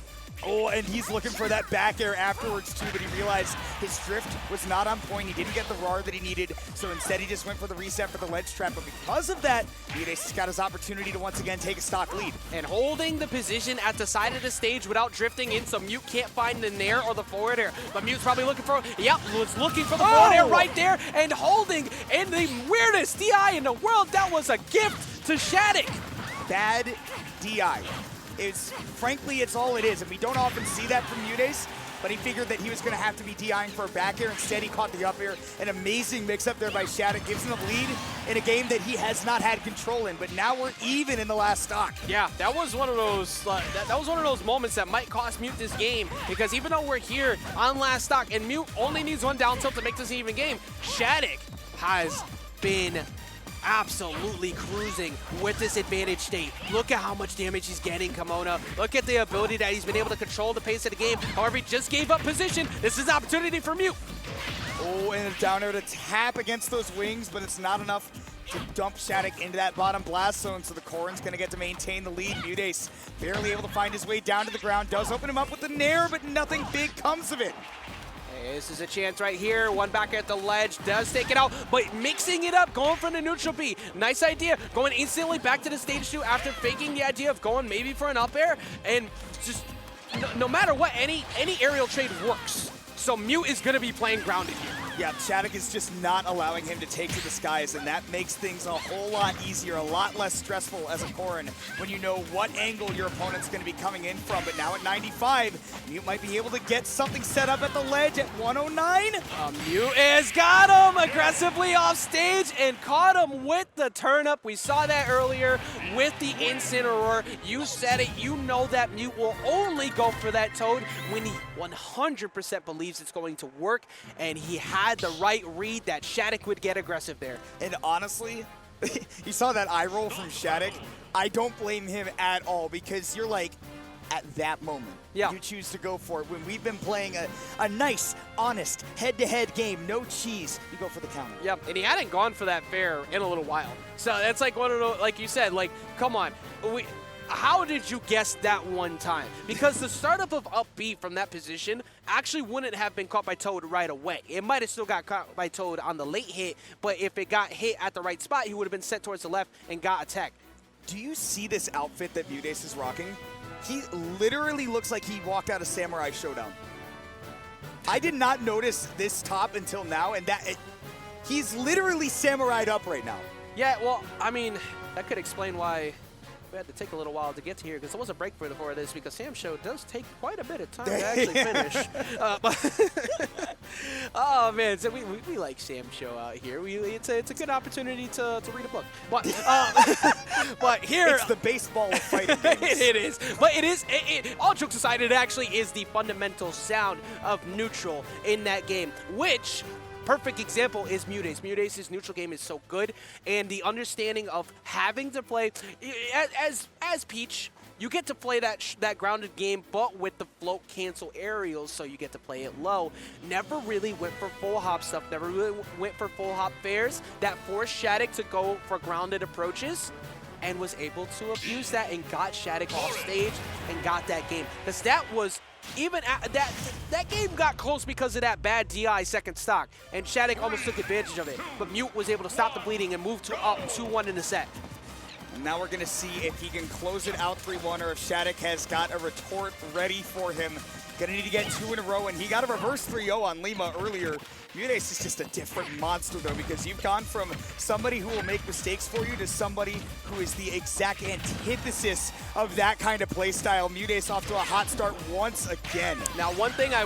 Oh, and he's looking for that back air afterwards, too, but he realized his drift was not on point. He didn't get the RAR that he needed, so instead he just went for the reset for the ledge trap. But because of that, MuteAce has got his opportunity to once again take a stock lead. And holding the position at the side of the stage without drifting in, so Mute can't find the nair or the forward air. But Mute's probably looking for, was looking for the forward air right there, and holding in the weirdest DI in the world. That was a gift to Shadic. Bad DI. Frankly, it's all it is, and we don't often see that from MuteAce, but he figured that he was going to have to be DIing for a back air. Instead, he caught the up air. An amazing mix-up there by Shadic, gives him the lead in a game that he has not had control in, but now we're even in the last stock. Yeah, that was one of those that was one of those moments that might cost Mute this game, because even though we're here on last stock, and Mute only needs one down tilt to make this an even game, Shadic has been absolutely cruising with this advantage state. Look at how much damage he's getting, Kimona. Look at the ability that he's been able to control the pace of the game. However, he just gave up position. This is an opportunity for Mute. Oh, and a down air to tap against those wings, but it's not enough to dump Shadic into that bottom blast zone, so the Corrin's going to get to maintain the lead. MuteAce barely able to find his way down to the ground, does open him up with the nair, but nothing big comes of it. This is a chance right here. One back at the ledge, does take it out, but mixing it up, going for the neutral B. Nice idea, going instantly back to the stage 2 after faking the idea of going maybe for an up air, and just no matter what, any aerial trade works. So Mute is going to be playing grounded here. Yeah, Shadic is just not allowing him to take to the skies, and that makes things a whole lot easier, a lot less stressful as a Corrin when you know what angle your opponent's going to be coming in from. But now at 95, Mute might be able to get something set up at the ledge at 109. Mute has got him aggressively off stage and caught him with the turnip. We saw that earlier with the Incineroar. You said it, you know that Mute will only go for that Toad when he 100% believes it's going to work, and he had the right read that Shadic would get aggressive there. And honestly, you saw that eye roll from Shadic. I don't blame him at all, because you're like, at that moment, you choose to go for it. When we've been playing a nice, honest, head-to-head game, no cheese, you go for the counter. Yep, and he hadn't gone for that fair in a little while. So that's like one of those, like you said, like, come on. how did you guess that one time? Because the startup of up B from that position actually wouldn't have been caught by Toad right away. It might have still got caught by Toad on the late hit, but if it got hit at the right spot, he would have been sent towards the left and got attacked. Do you see this outfit that MuteAce is rocking? He literally looks like he walked out of Samurai Showdown. I did not notice this top until now, and he's literally samurai'd up right now. Yeah, well, I mean, that could explain why we had to take a little while to get to here, because there was a break for this, because Sam's show does take quite a bit of time to actually finish. Oh man, so we like Sam's show out here. It's a good opportunity to read a book. But but here it's the baseball of fighting games. It is. But it is. All jokes aside, it actually is the fundamental sound of neutral in that game, which. Perfect example is MuteAce. MuteAce's neutral game is so good, and the understanding of having to play as Peach, you get to play that grounded game, but with the float cancel aerials, so you get to play it low. Never really went for full hop stuff. Never really went for full hop fairs that forced Shadic to go for grounded approaches, and was able to abuse that and got Shadic off stage and got that game. Because that was. Even that game got close because of that bad DI second stock, and Shadic almost took advantage of it. But Mute was able to stop the bleeding and move to up 2-1 in the set. Now we're going to see if he can close it out 3-1 or if Shadic has got a retort ready for him. Going to need to get 2 in a row, and he got a reverse 3-0 on Lima earlier. MuteAce is just a different monster, though, because you've gone from somebody who will make mistakes for you to somebody who is the exact antithesis of that kind of play style. MuteAce off to a hot start once again. Now, one thing I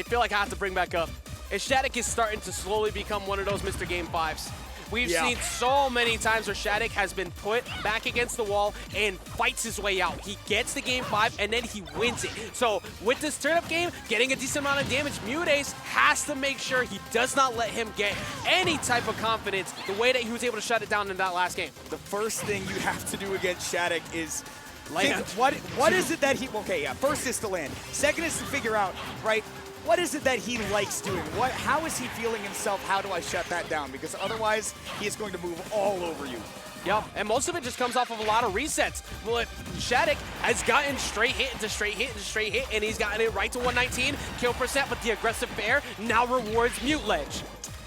feel like I have to bring back up is Shadic is starting to slowly become one of those Mr. Game 5s. We've seen so many times where Shadic has been put back against the wall and fights his way out. He gets the game 5 and then he wins it. So with this turn-up game, getting a decent amount of damage, MuteAce has to make sure he does not let him get any type of confidence the way that he was able to shut it down in that last game. The first thing you have to do against Shadic is think, what is it that he, okay, yeah, first is to land. Second is to figure out, right, what is it that he likes doing? How is he feeling himself? How do I shut that down? Because otherwise, he is going to move all over you. Yep, and most of it just comes off of a lot of resets. But Shadic has gotten straight hit into straight hit into straight hit, and he's gotten it right to 119 kill percent, but the aggressive fair now rewards Mute Ledge.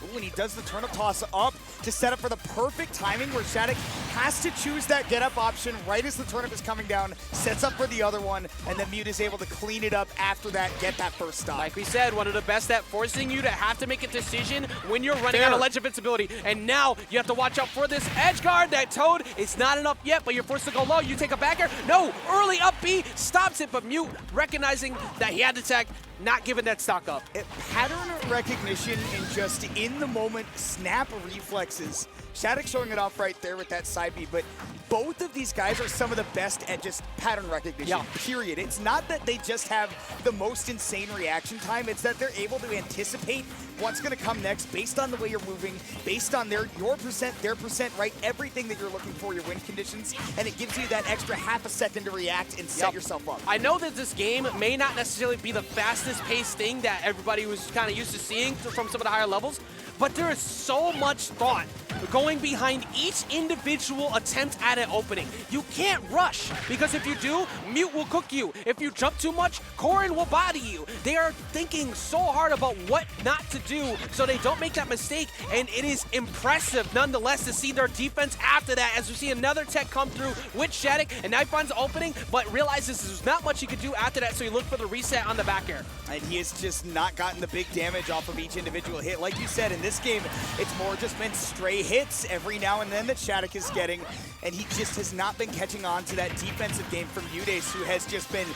Ooh, and he does the turnip toss up to set up for the perfect timing where Shadic has to choose that get up option right as the turnip is coming down, sets up for the other one, and then Mute is able to clean it up after that, get that first stop. Like we said, one of the best at forcing you to have to make a decision when you're running out of ledge invincibility. And now you have to watch out for this edge guard. That Toad is not enough yet, but you're forced to go low. You take a backer. No, early up B stops it, but Mute recognizing that he had to tag, not giving that stock up. Pattern recognition and just in the moment snap reflexes. Shadic showing it off right there with that side B, but both of these guys are some of the best at just pattern recognition, period. It's not that they just have the most insane reaction time, it's that they're able to anticipate what's gonna come next based on the way you're moving, based on your percent, their percent, right? Everything that you're looking for, your win conditions, and it gives you that extra half a second to react and set yourself up. I know that this game may not necessarily be the fastest paced thing that everybody was kind of used to seeing from some of the higher levels, but there is so much thought going behind each individual attempt at an opening. You can't rush, because if you do, Mute will cook you. If you jump too much, Corrin will body you. They are thinking so hard about what not to do so they don't make that mistake, and it is impressive nonetheless to see their defense after that as we see another tech come through with Shadic, and now he finds the opening, but realizes there's not much he could do after that, so he looked for the reset on the back air. And he has just not gotten the big damage off of each individual hit. Like you said, in this game, it's more just been stray hits every now and then that Shadic is getting, and he just has not been catching on to that defensive game from MuteAce, who has just been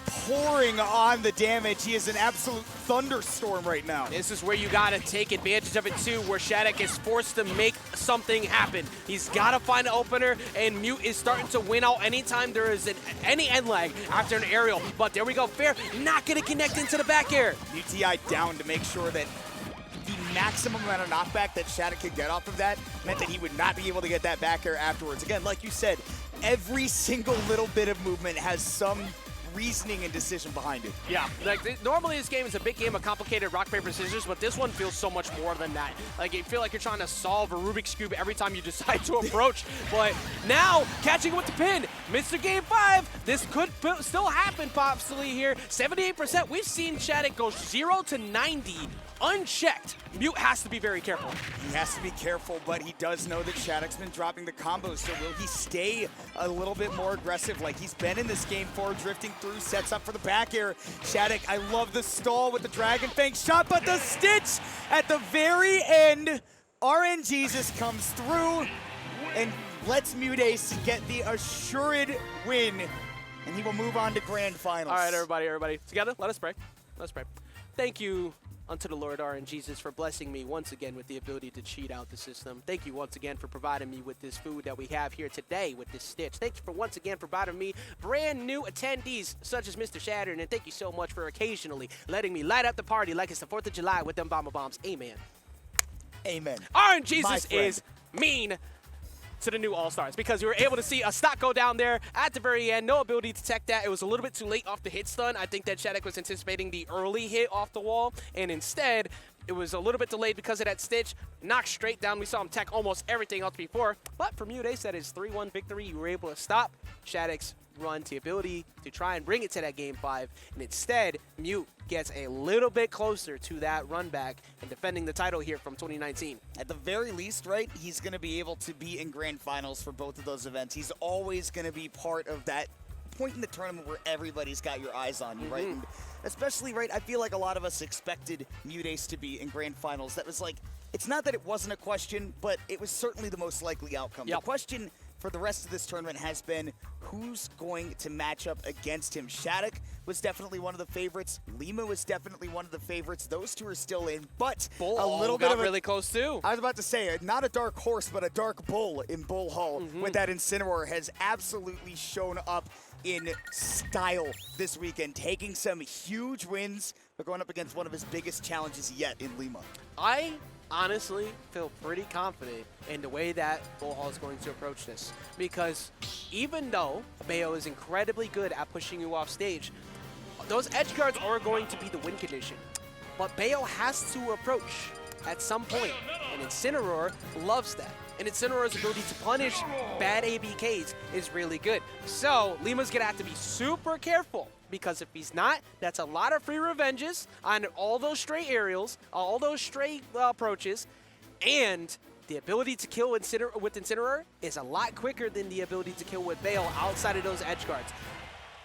pouring on the damage. He is an absolute thunderstorm right now. This is where you gotta take advantage of it too, where Shadic is forced to make something happen. He's gotta find an opener, and Mute is starting to win out anytime there is any end lag after an aerial. But there we go, fair, not gonna connect into the back air. UTI down to make sure that the maximum amount of knockback that Shadic could get off of that meant that he would not be able to get that back air afterwards. Again, like you said, every single little bit of movement has some reasoning and decision behind it. Yeah, like normally this game is a big game of complicated rock, paper, scissors, but this one feels so much more than that. Like you feel like you're trying to solve a Rubik's Cube every time you decide to approach. But now, catching with the pin, Mr. Game 5, this could still happen possibly here. 78%, we've seen Shadic go 0 to 90 unchecked. Mute has to be very careful. He has to be careful, but he does know that Shadic's been dropping the combos, so will he stay a little bit more aggressive like he's been in this game, forward drifting through, sets up for the back air. Shadic, I love the stall with the Dragon Fang shot, but the stitch at the very end. RNGesus comes through and lets MuteAce get the assured win, and he will move on to grand finals. All right, everybody, together, let us pray. Let us pray. Thank you unto the Lord RNGesus for blessing me once again with the ability to cheat out the system. Thank you once again for providing me with this food that we have here today with this stitch. Thank you for once again providing me brand new attendees such as Mr. Shatter, and thank you so much for occasionally letting me light up the party like it's the 4th of July with them bomber bombs. Amen. Amen. RNGesus is mean to the new All-Stars because we were able to see a stock go down there at the very end. No ability to tech that. It was a little bit too late off the hit stun. I think that Shadic was anticipating the early hit off the wall, and instead, it was a little bit delayed because of that stitch. Knocked straight down. We saw him tech almost everything else before. But for MuteAce, that is 3-1 victory. You were able to stop Shadic's run to ability to try and bring it to that game 5, and instead Mute gets a little bit closer to that run back and defending the title here from 2019. At the very least, right, he's going to be able to be in grand finals for both of those events. He's always going to be part of that point in the tournament where everybody's got your eyes on you, right? And especially, right, I feel like a lot of us expected MuteAce to be in grand finals. That was like, it's not that it wasn't a question, but it was certainly the most likely outcome. Yep. The question for the rest of this tournament has been who's going to match up against him. Shadic was definitely one of the favorites. Lima was definitely one of the favorites. Those two are still in, but Bullhall a little bit of really close too. I was about to say, not a dark horse, but a dark bull in Bullhall with that Incineroar has absolutely shown up in style this weekend, taking some huge wins, but going up against one of his biggest challenges yet in Lima. I honestly feel pretty confident in the way that Bullhall is going to approach this, because even though Bayo is incredibly good at pushing you off stage, those edge guards are going to be the win condition. But Bayo has to approach at some point, and Incineroar loves that. And Incineroar's ability to punish bad ABKs is really good. So Lima's gonna have to be super careful, because if he's not, that's a lot of free revenges on all those stray aerials, all those stray approaches, and the ability to kill with Incineroar is a lot quicker than the ability to kill with Bayo outside of those edge guards.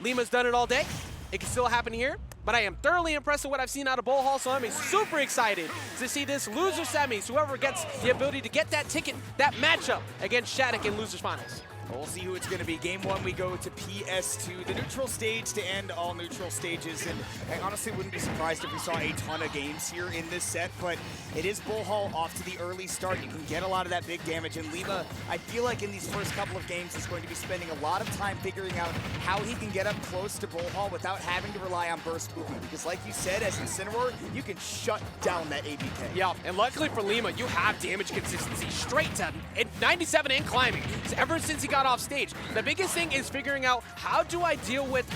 Lima's done it all day. It can still happen here, but I am thoroughly impressed with what I've seen out of Bullhall, so I'm super excited to see this loser semis, whoever gets the ability to get that ticket, that matchup against Shadic in losers finals. We'll see who it's going to be. Game 1, we go to PS2, the neutral stage to end all neutral stages. And I honestly wouldn't be surprised if we saw a ton of games here in this set, but it is Bullhall off to the early start. You can get a lot of that big damage. And Lima, I feel like in these first couple of games, is going to be spending a lot of time figuring out how he can get up close to Bullhall without having to rely on burst movement. Because like you said, as Incineroar, you can shut down that ABK. Yeah, and luckily for Lima, you have damage consistency straight to 97 and climbing. Ever since he got off stage. The biggest thing is figuring out how do I deal with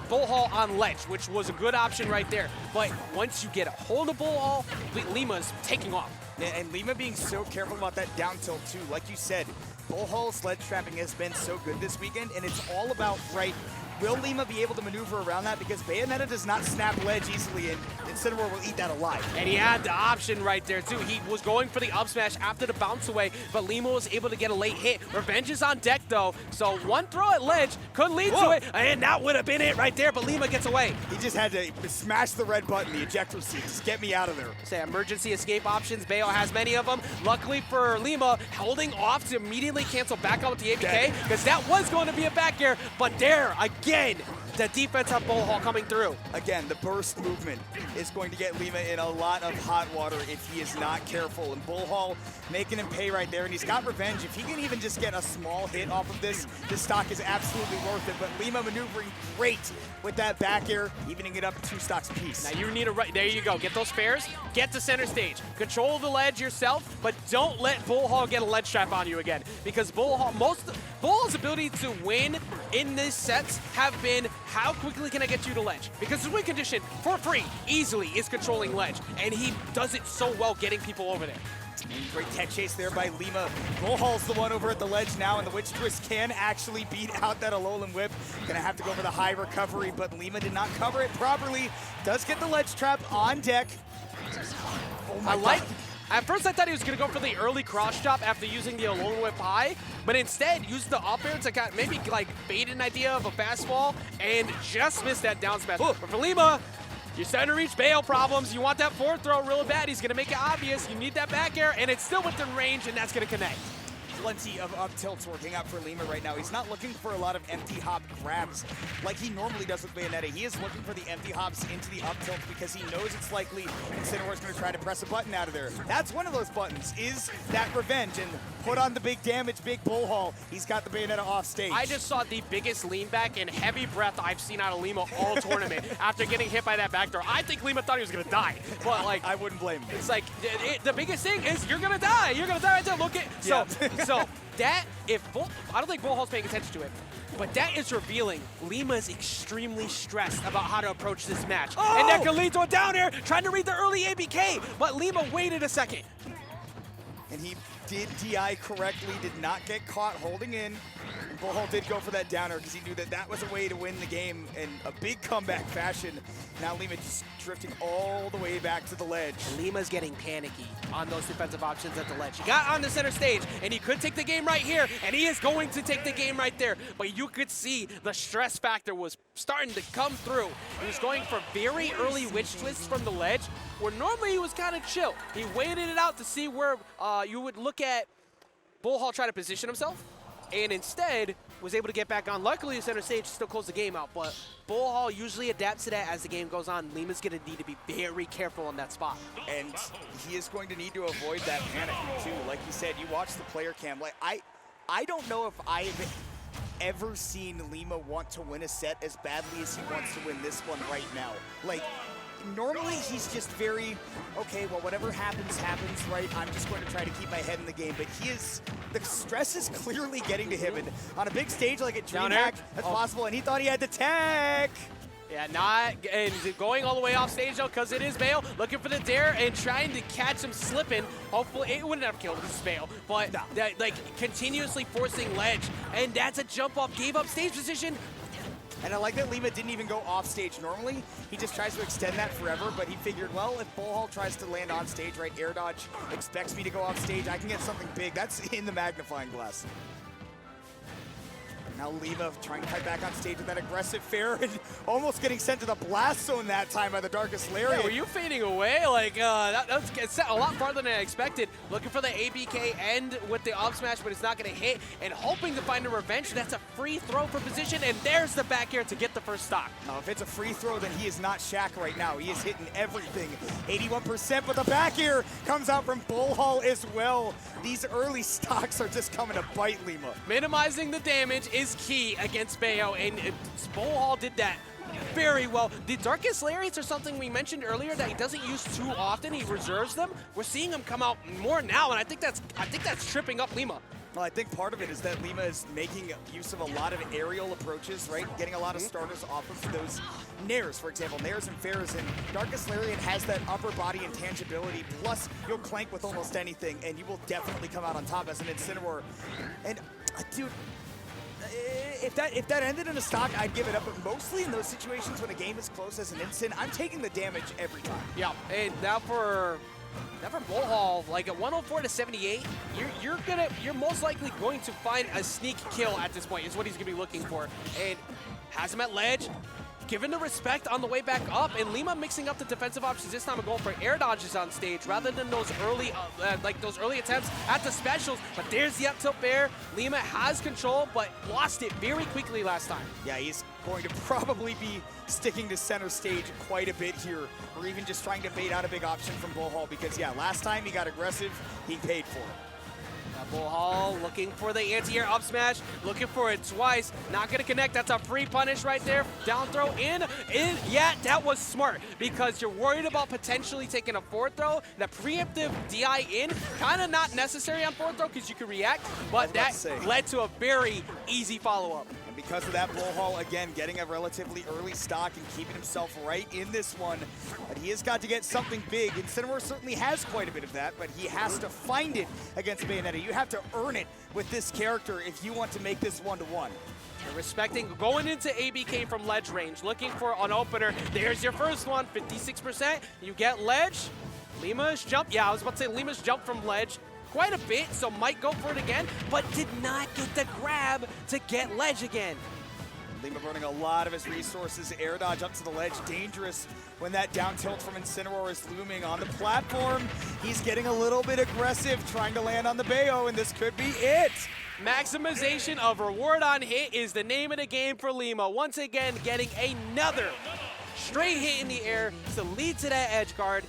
Bullhall on ledge, which was a good option right there. But once you get a hold of Bullhall, Lima's taking off. And Lima being so careful about that down tilt too. Like you said, Bullhall's ledge trapping has been so good this weekend, and it's all about, right, will Lima be able to maneuver around that? Because Bayonetta does not snap ledge easily, and Incineroar will eat that alive. And he had the option right there, too. He was going for the up smash after the bounce away, but Lima was able to get a late hit. Revenge is on deck, though, so one throw at ledge could lead to it, and that would have been it right there, but Lima gets away. He just had to smash the red button, the ejector seat. Just get me out of there. Say emergency escape options. Bayo has many of them. Luckily for Lima, holding off to immediately cancel back out with the ABK, because that was going to be a back air, but there, again, the defense of Bullhall coming through. Again, the burst movement is going to get Lima in a lot of hot water if he is not careful. And Bullhall making him pay right there, and he's got revenge. If he can even just get a small hit off of this stock is absolutely worth it. But Lima maneuvering great with that back air, evening it up 2 stocks apiece. Now you need a there you go. Get those spares, get to center stage. Control the ledge yourself, but don't let Bullhall get a ledge trap on you again. Because Bullhall's ability to win in these sets have been how quickly can I get you to ledge? Because his win condition, for free, easily is controlling ledge. And he does it so well getting people over there. Great tech chase there by Lima. Bullhall's the one over at the ledge now, and the Witch Twist can actually beat out that Alolan Whip. Gonna have to go for the high recovery, but Lima did not cover it properly. Does get the ledge trap on deck. Oh my God. At first I thought he was gonna go for the early cross chop after using the Alolan Whip high, but instead used the up air to maybe like bait an idea of a fastball and just missed that down smash. But for Lima, you're starting to reach bail problems. You want that forward throw real bad. He's gonna make it obvious. You need that back air, and it's still within range, and that's gonna connect. Plenty of up tilts working out for Lima right now. He's not looking for a lot of empty hop grabs like he normally does with Bayonetta. He is looking for the empty hops into the up tilt because he knows it's likely Incineroar's going to try to press a button out of there. That's one of those buttons, is that revenge, and put on the big damage, big Bullhall. He's got the Bayonetta off stage. I just saw the biggest lean back and heavy breath I've seen out of Lima all tournament after getting hit by that backdoor. I think Lima thought he was going to die, but like I wouldn't blame him. It's like the biggest thing is you're going to die. You're going to die right there. Look at so that I don't think Bullhall's paying attention to it, but that is revealing Lima's extremely stressed about how to approach this match. Oh! And that could lead to a down air, trying to read the early ABK, but Lima waited a second. And he did DI correctly, did not get caught holding in. And Bullhall did go for that downer because he knew that that was a way to win the game in a big comeback fashion. Now Lima just drifting all the way back to the ledge. Lima's getting panicky on those defensive options at the ledge. He got on the center stage, and he could take the game right here, and he is going to take the game right there. But you could see the stress factor was starting to come through. He was going for very early witch twists from the ledge, where normally he was kind of chill. He waited it out to see where you would look at Bullhall try to position himself, and instead was able to get back on. Luckily, the center stage still closed the game out, but Bullhall usually adapts to that as the game goes on. Lima's going to need to be very careful on that spot. And he is going to need to avoid that panic, too. Like you said, you watch the player cam. Like I don't know if I've ever seen Lima want to win a set as badly as he wants to win this one right now. Like, normally he's just very, okay, well, whatever happens, happens, right? I'm just going to try to keep my head in the game. But the stress is clearly getting to him. And on a big stage like at DreamHack, that's possible. And he thought he had the tech. Yeah, and going all the way off stage though, because it is Bayo, looking for the dare and trying to catch him slipping. Hopefully, it wouldn't have killed this Bayo, but like continuously forcing ledge, and that's a jump off, gave up stage position. And I like that Lima didn't even go off stage. Normally, he just tries to extend that forever, but he figured, well, if Bullhall tries to land on stage, right, air dodge expects me to go off stage, I can get something big. That's in the magnifying glass. Now Lima trying to fight back on stage with that aggressive fair and almost getting sent to the blast zone that time by the Darkest Lariat. Yeah, were you fading away? Like, that was set a lot farther than I expected. Looking for the ABK end with the up smash, but it's not going to hit. And hoping to find a revenge. That's a free throw for position, and there's the back air to get the first stock. Now, if it's a free throw, then he is not Shaq right now. He is hitting everything. 81%, but the back air comes out from Bullhall as well. These early stocks are just coming to bite Lima. Minimizing the damage is key against Bayo, and Bullhall did that very well. The Darkest Lariats are something we mentioned earlier that he doesn't use too often. He reserves them. We're seeing them come out more now, and I think that's tripping up Lima. Well, I think part of it is that Lima is making use of a lot of aerial approaches, right? Getting a lot of starters off of those nairs, for example, nairs and fairs. And Darkest Lariat has that upper body intangibility, plus you'll clank with almost anything, and you will definitely come out on top as an Incineroar. And, dude, if that ended in a stock, I'd give it up. But mostly in those situations when a game is close as an Incin, I'm taking the damage every time. Yeah, and now for Bullhall, like at 104 to 78, you're most likely going to find a sneak kill at this point. Is what he's gonna be looking for, and has him at ledge. Given the respect on the way back up, and Lima mixing up the defensive options this time, going for air dodges on stage rather than those early attempts at the specials. But there's the up tilt bear. Lima has control, but lost it very quickly last time. Yeah, he's going to probably be sticking to center stage quite a bit here, or even just trying to bait out a big option from Bullhall because, yeah, last time he got aggressive, he paid for it. Bullhall looking for the anti-air up smash, looking for it twice, not gonna connect. That's a free punish right there. Down throw in. Yeah, that was smart because you're worried about potentially taking a forward throw. The preemptive DI in, kind of not necessary on forward throw because you can react, but that led to a very easy follow-up. And because of that, Bullhall, again, getting a relatively early stock and keeping himself right in this one. But he has got to get something big. Incineroar certainly has quite a bit of that, but he has to find it against Bayonetta. You have to earn it with this character if you want to make this 1-to-1. Respecting, going into ABK from ledge range, looking for an opener. There's your first one, 56%. You get ledge. Lima's jump. Yeah, I was about to say Lima's jump from ledge quite a bit, so might go for it again, but did not get the grab to get ledge again. Lima burning a lot of his resources. Air dodge up to the ledge, dangerous when that down tilt from Incineroar is looming on the platform. He's getting a little bit aggressive, trying to land on the Bayo, and this could be it. Maximization of reward on hit is the name of the game for Lima. Once again, getting another straight hit in the air to lead to that edge guard.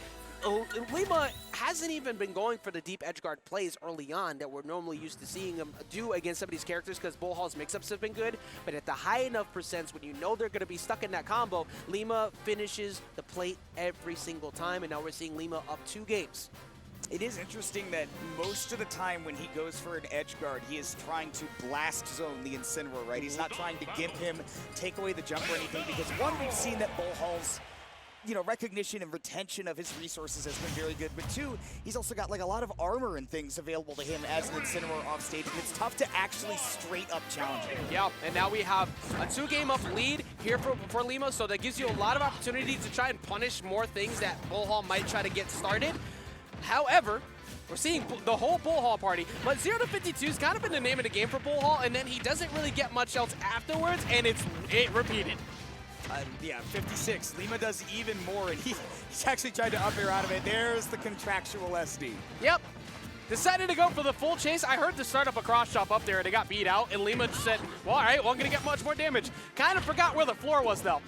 Lima hasn't even been going for the deep edge guard plays early on that we're normally used to seeing him do against some of these characters because Bullhall's mix-ups have been good, but at the high enough percents when you know they're going to be stuck in that combo, Lima finishes the plate every single time, and now we're seeing Lima up 2 games. It is interesting that most of the time when he goes for an edge guard, he is trying to blast zone the Incineroar, right? He's not trying to gimp him, take away the jump or anything, because one, we've seen that Bullhall's recognition and retention of his resources has been very good, but 2, he's also got like a lot of armor and things available to him as an Incineroar off stage, and it's tough to actually straight up challenge him. Yeah, and now we have a 2-game up lead here for Lima, so that gives you a lot of opportunity to try and punish more things that Bullhall might try to get started. However, we're seeing the whole Bullhall party, but 0 to 52 has kind of been the name of the game for Bullhall, and then he doesn't really get much else afterwards, and it repeated. Yeah, 56. Lima does even more, and he's actually tried to up air out of it. There's the contractual SD. Yep. Decided to go for the full chase. I heard the start up a cross chop up there and it got beat out, and Lima just said, well, all right, well, I'm going to get much more damage. Kind of forgot where the floor was, though.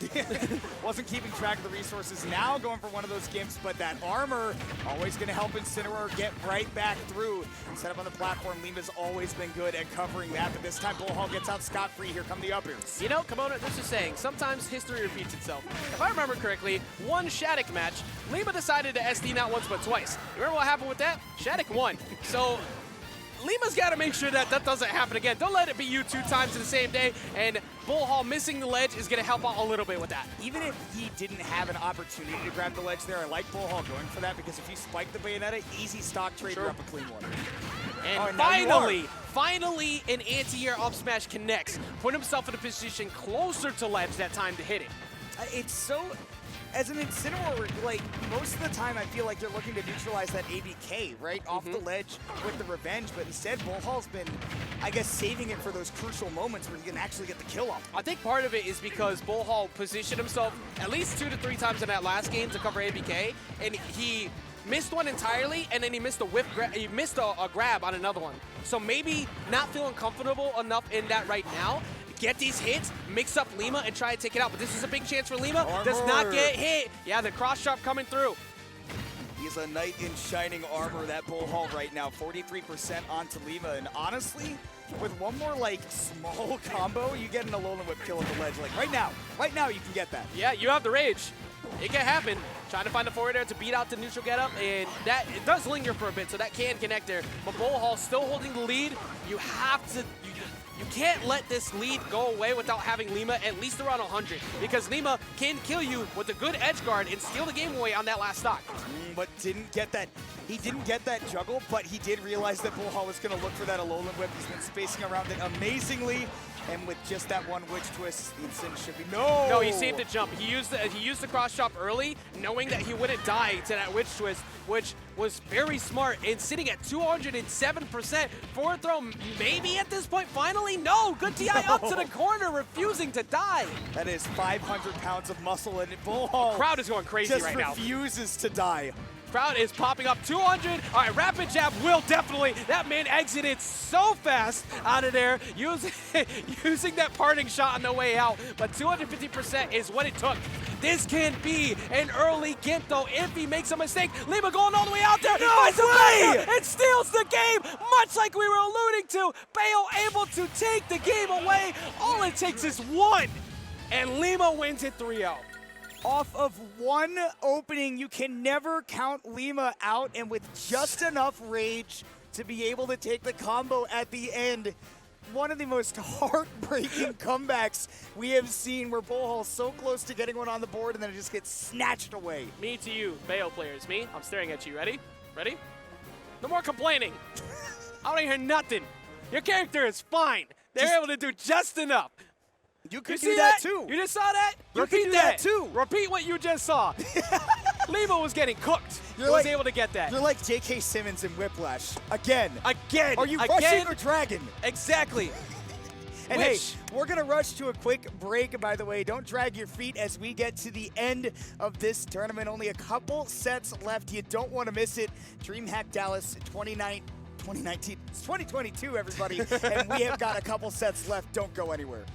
Wasn't keeping track of the resources. Now going for one of those gimps, but that armor always going to help Incineroar get right back through. Set up on the platform, Lima's always been good at covering that, but this time Bullhall gets out scot-free. Here come the uppers. You know, Kimona, this is saying, sometimes history repeats itself. If I remember correctly, one Shadic match, Lima decided to SD not once but twice. You remember what happened with that? Shadic won. So Lima's got to make sure that that doesn't happen again. Don't let it be you 2 times in the same day, and Bullhall missing the ledge is going to help out a little bit with that. Even if he didn't have an opportunity to grab the ledge there, I like Bullhall going for that, because if you spike the Bayonetta, easy stock trade, you're up a clean one. And finally an anti-air up smash connects. Put himself in a position closer to ledge that time to hit it. It's so... As an Incineroar, like, most of the time I feel like you're looking to neutralize that ABK, right? Off the ledge with the revenge, but instead Bullhall's been, I guess, saving it for those crucial moments where he can actually get the kill off. I think part of it is because Bullhall positioned himself at least 2 to 3 times in that last game to cover ABK, and he missed one entirely, and then he missed he missed a grab on another one. So maybe not feeling comfortable enough in that right now. Get these hits, mix up Lima, and try to take it out. But this is a big chance for Lima. Armor. Does not get hit. Yeah, the cross chop coming through. He's a knight in shining armor, that Bullhall right now. 43% onto Lima, and honestly, with one more like small combo, you get an Alolan Whip kill at the ledge. Like right now you can get that. Yeah, you have the rage. It can happen. Trying to find a forward air to beat out the neutral getup, and that it does linger for a bit, so that can connect there. But Bullhall still holding the lead. You have to. You can't let this lead go away without having Lima at least around 100, because Lima can kill you with a good edge guard and steal the game away on that last stock. But didn't get that. He didn't get that juggle, but he did realize that Bullhall was going to look for that Alolan Whip. He's been spacing around it amazingly, and with just that one witch twist, the Incin should be no, he saved the jump. He used the cross chop early, knowing that he wouldn't die to that witch twist, which was very smart. And sitting at 207%, forward throw maybe at this point. Finally, no, good TI up to the corner, refusing to die. That is 500 pounds of muscle, and Bullhall crowd is going crazy just right now. Refuses to die. Crowd is popping up 200. All right, rapid jab will definitely. That man exited so fast out of there using that parting shot on the way out. But 250% is what it took. This can be an early gimp though if he makes a mistake. Lima going all the way out there. No way! It steals the game, much like we were alluding to. Bayo able to take the game away. All it takes is one, and Lima wins it 3-0. Off of one opening, you can never count Lima out, and with just enough rage to be able to take the combo at the end. One of the most heartbreaking comebacks we have seen, where Bullhall's so close to getting one on the board and then it just gets snatched away. Me to you, Bayo players. Me, I'm staring at you. Ready? Ready? No more complaining. I don't hear nothing. Your character is fine. They're able to do just enough. You could You do see that too. You just saw that? You Repeat could do that too. Repeat what you just saw. Lima was getting cooked. He was able to get that. You're like J.K. Simmons in Whiplash. Again. Again. Are you again? rushing or dragging? Exactly. And hey, we're going to rush to a quick break, by the way. Don't drag your feet as we get to the end of this tournament. Only a couple sets left. You don't want to miss it. DreamHack Dallas 2019. It's 2022, everybody. And we have got a couple sets left. Don't go anywhere.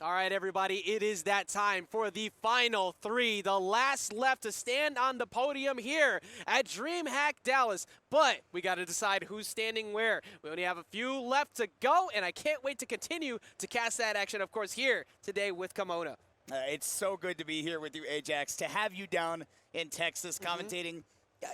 All right, everybody, it is that time for the final three, the last left to stand on the podium here at DreamHack Dallas. But we got to decide who's standing where. We only have a few left to go, and I can't wait to continue to cast that action, of course, here today with Kimona. It's so good to be here with you, Ajax, to have you down in Texas commentating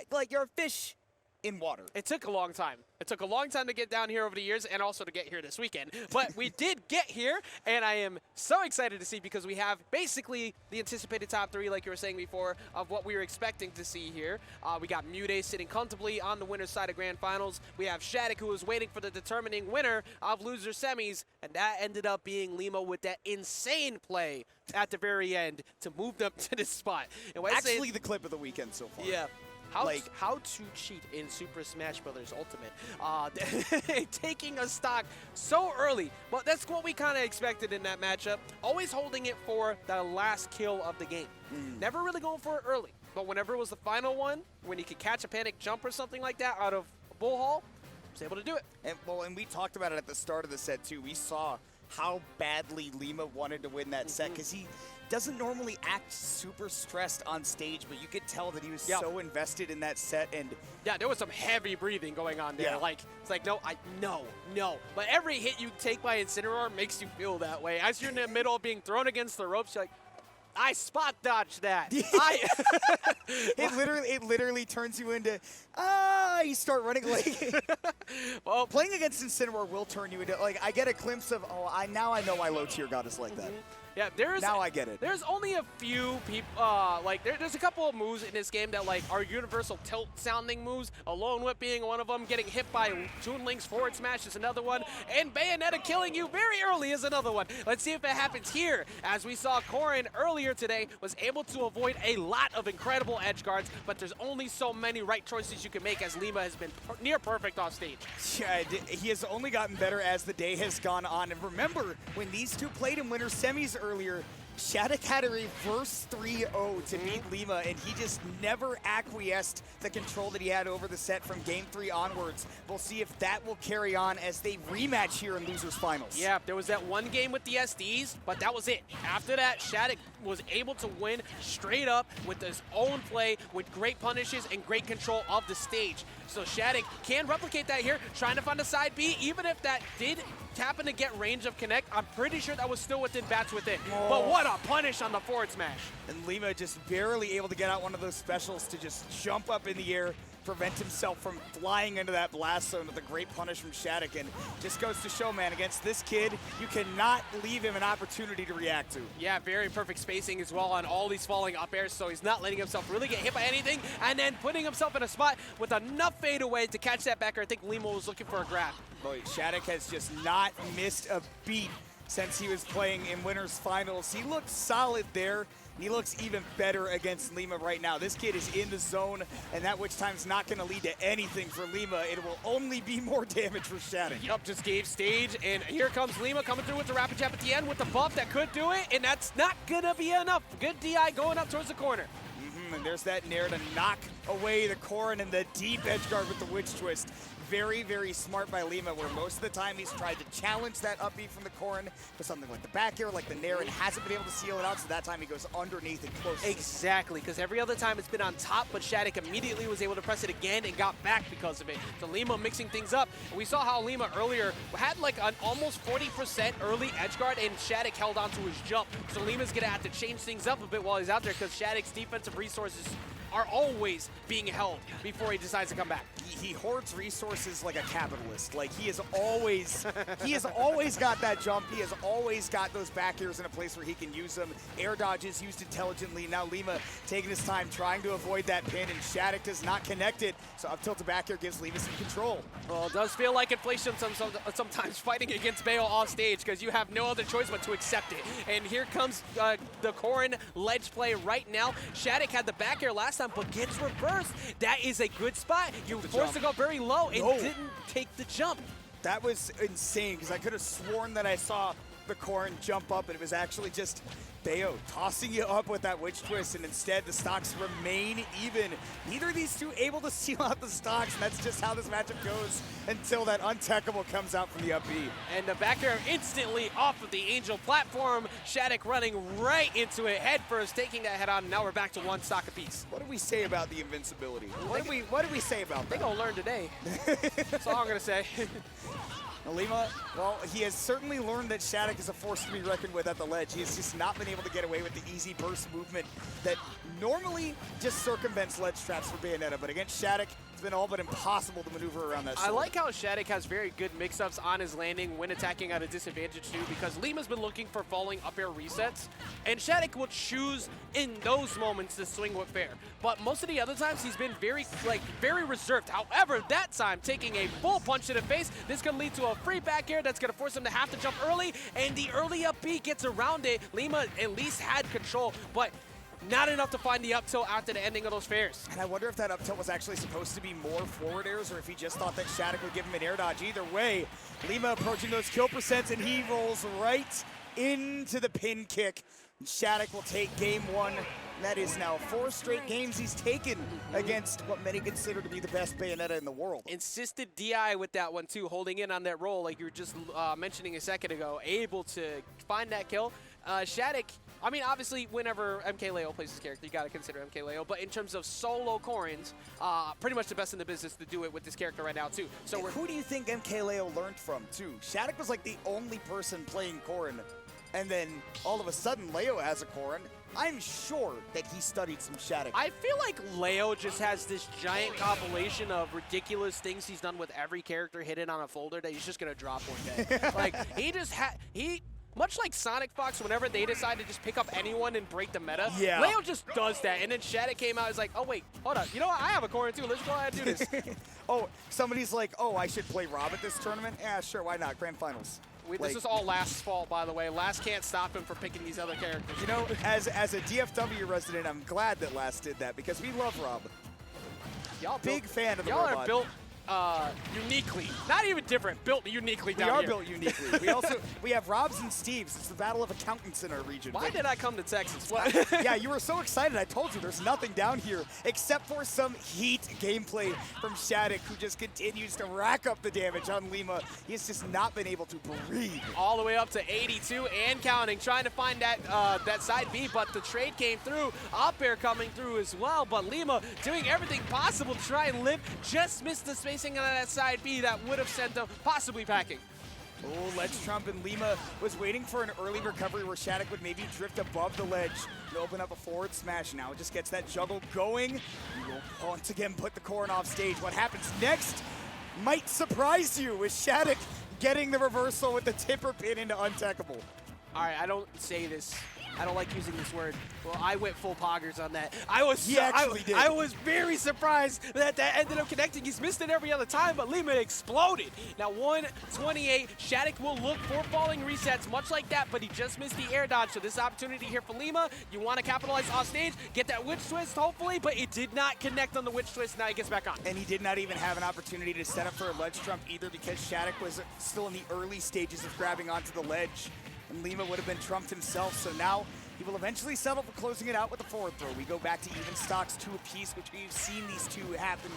like you're a fish in water. It took a long time. It took a long time to get down here over the years and also to get here this weekend. But we did get here, and I am so excited to see because we have basically the anticipated top three, like you were saying before, of what we were expecting to see here. We got MuteAce sitting comfortably on the winner's side of Grand Finals. We have Shadic, who was waiting for the determining winner of loser semis, and that ended up being Lima with that insane play at the very end to move them to this spot. And Actually, the clip of the weekend so far. Yeah. How to cheat in Super Smash Bros. Ultimate. Taking a stock so early. But that's what we kind of expected in that matchup. Always holding it for the last kill of the game. Never really going for it early. But whenever it was the final one, when he could catch a panic jump or something like that out of Bullhall, was able to do it. And we talked about it at the start of the set, too. We saw how badly Lima wanted to win that set because he doesn't normally act super stressed on stage, but you could tell that he was so invested in that set. And yeah, there was some heavy breathing going on there. Yeah. Like, it's like, no. But every hit you take by Incineroar makes you feel that way. As you're in the middle of being thrown against the ropes, you're like, I spot dodged that. It literally turns you into, you start running like. Well, playing against Incineroar will turn you into, like, I get a glimpse of, now I know why low tier god is like that. Yeah, now I get it. There's only a few people, there's a couple of moves in this game that, like, are universal tilt-sounding moves. Alone Whip being one of them. Getting hit by Toon Link's forward smash is another one. And Bayonetta killing you very early is another one. Let's see if it happens here. As we saw, Corrin earlier today was able to avoid a lot of incredible edge guards, but there's only so many right choices you can make as Lima has been near perfect off stage. Yeah, he has only gotten better as the day has gone on. And remember, when these two played in winter semis earlier, Shadic had a reverse 3-0 to beat Lima, and he just never acquiesced the control that he had over the set from Game 3 onwards. We'll see if that will carry on as they rematch here in Losers Finals. Yeah, there was that one game with the SDs, but that was it. After that, Shadic was able to win straight up with his own play, with great punishes and great control of the stage. So Shadic can replicate that here, trying to find a side B, even if that did happen to get range of connect. I'm pretty sure that was still within bats with it. But what a punish on the forward smash. And Lima just barely able to get out one of those specials to just jump up in the air, prevent himself from flying into that blast zone with a great punish from Shadic. And just goes to show, man, against this kid, you cannot leave him an opportunity to react to. Yeah, very perfect spacing as well on all these falling up airs, so he's not letting himself really get hit by anything, and then putting himself in a spot with enough fadeaway to catch that backer. I think Lima was looking for a grab. Boy, Shadic has just not missed a beat since he was playing in Winners Finals. He looked solid there. He looks even better against Lima right now. This kid is in the zone, and that which time's not going to lead to anything for Lima. It will only be more damage for Shadic. Yup, just gave stage, and here comes Lima coming through with the rapid jab at the end with the buff that could do it, and that's not going to be enough. Good DI going up towards the corner. And there's that Nair to knock away the Corrin and the deep edge guard with the Witch Twist. Very, very smart by Lima, where most of the time he's tried to challenge that up B from the Corrin for something like the back air, like the Nair, and hasn't been able to seal it out, so that time he goes underneath and close. Exactly, because every other time it's been on top, but Shadic immediately was able to press it again and got back because of it. So Lima mixing things up. And we saw how Lima earlier had like an almost 40% early edge guard, and Shadic held on to his jump. So Lima's going to have to change things up a bit while he's out there, because Shadic's defensive resources are always being held before he decides to come back. He hoards resources like a capitalist. Like, he has always got that jump. He has always got those back airs in a place where he can use them. Air dodges used intelligently. Now Lima taking his time trying to avoid that pin, and Shadic does not connect it. So up tilt to back air gives Lima some control. Well, it does feel like inflation sometimes fighting against Bayo off stage, because you have no other choice but to accept it. And here comes the Corrin ledge play right now. Shadic had the back air last time, but gets reversed. That is a good spot. You forced to go very low and didn't take the jump. That was insane, because I could have sworn that I saw the Corrin jump up, and it was actually just Bayo tossing you up with that witch twist, and instead the stocks remain even. Neither of these two able to seal out the stocks, and that's just how this matchup goes until that untechable comes out from the up B. And the back air instantly off of the Angel platform. Shadic running right into it head first, taking that head on, and now we're back to one stock apiece. What do we say about the invincibility? What do we say about that? They gonna learn today. That's all I'm gonna say. Lima, well, he has certainly learned that Shadic is a force to be reckoned with at the ledge. He has just not been able to get away with the easy burst movement that normally just circumvents ledge traps for Bayonetta, but against Shadic, it's been all but impossible to maneuver around that sword. I like how Shadic has very good mix-ups on his landing when attacking at a disadvantage too, because Lima's been looking for falling up air resets, and Shadic will choose in those moments to swing with fair. But most of the other times, he's been very reserved. However, that time, taking a full punch to the face, this could lead to a free back air that's going to force him to have to jump early, and the early up B gets around it. Lima at least had control, but not enough to find the up tilt after the ending of those fairs. And I wonder if that up tilt was actually supposed to be more forward airs, or if he just thought that Shadic would give him an air dodge. Either way, Lima approaching those kill percents, and he rolls right into the pin kick. Shadic will take game one. That is now 4 straight games he's taken against what many consider to be the best Bayonetta in the world. Insisted DI with that one too, holding in on that roll like you were just mentioning a second ago, able to find that kill. Shadic, I mean, obviously, whenever MKLeo plays his character, you got to consider MKLeo. But in terms of solo Corrins, pretty much the best in the business to do it with this character right now, too. So who do you think MKLeo learned from, too? Shadic was like the only person playing Corrin, and then all of a sudden, Leo has a Corrin. I'm sure that he studied some Shadic. I feel like Leo just has this giant compilation of ridiculous things he's done with every character hidden on a folder that he's just going to drop one day. Like, much like Sonic Fox, whenever they decide to just pick up anyone and break the meta, yeah. Leo just does that. And then Shadic came out and was like, oh, wait, hold up. You know what? I have a Corrin, too. Let's go ahead and do this. Oh, somebody's like, oh, I should play Rob at this tournament? Yeah, sure, why not? Grand Finals. This is all Last's fault, by the way. Last can't stop him from picking these other characters. You know, as a DFW resident, I'm glad that Last did that, because we love Rob. Y'all big fan of the robot. Y'all are built uniquely. Not even different, built uniquely down here. We are built uniquely. We have Robs and Steves. It's the battle of accountants in our region. Why did I come to Texas? Yeah, you were so excited. I told you there's nothing down here except for some heat gameplay from Shadic, who just continues to rack up the damage on Lima. He's just not been able to breathe. All the way up to 82 and counting, trying to find that that side B, but the trade came through. Up air coming through as well, but Lima doing everything possible to try and live. Just missed the spacing on that side B that would have sent them possibly packing. Oh, ledge trump, and Lima was waiting for an early recovery where Shadic would maybe drift above the ledge to open up a forward smash. Now it just gets that juggle going. He will once again put the Corrin off stage. What happens next might surprise you, with Shadic getting the reversal with the tipper pin into untechable. All right, I don't say this. I don't like using this word. Well, I went full poggers on that. I was very surprised that ended up connecting. He's missed it every other time, but Lima exploded. Now 128. Shadic will look for falling resets, much like that, but he just missed the air dodge. So this opportunity here for Lima. You want to capitalize off stage, get that witch twist, hopefully, but it did not connect on the witch twist. Now he gets back on. And he did not even have an opportunity to set up for a ledge trump either, because Shadic was still in the early stages of grabbing onto the ledge. And Lima would have been trumped himself, so now he will eventually settle for closing it out with a forward throw. We go back to even stocks 2 apiece, which we've seen these two happen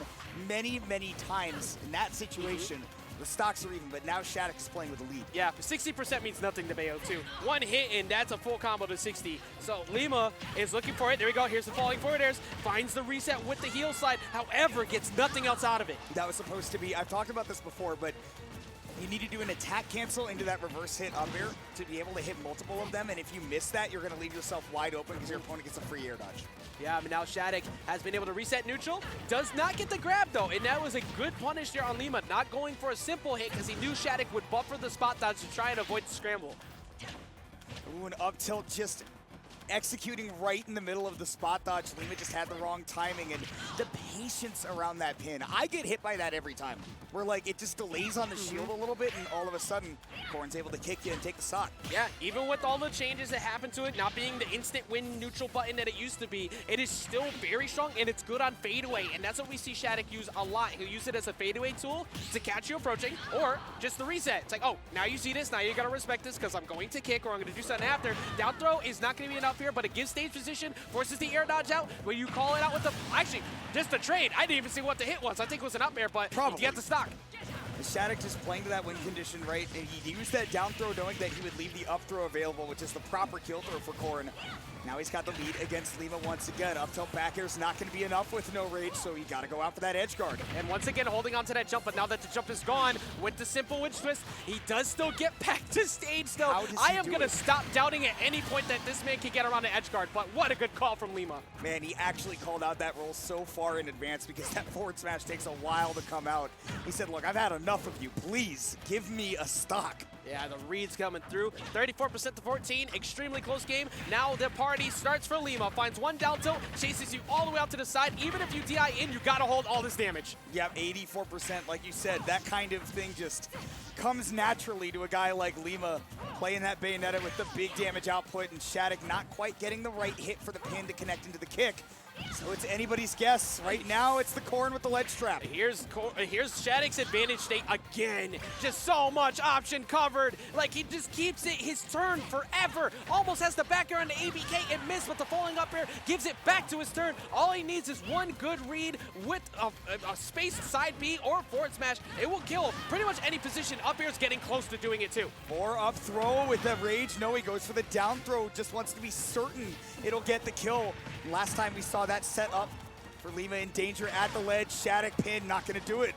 many, many times in that situation. The stocks are even, but now Shadic is playing with the lead. Yeah, 60% means nothing to Bayo, too. One hit, and that's a full combo to 60. So Lima is looking for it. There we go. Here's the falling forward airs. Finds the reset with the heel slide. However, gets nothing else out of it. That was supposed to be, I've talked about this before, but you need to do an attack cancel into that reverse hit up air to be able to hit multiple of them, and if you miss that, you're going to leave yourself wide open because your opponent gets a free air dodge. Yeah, but now Shadic has been able to reset neutral. Does not get the grab, though, and that was a good punish there on Lima. Not going for a simple hit because he knew Shadic would buffer the spot dodge to try and avoid the scramble. Ooh, an up tilt just executing right in the middle of the spot dodge. Lima just had the wrong timing, and the patience around that pin. I get hit by that every time. Where like it just delays on the shield a little bit, and all of a sudden, Corrin's able to kick you and take the stock. Yeah, even with all the changes that happened to it, not being the instant win neutral button that it used to be, it is still very strong, and it's good on fadeaway, and that's what we see Shadic use a lot. He'll use it as a fadeaway tool to catch you approaching, or just the reset. It's like, oh, now you see this, now you gotta respect this, because I'm going to kick, or I'm gonna do something after. Down throw is not gonna be enough here, but it gives stage position, forces the air dodge out, when you call it out with the, actually, just the trade. I didn't even see what the hit was. I think it was an up air, but you get the stock. Shadic just playing to that win condition, right? And he used that down throw knowing that he would leave the up throw available, which is the proper kill throw for Corrin. Now he's got the lead against Lima once again. Up tilt back air is not going to be enough with no rage, so he got to go out for that edge guard. And once again, holding on to that jump, but now that the jump is gone, with the simple witch twist, he does still get back to stage though. I am going to stop doubting at any point that this man can get around the edge guard, but what a good call from Lima. Man, he actually called out that roll so far in advance because that forward smash takes a while to come out. He said, look, I've had enough of you. Please give me a stock. Yeah, the reads coming through. 34% to 14, extremely close game. Now the party starts for Lima. Finds one down tilt, chases you all the way out to the side. Even if you DI in, you gotta hold all this damage. Yep, 84%, like you said. That kind of thing just comes naturally to a guy like Lima, playing that Bayonetta with the big damage output, and Shadic not quite getting the right hit for the pin to connect into the kick. So it's anybody's guess. Right now, it's the Corrin with the ledge trap. Here's Shadic's advantage state again. Just so much option covered. Like, he just keeps it his turn forever. Almost has the back air on the ABK and miss, but the falling up air gives it back to his turn. All he needs is one good read with a spaced side B or forward smash. It will kill pretty much any position. Up air is getting close to doing it too. More up throw with the rage. No, he goes for the down throw. Just wants to be certain it'll get the kill. Last time we saw that set up for Lima in danger at the ledge. Shadic pin, not going to do it.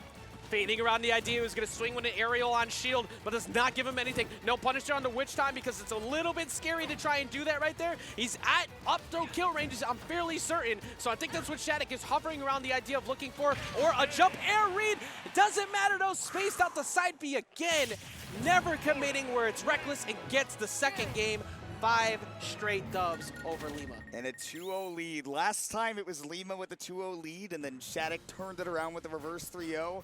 Fading around the idea he was going to swing with an aerial on shield, but does not give him anything. No Punisher on the witch time because it's a little bit scary to try and do that right there. He's at up throw kill ranges, I'm fairly certain. So I think that's what Shadic is hovering around the idea of looking for, or a jump air read. It doesn't matter though, spaced out the side B again. Never committing where it's reckless and gets the second game. 5 straight dubs over Lima. And a 2-0 lead. Last time it was Lima with a 2-0 lead, and then Shadic turned it around with a reverse 3-0.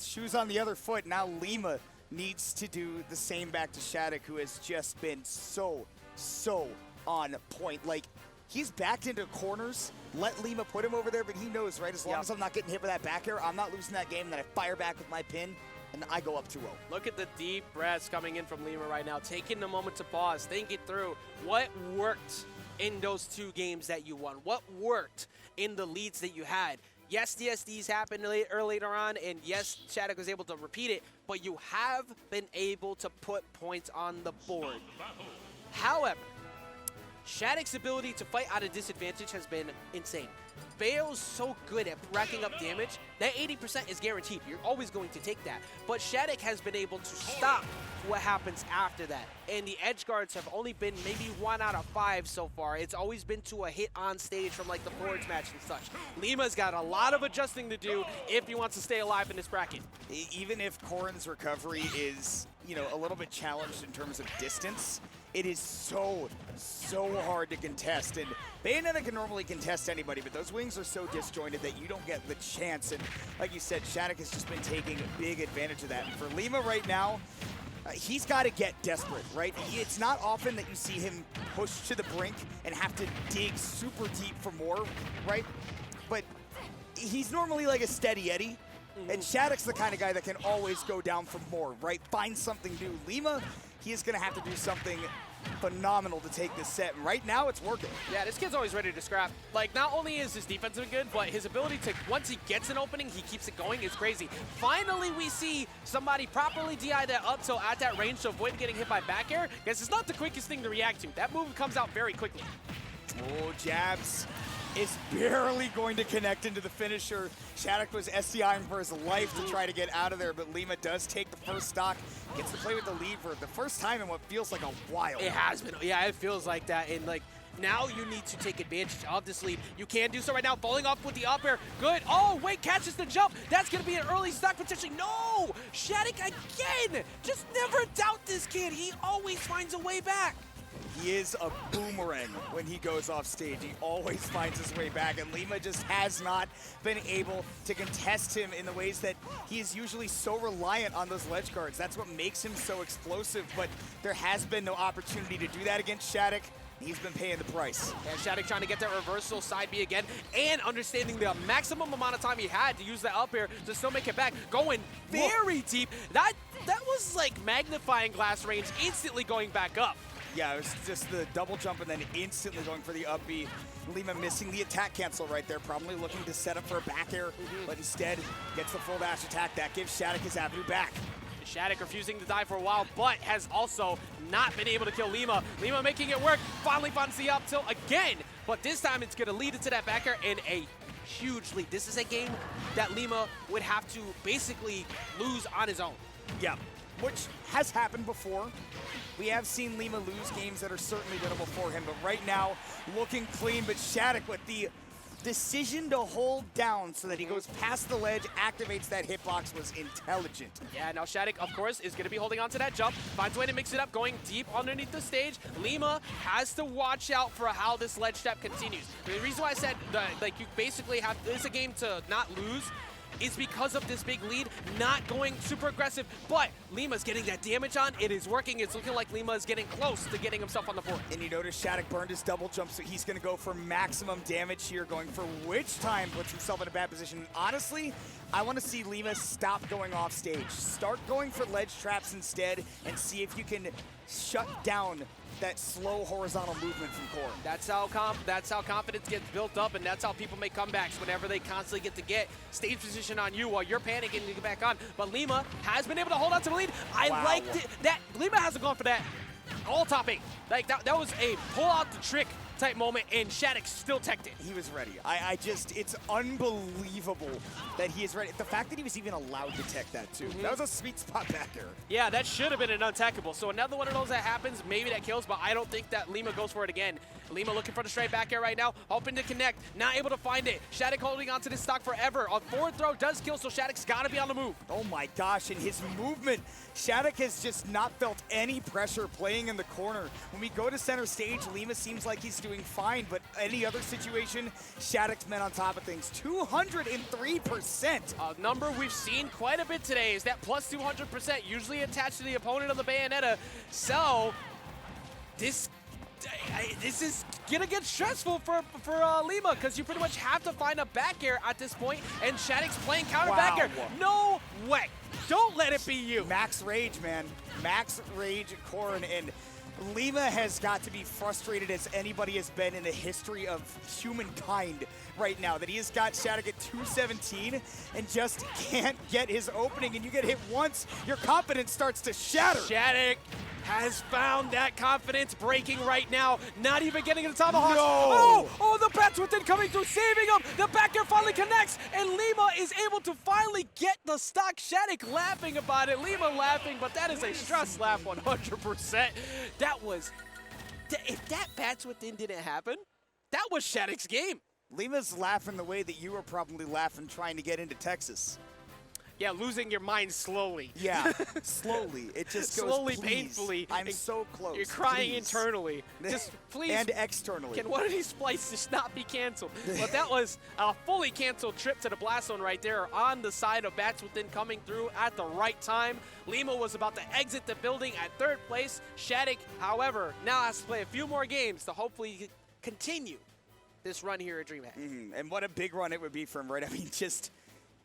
Shoes on the other foot. Now Lima needs to do the same back to Shadic, who has just been so on point. Like, he's backed into corners. Let Lima put him over there, but he knows, right? As long as I'm not getting hit with that back air, I'm not losing that game, and then I fire back with my pin. And I go up 2-0. Look at the deep breaths coming in from Lima right now, taking the moment to pause, think it through. What worked in those 2 games that you won? What worked in the leads that you had? Yes, DSDs happened earlier on, and yes, Shadic was able to repeat it, but you have been able to put points on the board. However, Shadic's ability to fight out of disadvantage has been insane. Bayo's so good at racking up damage, that 80% is guaranteed. You're always going to take that. But Shadic has been able to stop what happens after that. And the edge guards have only been maybe 1 out of 5 so far. It's always been to a hit on stage from like the forwards match and such. Lima's got a lot of adjusting to do if he wants to stay alive in this bracket. Even if Corrin's recovery is, you know, a little bit challenged in terms of distance, it is so hard to contest. And Bayonetta can normally contest anybody, but those wings are so disjointed that you don't get the chance. And like you said, Shadic has just been taking big advantage of that. And for Lima right now, he's got to get desperate, right? It's not often that you see him push to the brink and have to dig super deep for more, right? But he's normally like a steady Eddie. And Shadic's the kind of guy that can always go down for more, right? Find something new. Lima, he is going to have to do something phenomenal to take this set, and right now it's working. Yeah, this kid's always ready to scrap. Like, not only is his defense good, but his ability to, once he gets an opening, he keeps it going is crazy. Finally, we see somebody properly DI that up tilt at that range to avoid getting hit by back air, because it's not the quickest thing to react to. That move comes out very quickly. Oh, jabs is barely going to connect into the finisher. Shadic was SCIing for his life to try to get out of there, but Lima does take the first stock, gets to play with the lead for the first time in what feels like a while. It has been, yeah, it feels like that, and like, now you need to take advantage of this lead. You can do so right now, falling off with the up air. Good. Oh, wait, catches the jump. That's going to be an early stock potentially. No! Shadic again! Just never doubt this kid. He always finds a way back. He is a boomerang when he goes off stage. He always finds his way back, and Lima just has not been able to contest him in the ways that he is usually so reliant on those ledge guards. That's what makes him so explosive, but there has been no opportunity to do that against Shadic. He's been paying the price. And Shadic trying to get that reversal side B again, and understanding the maximum amount of time he had to use that up air to still make it back, going very deep. That was like magnifying glass range, instantly going back up. Yeah, it was just the double jump and then instantly going for the up B. Lima missing the attack cancel right there, probably looking to set up for a back air, but instead gets the full dash attack. That gives Shadic his avenue back. Shadic refusing to die for a while, but has also not been able to kill Lima. Lima making it work, finally finds the up tilt again, but this time it's gonna lead into that back air and a huge lead. This is a game that Lima would have to basically lose on his own. Yeah, which has happened before. We have seen Lima lose games that are certainly winnable for him, but right now, looking clean, but Shadic with the decision to hold down so that he goes past the ledge, activates that hitbox was intelligent. Yeah, now Shadic, of course, is going to be holding on to that jump, finds a way to mix it up, going deep underneath the stage. Lima has to watch out for how this ledge step continues. The reason why I said, like, you basically have, this is a game to not lose, is because of this big lead, not going super aggressive, but Lima's getting that damage on. It is working. It's looking like Lima is getting close to getting himself on the board. And you notice Shadic burned his double jump, so he's going to go for maximum damage here, going for which time puts himself in a bad position. Honestly, I want to see Lima stop going off stage. Start going for ledge traps instead and see if you can shut down that slow horizontal movement from Corrin. That's how confidence gets built up, and that's how people make comebacks whenever they constantly get stage position on you while you're panicking to get back on. But Lima has been able to hold on to the lead. I liked it. That Lima hasn't gone for that all top 8. Like that was a pull out the trick type moment, and Shadic still teched it. He was ready. I just, it's unbelievable that he is ready. The fact that he was even allowed to tech that too. That was a sweet spot back there. Yeah, that should have been an untackable. So another one of those that happens, maybe that kills, but I don't think that Lima goes for it again. Lima looking for the straight back air right now, hoping to connect, not able to find it. Shadic holding on to this stock forever. A forward throw does kill, so Shadic's got to be on the move. Oh my gosh, and his movement. Shadic has just not felt any pressure playing in the corner. When we go to center stage, Lima seems like he's doing fine, but any other situation, Shadic's men on top of things. 203%. A number we've seen quite a bit today is that plus 200%, usually attached to the opponent of the Bayonetta. So, this is gonna get stressful for Lima, because you pretty much have to find a back air at this point, and Shadic's playing counter back air. No way. Don't let it be you. Max rage, man. Max rage, Corrin, and Lima has got to be frustrated as anybody has been in the history of humankind right now, that he has got Shadic at 217 and just can't get his opening, and you get hit once, your confidence starts to shatter. Shadic has found that confidence breaking right now, not even getting in the tomahawk. No. Oh, the bats within coming through, saving him. The back air finally connects, and Lima is able to finally get the stock. Shadic laughing about it, Lima laughing, but that is a stress laugh 100%. That was, if that bats within didn't happen, that was Shadic's game. Lima's laughing the way that you were probably laughing trying to get into Texas. Yeah, losing your mind slowly. Yeah, slowly. It just goes, slowly, please. painfully. I'm so close. You're crying please. Internally. Just please. And externally. Can one of these flights just not be canceled? But that was a fully canceled trip to the blast zone right there on the side of Bats Within coming through at the right time. Lima was about to exit the building at 3rd place. Shadic, however, now has to play a few more games to hopefully continue this run here at DreamHack. And what a big run it would be for him, right? I mean, just,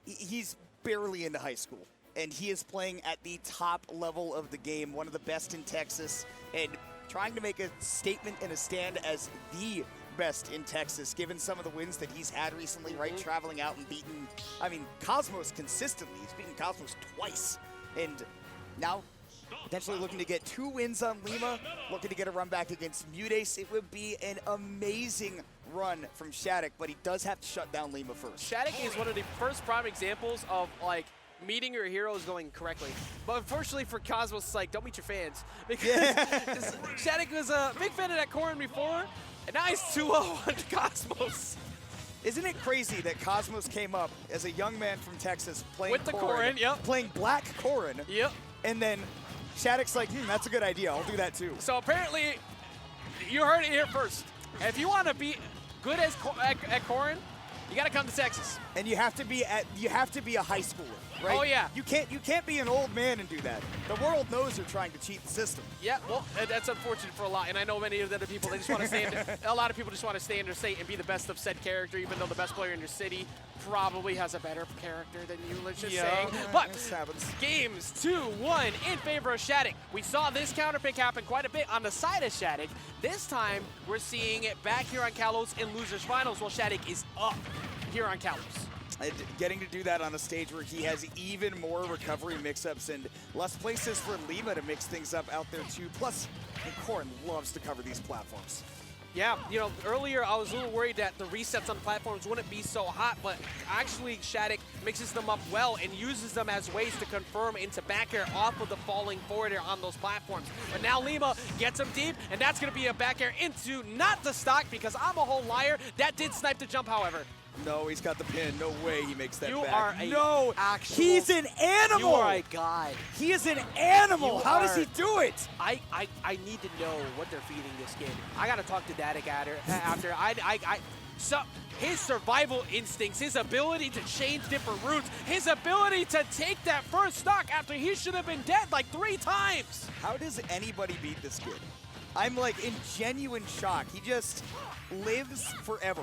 he's barely into high school, and he is playing at the top level of the game, one of the best in Texas, and trying to make a statement and a stand as the best in Texas, given some of the wins that he's had recently, right? Traveling out and beating, I mean, Cosmos consistently. He's beaten Cosmos twice, and now potentially looking to get 2 wins on Lima, looking to get a run back against MuteAce. It would be an amazing run from Shadic, but he does have to shut down Lima first. Shadic is one of the first prime examples of, like, meeting your heroes going correctly. But unfortunately for Cosmos, it's like, don't meet your fans. Because Shadic was a big fan of that Corrin before, and now he's 2-0 on Cosmos. Isn't it crazy that Cosmos came up as a young man from Texas playing with the Corrin, yep. Playing Black Corrin, yep. And then Shadic's like, that's a good idea, I'll do that too. So apparently, You heard it here first. If you want to be good at Corrin, you got to come to Texas. And you have to be a high schooler, right? Oh yeah. You can't be an old man and do that. The world knows you're trying to cheat the system. Yeah, well, that's unfortunate for a lot, and I know many of the other people, they just want to stay in a lot of people just want to stay in their state and be the best of said character, even though the best player in your city probably has a better character than you, let's just say. But this happens. games 2-1 in favor of Shadic. We saw this counter pick happen quite a bit on the side of Shadic. This time, we're seeing it back here on Kalos in losers finals, while Shadic is up here on Kalos. Getting to do that on a stage where he has even more recovery mix-ups and less places for Lima to mix things up out there too. Plus, Corrin loves to cover these platforms. Yeah, you know, earlier I was a little worried that the resets on platforms wouldn't be so hot, but actually Shadic mixes them up well and uses them as ways to confirm into back air off of the falling forward air on those platforms. But now Lima gets him deep, and that's going to be a back air into not the stock, because I'm a whole liar. That did snipe the jump, however. No, he's got the pin. No way he makes that You back. are a no, actual, he's an animal. You are a god. He is an animal. How does he do it? I need to know what they're feeding this kid. I got to talk to Shadic after. So his survival instincts, his ability to change different routes, his ability to take that first stock after he should have been dead like 3 times. How does anybody beat this kid? I'm like in genuine shock. He just lives forever.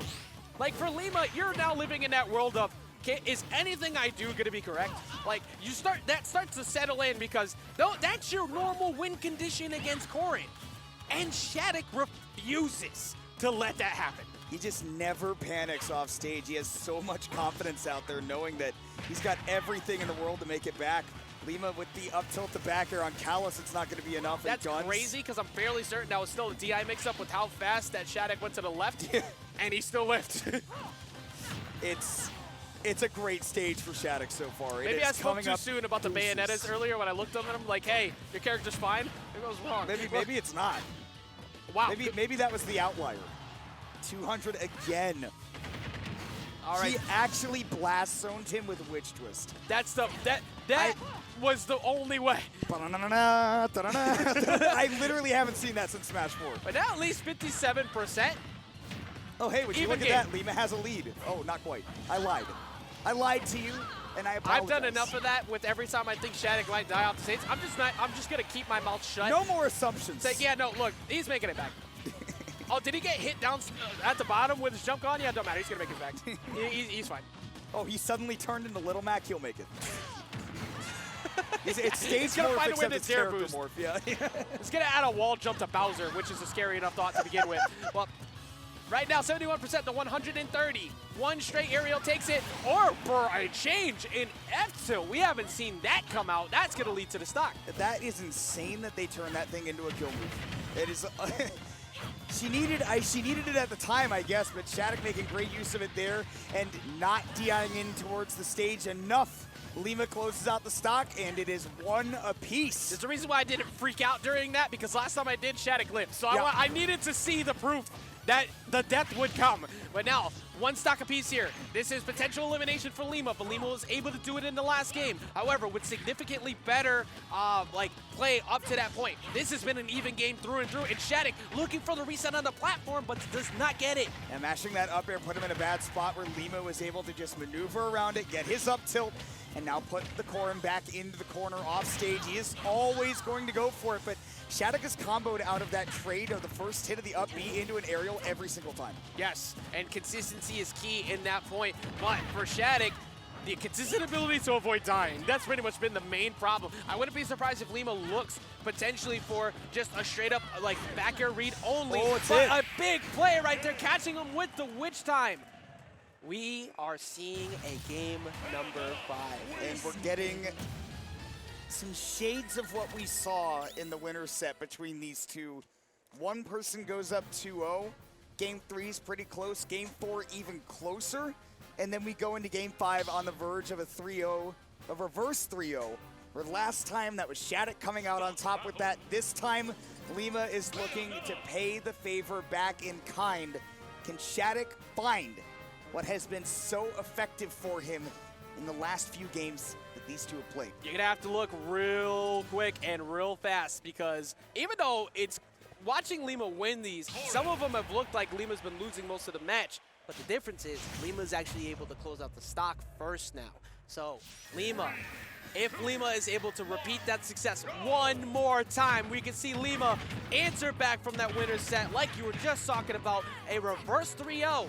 Like for Lima, you're now living in that world of, okay, is anything I do going to be correct? Like that starts to settle in, because that's your normal win condition against Corrin. And Shadic refuses to let that happen. He just never panics off stage. He has so much confidence out there, knowing that he's got everything in the world to make it back. Lima with the up tilt to back air on Kalos, it's not going to be enough. That's crazy, because I'm fairly certain that was still a DI mix-up with how fast that Shadic went to the left, and he still lived. It's a great stage for Shadic so far. Maybe I spoke too soon about the Bayonettas earlier when I looked at them. I'm like, hey, your character's fine. Maybe I was wrong. Maybe it's not. Wow. Maybe that was the outlier. 200 again. All right. He actually blast zoned him with Witch Twist. That was the only way. I literally haven't seen that since Smash 4. But now at least 57%. Oh, hey, would you look at that? Lima has a lead. Oh, not quite. I lied. I lied to you, and I apologize. I've done enough of that with every time I think Shadic might die off the stage. I'm just going to keep my mouth shut. No more assumptions. Say, yeah, no, look, he's making it back. Oh, did he get hit down at the bottom with his jump on? Yeah, don't matter. He's going to make it back. He's fine. Oh, he suddenly turned into Little Mac. He'll make it. It's stage morph, morph, except it's it's air character boost. morph. Yeah. It's going to add a wall jump to Bowser, which is a scary enough thought to begin with. Well, right now, 71% to 130. One straight aerial takes it, or for a change in F2. We haven't seen that come out. That's going to lead to the stock. That is insane that they turned that thing into a kill move. It is... She needed it at the time, I guess, but Shadic making great use of it there and not DIing in towards the stage enough. Lima closes out the stock, and it is 1 apiece. There's a reason why I didn't freak out during that, because last time I did, Shadic lived. So yeah. I needed to see the proof that the death would come. But now, 1 stock apiece here. This is potential elimination for Lima, but Lima was able to do it in the last game. However, with significantly better play up to that point. This has been an even game through and through, and Shadic looking for the reset on the platform, but does not get it. And mashing that up air put him in a bad spot where Lima was able to just maneuver around it, get his up tilt, and now put the Corrin back into the corner off stage. He is always going to go for it, but Shadic is comboed out of that trade of the first hit of the up B into an aerial every single time. Yes, and consistency is key in that point. But for Shadic, the consistent ability to avoid dying, that's pretty much been the main problem. I wouldn't be surprised if Lima looks potentially for just a straight up like back air read only. Oh, it's but it. A big play right there, catching him with the witch time. We are seeing a game number 5. And we're getting some shades of what we saw in the winner set between these two. One person goes up 2-0. Game 3 is pretty close. Game 4 even closer. And then we go into Game 5 on the verge of a 3-0, a reverse 3-0. Where last time that was Shadic coming out on top with that. This time Lima is looking to pay the favor back in kind. Can Shadic find what has been so effective for him in the last few games that these two have played? You're going to have to look real quick and real fast, because even though it's watching Lima win these, some of them have looked like Lima's been losing most of the match. But the difference is Lima's actually able to close out the stock first now. So Lima, if Lima is able to repeat that success one more time, we can see Lima answer back from that winner's set like you were just talking about, a reverse 3-0.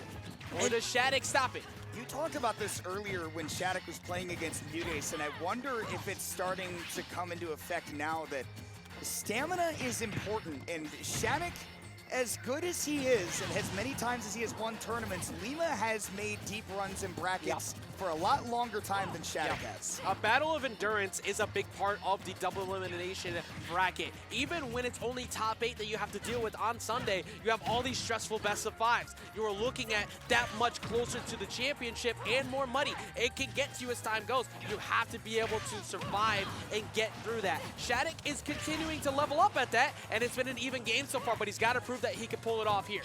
Or does Shadic stop it? You talked about this earlier when Shadic was playing against MuteAce, and I wonder if it's starting to come into effect now that stamina is important, and Shadic, as good as he is, and as many times as he has won tournaments, Lima has made deep runs in brackets for a lot longer time than Shadic has. A battle of endurance is a big part of the double elimination bracket. Even when it's only top 8 that you have to deal with on Sunday, you have all these stressful best of 5s. You are looking at that much closer to the championship and more money. It can get to you as time goes. You have to be able to survive and get through that. Shadic is continuing to level up at that, and it's been an even game so far, but he's got to prove that he can pull it off here.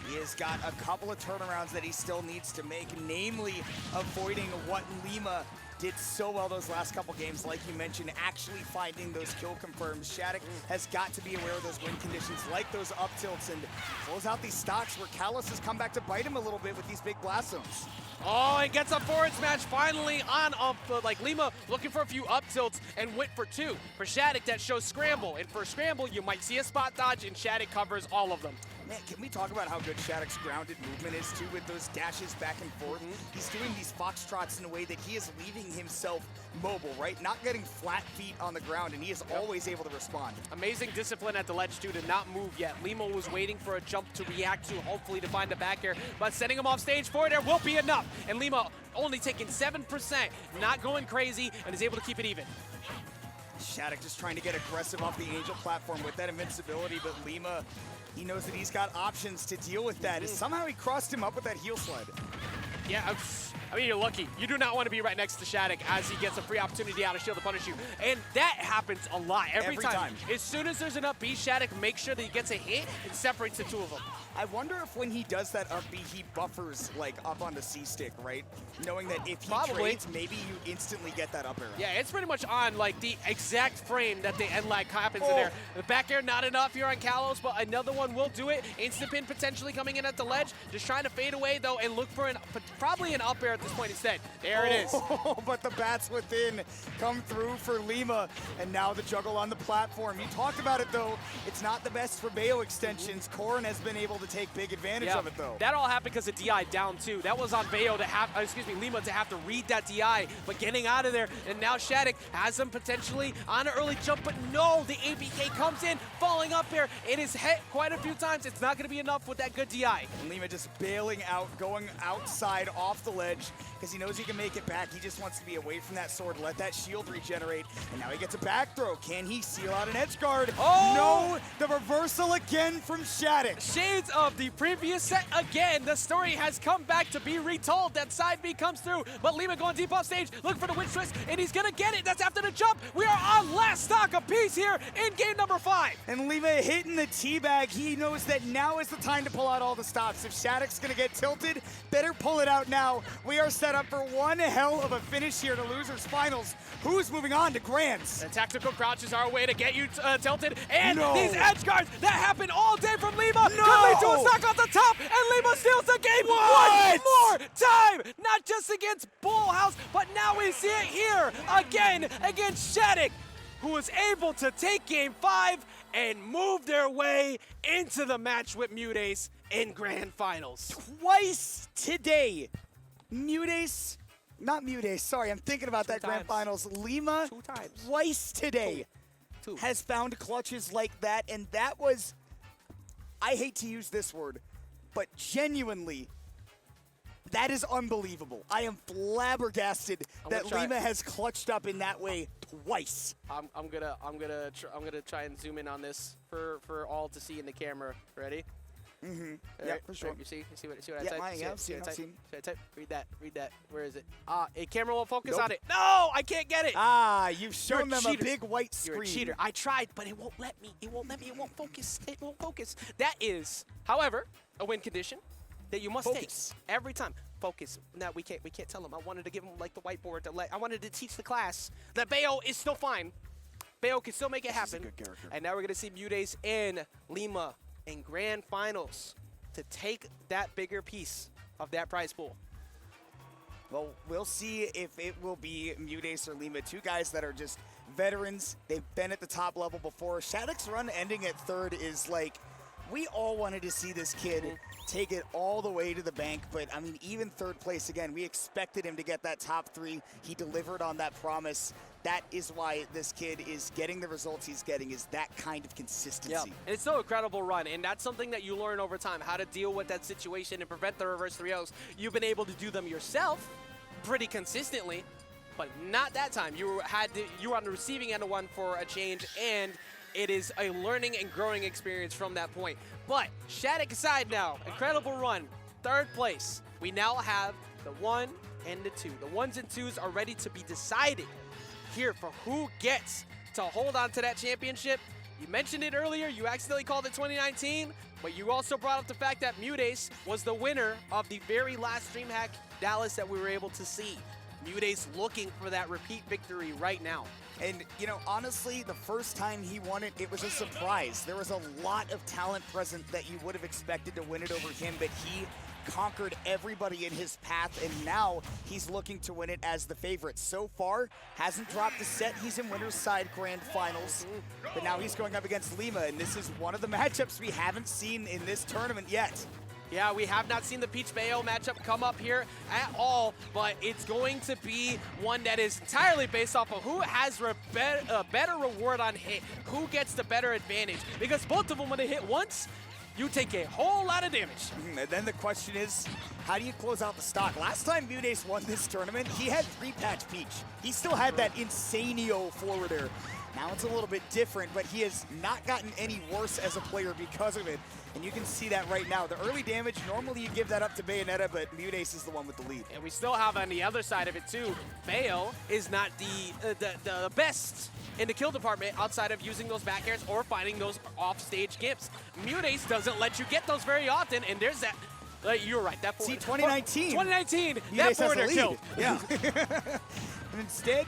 He has got a couple of turnarounds that he still needs to make, namely avoiding what Lima did so well those last couple games, like you mentioned, actually finding those kill confirms. Shadic has got to be aware of those win conditions, like those up tilts, and close out these stocks where Callus has come back to bite him a little bit with these big blast zones. Oh, and gets a forward smash finally on like Lima looking for a few up tilts and went for 2. For Shadic, that shows scramble, and for scramble, you might see a spot dodge, and Shadic covers all of them. Man, can we talk about how good Shadic's grounded movement is, too, with those dashes back and forth? He's doing these foxtrots in a way that he is leaving himself mobile, right? Not getting flat feet on the ground, and he is always able to respond. Amazing discipline at the ledge, too, to not move yet. Lima was waiting for a jump to react to, hopefully to find a back air, but sending him off stage for it there will be enough. And Lima only taking 7%, not going crazy, and is able to keep it even. Shadic just trying to get aggressive off the Angel platform with that invincibility, but Lima, he knows that he's got options to deal with that. Somehow he crossed him up with that heel slide. Yeah, I mean, you're lucky. You do not want to be right next to Shadic as he gets a free opportunity out of shield to punish you. And that happens a lot every time. As soon as there's an up B, Shadic makes sure that he gets a hit and separates the two of them. I wonder if when he does that up B, he buffers like up on the C stick, right? Knowing that if he trades, maybe you instantly get that up air. Yeah, it's pretty much on like the exact frame that the end lag happens in there. The back air not enough here on Kalos, but another one will do it. Instant pin potentially coming in at the ledge. Just trying to fade away though and look for probably an up air at this point instead. There it is. But the bats within come through for Lima, and now the juggle on the platform. You talked about it though. It's not the best for Bayo extensions. Corrin has been able to take big advantage of it though. That all happened because of DI down too. That was on Bayo to have, Lima to have to read that DI, but getting out of there, and now Shadic has him potentially on an early jump, but no, the APK comes in, falling up there. It is hit quite a few times. It's not gonna be enough with that good DI. And Lima just bailing out, going outside off the ledge, because he knows he can make it back. He just wants to be away from that sword, let that shield regenerate, and now he gets a back throw. Can he seal out an edge guard? Oh! No, the reversal again from Shadic. Shades of the previous set again. The story has come back to be retold. That side B comes through, but Lima going deep off stage, looking for the witch twist, and he's gonna get it. That's after the jump. We are on last stock apiece here in game number 5. And Lima hitting the teabag. He knows that now is the time to pull out all the stops. If Shadic's gonna get tilted, better pull it out now. We are set up for one hell of a finish here to losers finals. Who's moving on to grands? The tactical crouch is our way to get you tilted, and these edge guards that happen all day from Lima could lead to a stock off the top, and Lima steals the game one more time. Not just against Bullhall, but now we see it here again against Shadic, who was able to take game 5 and move their way into the match with MuteAce in grand finals. Twice today, MuteAce, not MuteAce, sorry, I'm thinking about that grand finals. Lima, twice today, has found clutches like that, and that was, I hate to use this word, but genuinely, that is unbelievable. I am flabbergasted that Lima has clutched up in that way twice. I'm gonna try and zoom in on this for all to see in the camera. Ready? Yeah, for sure. You see what I typed? Yeah, I've seen. Read that. Where is it? A camera won't focus on it. No, I can't get it. You've shown them a big white screen. You're a cheater. I tried, but it won't let me. It won't focus. It won't focus. That is, however, a win condition that you must take every time. Focus. Now we can't tell him. I wanted to give him like the whiteboard to I wanted to teach the class that Bayo is still fine. Bayo can still make it happen. Good character. And now we're going to see MuteAce and Lima in grand finals to take that bigger piece of that prize pool. Well, we'll see if it will be MuteAce or Lima, two guys that are just veterans. They've been at the top level before. Shadic's run ending at third is like, we all wanted to see this kid take it all the way to the bank, but I mean, even third place, again, we expected him to get that top 3. He delivered on that promise. That is why this kid is getting the results he's getting, is that kind of consistency. Yeah, and it's still a credible run, and that's something that you learn over time, how to deal with that situation and prevent the reverse 3-0s. You've been able to do them yourself pretty consistently, but not that time. You were on the receiving end of one for a change, and it is a learning and growing experience from that point. But Shadic aside now, incredible run, third place. We now have the 1 and the 2. The 1s and 2s are ready to be decided here for who gets to hold on to that championship. You mentioned it earlier, you accidentally called it 2019, but you also brought up the fact that MuteAce was the winner of the very last DreamHack Dallas that we were able to see. MuteAce looking for that repeat victory right now. And, you know, honestly, the first time he won it, it was a surprise. There was a lot of talent present that you would have expected to win it over him, but he conquered everybody in his path, and now he's looking to win it as the favorite. So far, hasn't dropped a set. He's in winner's side grand finals, but now he's going up against Lima, and this is one of the matchups we haven't seen in this tournament yet. Yeah, we have not seen the Peach Bayo matchup come up here at all, but it's going to be one that is entirely based off of who has a better reward on hit, who gets the better advantage, because both of them, when they hit once, you take a whole lot of damage. And then the question is, how do you close out the stock? Last time MuteAce won this tournament, he had 3-patch Peach. He still had that Insaneo forward air. Now it's a little bit different, but he has not gotten any worse as a player because of it. And you can see that right now. The early damage, normally you give that up to Bayonetta, but MuteAce is the one with the lead. And we still have on the other side of it too, Bayo is not the best in the kill department outside of using those back airs or finding those off-stage gimps. MuteAce doesn't let you get those very often, and there's that. You're right. That See, 2019. 2019. MuteAce that forward air has a kill. lead. Yeah. And instead,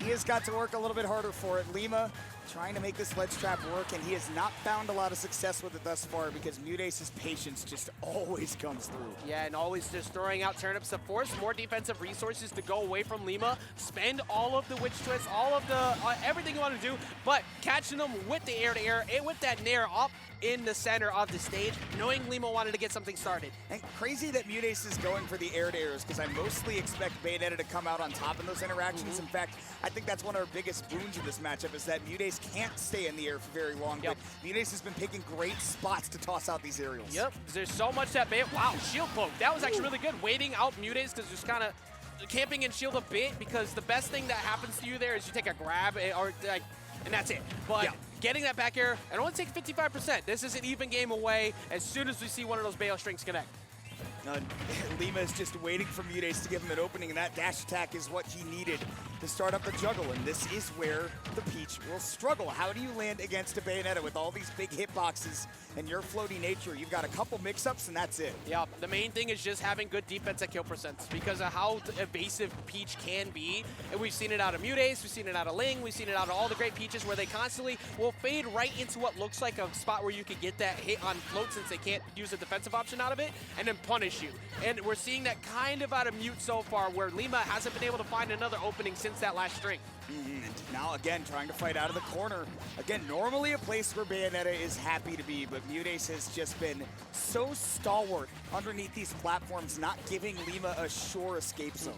he has got to work a little bit harder for it. Lima trying to make this ledge trap work, and he has not found a lot of success with it thus far because MuteAce's patience just always comes through. Yeah, and always just throwing out turnips to force more defensive resources to go away from Lima, spend all of the witch twists, all of the everything you want to do, but catching them with the air-to-air, with that nair up in the center of the stage, knowing Lima wanted to get something started. And crazy that MuteAce is going for the air-to-airs because I mostly expect Bayonetta to come out on top in those interactions. In fact, I think that's one of our biggest boons in this matchup is that MuteAce can't stay in the air for very long, but MuteAce has been picking great spots to toss out these aerials. Yep, there's so much that wow, shield poke. That was actually really good, waiting out MuteAce because just kind of camping and shield a bit, because the best thing that happens to you there is you take a grab and that's it. But getting that back air, and only take 55%. This is an even game away as soon as we see one of those Bayo strings connect. Lima is just waiting for MuteAce to give him an opening, and that dash attack is what he needed to start up the juggle, and this is where the Peach will struggle. How do you land against a Bayonetta with all these big hitboxes and your floaty nature? You've got a couple mix-ups, and that's it. Yeah, the main thing is just having good defense at kill percents because of how evasive Peach can be. And we've seen it out of MuteAce, we've seen it out of Ling, we've seen it out of all the great Peaches where they constantly will fade right into what looks like a spot where you could get that hit on float since they can't use a defensive option out of it, and then punish you. And we're seeing that kind of out of Mute so far, where Lima hasn't been able to find another opening since that last string. And now again, trying to fight out of the corner. Again, normally a place where Bayonetta is happy to be, but MuteAce has just been so stalwart underneath these platforms, not giving Lima a sure escape zone.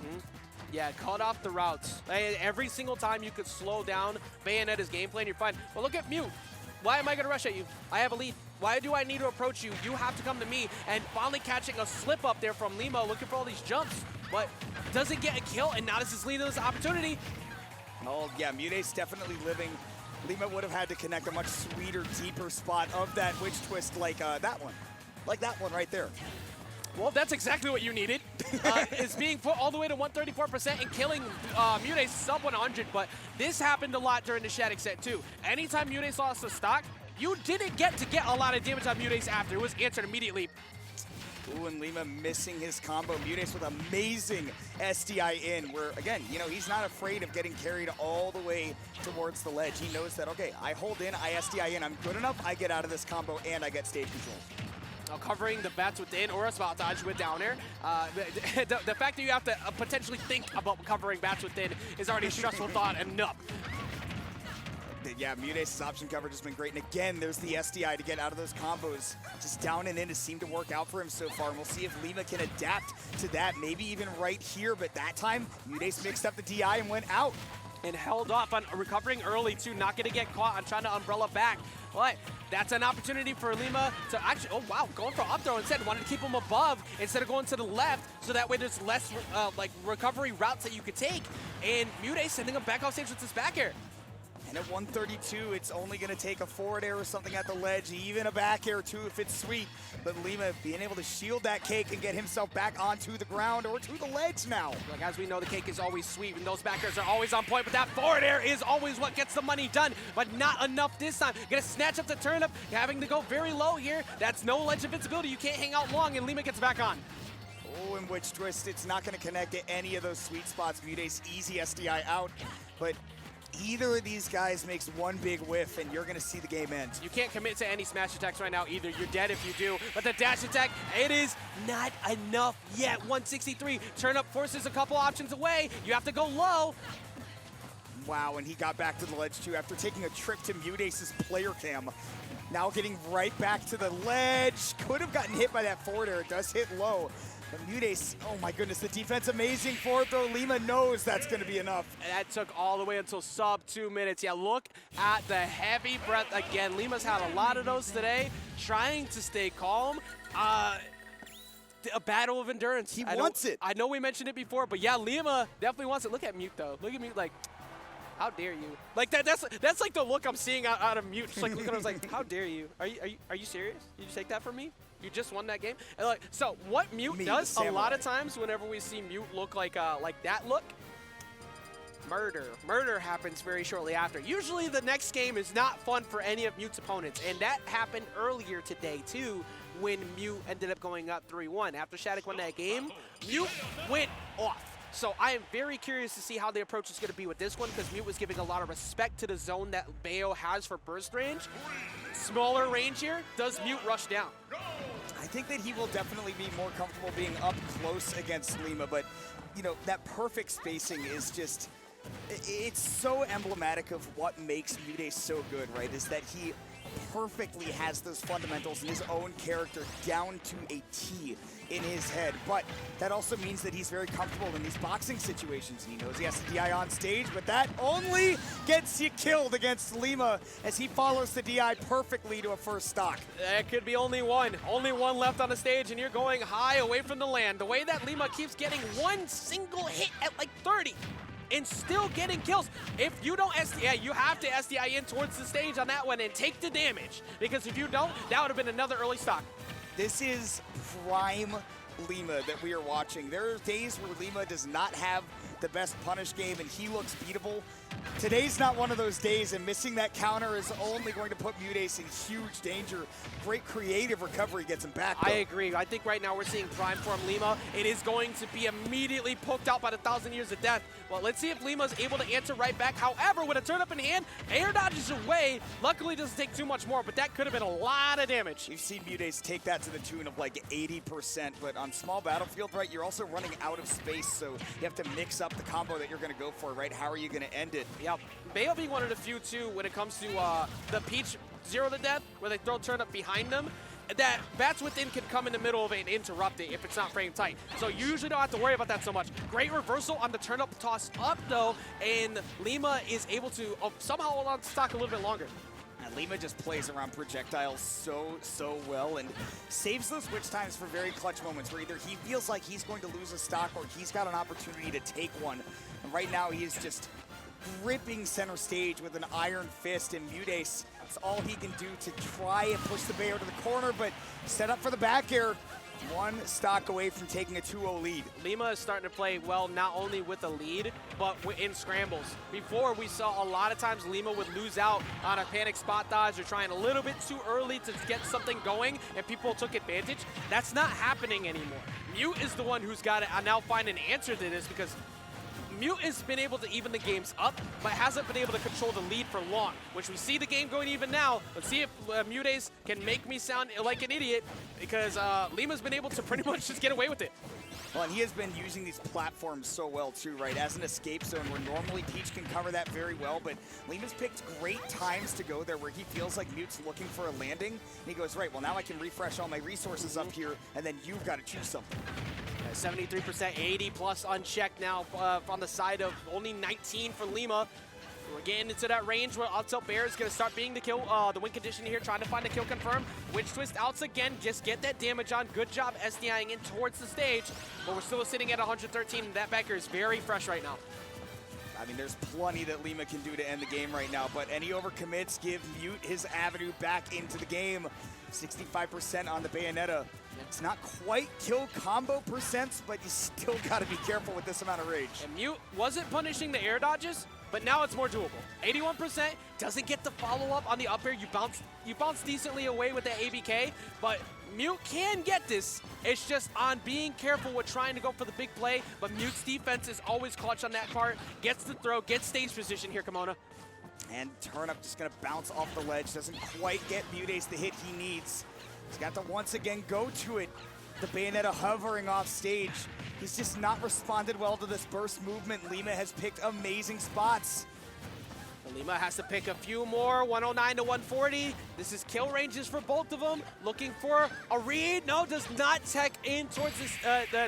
Yeah, cut off the routes. Every single time you could slow down Bayonetta's gameplay and you're fine. Well, look at Mute. Why am I going to rush at you? I have a lead. Why do I need to approach you? You have to come to me. And finally catching a slip up there from Lima, looking for all these jumps, but doesn't get a kill, and now this is Lima's opportunity. Oh, yeah, MuteAce definitely living. Lima would have had to connect a much sweeter, deeper spot of that witch twist like that one. Like that one right there. Well, that's exactly what you needed. Is being put all the way to 134% and killing MuteAce sub 100, but this happened a lot during the Shadic set too. Anytime MuteAce lost a stock, you didn't get a lot of damage on MuteAce after. It was answered immediately. Ooh, and Lima missing his combo. MuteAce with amazing SDI in, where, again, you know, he's not afraid of getting carried all the way towards the ledge. He knows that, okay, I hold in, I SDI in, I'm good enough, I get out of this combo, and I get stage control. Now covering the bats within or a spot dodge with down air. The fact that you have to potentially think about covering bats within is already a stressful thought enough. Yeah, MuteAce's option coverage has been great. And again, there's the SDI to get out of those combos. Just down and in has seemed to work out for him so far. And we'll see if Lima can adapt to that, maybe even right here. But that time, MuteAce mixed up the DI and went out. And held off on recovering early, too. Not going to get caught on trying to umbrella back. But that's an opportunity for Lima to actually, oh wow, going for up throw instead. Wanted to keep him above instead of going to the left, so that way there's less like recovery routes that you could take. And MuteAce sending him back off stage with his back air. And at 132, it's only going to take a forward air or something at the ledge, even a back air too if it's sweet. But Lima being able to shield that cake and get himself back onto the ground or to the ledge now. Like, as we know, the cake is always sweet and those back airs are always on point, but that forward air is always what gets the money done, but not enough this time. Gonna snatch up the turnip, having to go very low here. That's no ledge invincibility. You can't hang out long, and Lima gets back on. Oh, in which twist, it's not going to connect at any of those sweet spots. MuteAce easy SDI out, but either of these guys makes one big whiff and you're going to see the game end. You can't commit to any smash attacks right now either. You're dead if you do. But the dash attack, it is not enough yet. 163. Turn up forces a couple options away. You have to go low. Wow, and he got back to the ledge too after taking a trip to MuteAce's player cam. Now getting right back to the ledge. Could have gotten hit by that forward air. It does hit low. But MuteAce, oh my goodness, the defense amazing forward throw. Lima knows that's going to be enough. And that took all the way until sub 2 minutes. Yeah, look at the heavy breath again. Lima's had a lot of those today, trying to stay calm. A battle of endurance. He wants it. I know we mentioned it before, but yeah, Lima definitely wants it. Look at Mute though. Look at Mute like, how dare you? Like that's like the look I'm seeing out of Mute. Just like looking at him, like, how dare you? Are you serious? Did you take that from me? You just won that game. And like, so what Mute does a lot of times whenever we see Mute look like that look, murder happens very shortly after. Usually the next game is not fun for any of Mute's opponents, and that happened earlier today too, when Mute ended up going up 3-1. After Shadic won that game, Mute went off. So I am very curious to see how the approach is going to be with this one, because Mute was giving a lot of respect to the zone that Bayo has for burst range. Smaller range here, does Mute rush down? I think that he will definitely be more comfortable being up close against Lima, but you know, that perfect spacing is just, it's so emblematic of what makes MuteAce so good, right? Is that he perfectly has those fundamentals in his own character down to a T in his head, but that also means that he's very comfortable in these boxing situations, and he knows he has to DI on stage, but that only gets you killed against Lima as he follows the DI perfectly to a first stock. That could be only one left on the stage, and you're going high away from the land. The way that Lima keeps getting one single hit at like 30 and still getting kills. If you don't SDI, you have to SDI in towards the stage on that one and take the damage, because if you don't, that would have been another early stock. This is prime Lima that we are watching. There are days where Lima does not have the best punish game and he looks beatable. Today's not one of those days, and missing that counter is only going to put MuteAce in huge danger. Great creative recovery gets him back, though. I agree. I think right now we're seeing prime form Lima. It is going to be immediately poked out by the 1,000 Years of Death. Well, let's see if Lima's able to answer right back. However, with a turn up in hand, air dodges away. Luckily, doesn't take too much more, but that could have been a lot of damage. We've seen MuteAce take that to the tune of like 80%, but on small battlefield, right, you're also running out of space, so you have to mix up the combo that you're going to go for, right? How are you going to end it? Yep. Bayo being one of the few, too, when it comes to the Peach 0 to death, where they throw turn up behind them, that bats within can come in the middle of it and interrupt it if it's not frame tight. So you usually don't have to worry about that so much. Great reversal on the turn up toss up, though, and Lima is able to somehow hold on to stock a little bit longer. And Lima just plays around projectiles so well and saves those switch times for very clutch moments where either he feels like he's going to lose a stock or he's got an opportunity to take one. And right now he is just gripping center stage with an iron fist, and MuteAce, that's all he can do to try and push the Bayo to the corner, but set up for the back air. One stock away from taking a 2-0 lead. Lima is starting to play well, not only with a lead, but in scrambles. Before, we saw a lot of times Lima would lose out on a panic spot dodge or trying a little bit too early to get something going, and people took advantage. That's not happening anymore. Mute is the one who's got to now find an answer to this, because Mute has been able to even the games up, but hasn't been able to control the lead for long, which we see the game going even now. Let's see if MuteAce can make me sound like an idiot, because Lima's been able to pretty much just get away with it. Well, and he has been using these platforms so well too, right? As an escape zone where normally Peach can cover that very well, but Lima's picked great times to go there where he feels like Mute's looking for a landing. And he goes, right, well now I can refresh all my resources up here, and then you've got to choose something. 73%, 80 plus unchecked now on the side of only 19 for Lima. We're getting into that range where Up Tilt Bear is going to start being the kill, the win condition here, trying to find a kill confirm. Witch Twist outs again, just get that damage on. Good job SDIing in towards the stage, but we're still sitting at 113, and that backer is very fresh right now. I mean, there's plenty that Lima can do to end the game right now, but any overcommits give Mute his avenue back into the game. 65% on the Bayonetta. It's not quite kill combo percents, but you still got to be careful with this amount of rage. And Mute wasn't punishing the air dodges, but now it's more doable. 81%, doesn't get the follow-up on the up air. You bounce decently away with that ABK, but Mute can get this. It's just on being careful with trying to go for the big play, but Mute's defense is always clutch on that part. Gets the throw, gets stage position here, Kimona. And Turnip just going to bounce off the ledge. Doesn't quite get MuteAce the hit he needs. He's got to once again go to it. The Bayonetta hovering off stage. He's just not responded well to this burst movement. Lima has picked amazing spots. Lima has to pick a few more, 109 to 140. This is kill ranges for both of them. Looking for a read. No, does not tech in towards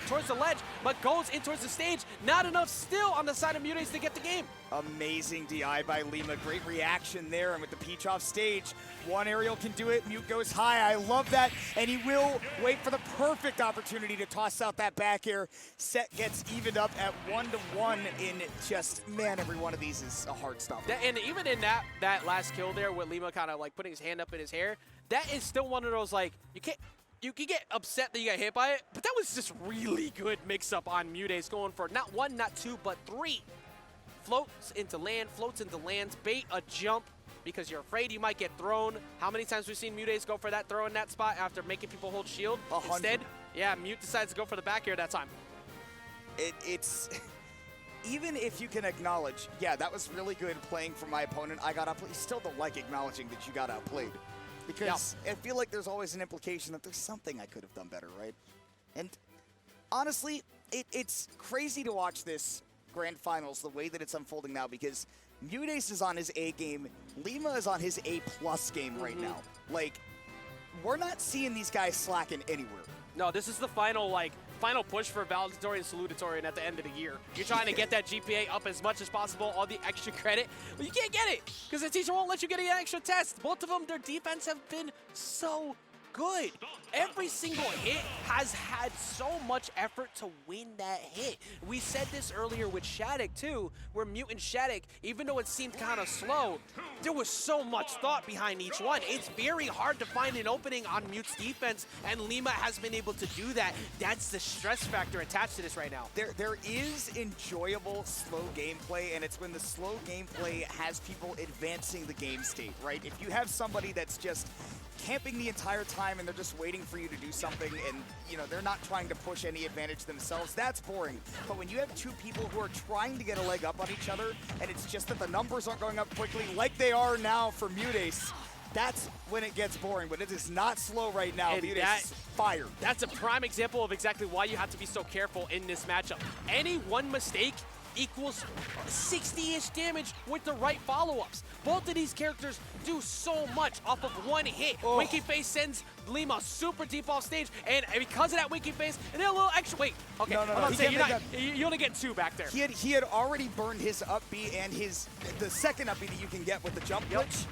towards the ledge, but goes in towards the stage. Not enough still on the side of MuteAce to get the game. Amazing DI by Lima. Great reaction there, and with the Peach off stage, one aerial can do it. Mute goes high. I love that, and he will wait for the perfect opportunity to toss out that back air. Set gets evened up at 1-1 in just, man, every one of these is a hard stop. And even in that last kill there with Lima kind of like putting his hand up in his hair, that is still one of those, like, you can get upset that you got hit by it, but that was just really good mix-up on MuteAce, going for not one, not two, but three. Floats into lands, bait a jump because you're afraid you might get thrown. How many times we've seen MuteAce go for that throw in that spot after making people hold shield? 100. Instead, yeah, Mute decides to go for the back air that time. It's even if you can acknowledge, yeah, that was really good playing for my opponent. I got outplayed. You still don't like acknowledging that you got outplayed, because I feel like there's always an implication that there's something I could have done better, right? And honestly, it's crazy to watch this Grand Finals the way that it's unfolding now, because MuteAce is on his A game, Lima is on his A+ game right now. Like, we're not seeing these guys slacking anywhere. No, this is the final push for valedictorian and salutatorian at the end of the year. You're trying to get that GPA up as much as possible, all the extra credit, but you can't get it because the teacher won't let you get an extra test. Both of them, their defense have been so good. Every single hit has had so much effort to win that hit. We said this earlier with Shadic too, where Mute and Shadic, even though it seemed kind of slow, there was so much thought behind each one. It's very hard to find an opening on Mute's defense, and Lima has been able to do that. That's the stress factor attached to this right now. There is enjoyable slow gameplay, and it's when the slow gameplay has people advancing the game state, right? If you have somebody that's just camping the entire time and they're just waiting for you to do something, and they're not trying to push any advantage themselves, that's boring. But when you have two people who are trying to get a leg up on each other, and it's just that the numbers aren't going up quickly like they are now for MuteAce, that's when it gets boring. But it is not slow right now. MuteAce is fired. That's a prime example of exactly why you have to be so careful in this matchup. Any one mistake equals 60-ish damage with the right follow-ups. Both of these characters do so much off of one hit. Oh. Winky Face sends Lima super deep off stage, and because of that Winky Face, and then a little extra. Wait, okay, no. I'm about to say, you only get two back there. He had already burned his up B and the second up B that you can get with the jump glitch.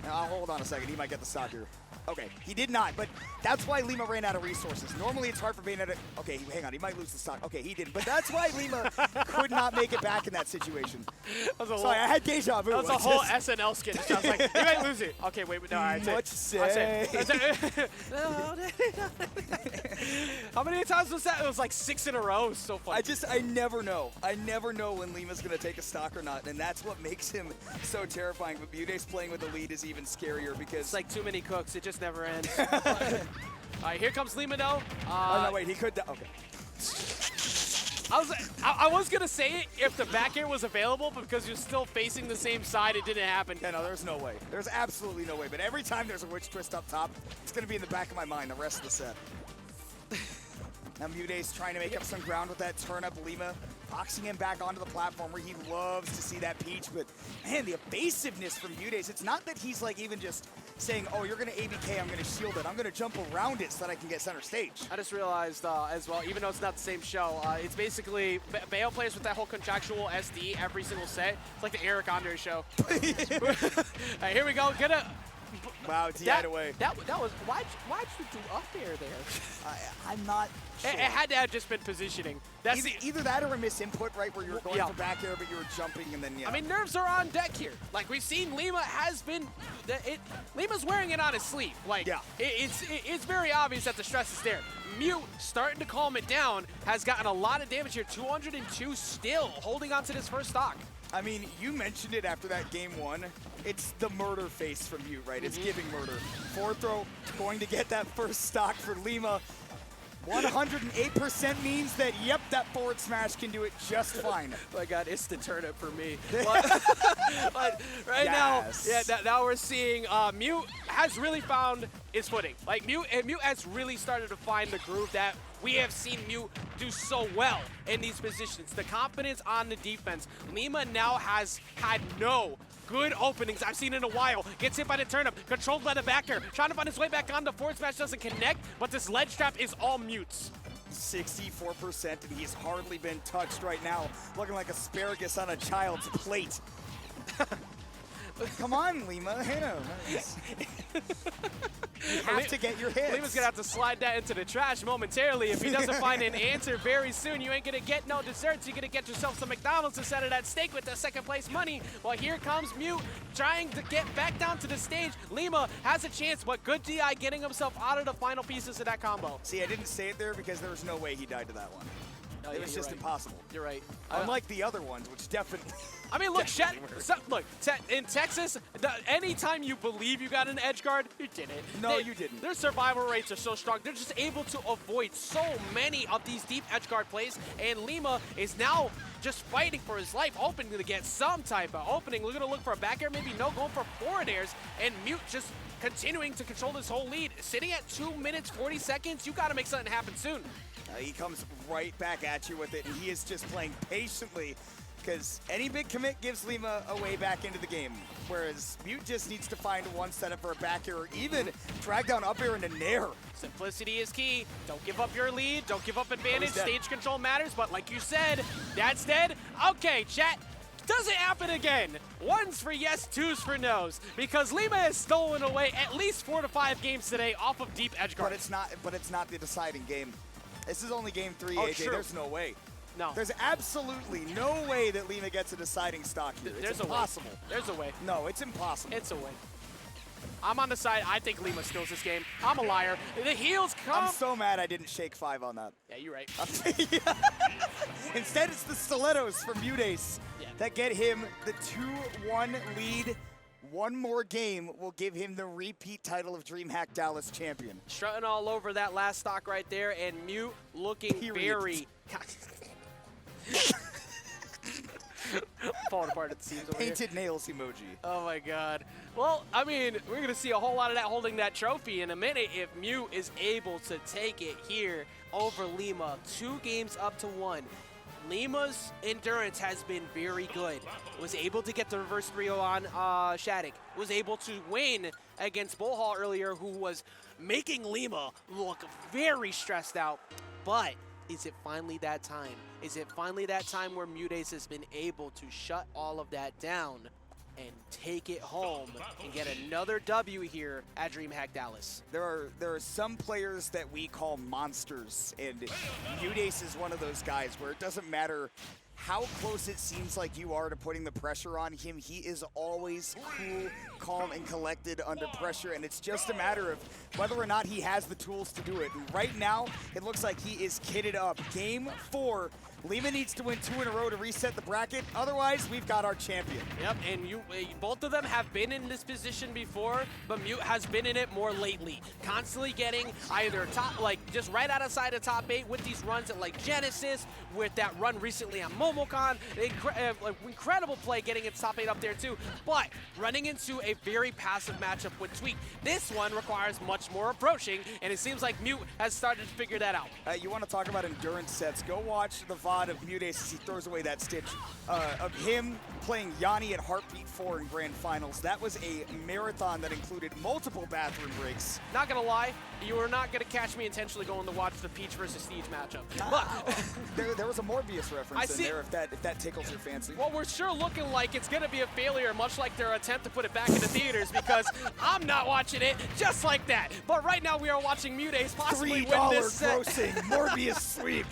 Now, hold on a second, he might get the stock here. Okay, he did not, but that's why Lima ran out of resources. Normally it's hard for Bayonetta. Okay, hang on, he might lose the stock. Okay, he didn't, but that's why Lima could not make it back in that situation. Sorry, I had deja vu. That was a whole SNL skit. I was like, you might lose it. Okay, wait, no, all right. What say? How many times was that? It was like 6 in a row. It was so funny. I never know. I never know when Lima's going to take a stock or not, and that's what makes him so terrifying. But MuteAce playing with the lead is even scarier because... It's like too many cooks. It just never ends. All right, here comes Lima, though. Oh, no, wait, he could... Okay. I was going to say it if the back air was available, but because you're still facing the same side, it didn't happen. Yeah, no, there's no way. There's absolutely no way. But every time there's a witch twist up top, it's going to be in the back of my mind the rest of the set. Now MuteAce trying to make up some ground with that turn-up. Lima boxing him back onto the platform where he loves to see that peach. But, man, the evasiveness from MuteAce, it's not that he's, like, even just saying, oh, you're going to ABK, I'm going to shield it. I'm going to jump around it so that I can get center stage. I just realized as well, even though it's not the same show, it's basically Bayo plays with that whole contractual SD every single set. It's like the Eric Andre show. All right, here we go. Wow, DI'd away. That was, why'd you do up air there? I'm not sure. It had to have just been positioning. That's either that or a misinput, right, where you're going for back air, but you were jumping and then, I mean, nerves are on deck here. Like, we've seen Lima has been, Lima's wearing it on his sleeve. Like, it's very obvious that the stress is there. Mute, starting to calm it down, has gotten a lot of damage here. 202 still, holding on to this first stock. I mean, you mentioned it after that game one. It's the murder face from Mute, right? It's giving murder. Forward throw, going to get that first stock for Lima. 108% means that, yep, that forward smash can do it just fine. Oh my God, it's the turnip for me. But right now, now we're seeing Mute has really found his footing. Like Mute has really started to find the groove that we have seen Mute do so well in these positions. The confidence on the defense. Lima now has had no good openings I've seen in a while. Gets hit by the turnip, controlled by the backer, trying to find his way back on. The forward smash doesn't connect, but this ledge trap is all Mute's. 64%, and he's hardly been touched right now. Looking like asparagus on a child's plate. Come on, Lima. Hey, no. You have to get your hits. Lima's going to have to slide that into the trash momentarily. If he doesn't find an answer very soon, you ain't going to get no desserts. You're going to get yourself some McDonald's instead of that steak with the second place money. Well, here comes Mute trying to get back down to the stage. Lima has a chance, but good DI getting himself out of the final pieces of that combo. See, I didn't say it there because there was no way he died to that one. Oh, it was just impossible. You're right. Unlike the other ones, which definitely... I mean, look, in Texas, anytime you believe you got an edge guard, you didn't. No, you didn't. Their survival rates are so strong. They're just able to avoid so many of these deep edge guard plays, and Lima is now just fighting for his life, hoping to get some type of opening. We're going to look for a back air, maybe no, going for forward airs, and Mute just continuing to control this whole lead. Sitting at 2 minutes, 40 seconds, you got to make something happen soon. He comes right back at you with it, and he is just playing patiently because any big commit gives Lima a way back into the game, whereas Mute just needs to find one setup for a back air or even drag down up air into nair. Simplicity is key. Don't give up your lead. Don't give up advantage. Stage control matters, but like you said, that's dead. Okay, chat. Does it happen again? One's for yes, two's for no's, because Lima has stolen away at least 4 to 5 games today off of deep edge guard. But it's not the deciding game. This is only game 3, AJ. True. There's no way. No. There's absolutely no way that Lima gets a deciding stock here. It's impossible. There's a way. No, it's impossible. It's a way. I'm on the side. I think Lima steals this game. I'm a liar. The heels come. I'm so mad I didn't shake 5 on that. Yeah, you're right. Instead, it's the stilettos from MuteAce that get him the 2-1 lead. One more game will give him the repeat title of DreamHack Dallas champion. Strutting all over that last stock right there, and Mute looking very... falling apart at the seams over Painted nails emoji. Oh my God. Well, I mean, we're going to see a whole lot of that holding that trophy in a minute if Mute is able to take it here over Lima. 2 games up to 1. Lima's endurance has been very good. Was able to get the reverse 3-0 on Shadic. Was able to win against Bullhall earlier, who was making Lima look very stressed out. But is it finally that time? Is it finally that time where MuteAce has been able to shut all of that down and take it home and get another W here at DreamHack Dallas. There are some players that we call monsters, and MuteAce is one of those guys where it doesn't matter how close it seems like you are to putting the pressure on him. He is always cool, calm, and collected under pressure, and it's just a matter of whether or not he has the tools to do it. And right now, it looks like he is kitted up. Game 4, Lima needs to win 2 in a row to reset the bracket. Otherwise, we've got our champion. Yep, and both of them have been in this position before, but Mute has been in it more lately. Constantly getting either top, like just right outside of top 8 with these runs at like Genesis, with that run recently on Momocon. Incredible play getting its top 8 up there too, but running into a very passive matchup with Tweak. This one requires much more approaching, and it seems like Mute has started to figure that out. You want to talk about endurance sets? Go watch the VOD of MuteAce as he throws away that stitch of him playing Jonhy at Heartbeat 4 in Grand Finals. That was a marathon that included multiple bathroom breaks. Not gonna lie, you are not gonna catch me intentionally going to watch the Peach versus Siege matchup. But there was a Morbius reference in there if that tickles your fancy. Well, we're sure looking like it's gonna be a failure, much like their attempt to put it back into theaters, because I'm not watching it just like that. But right now we are watching MuteAce possibly win this set. $3 grossing Morbius sweep.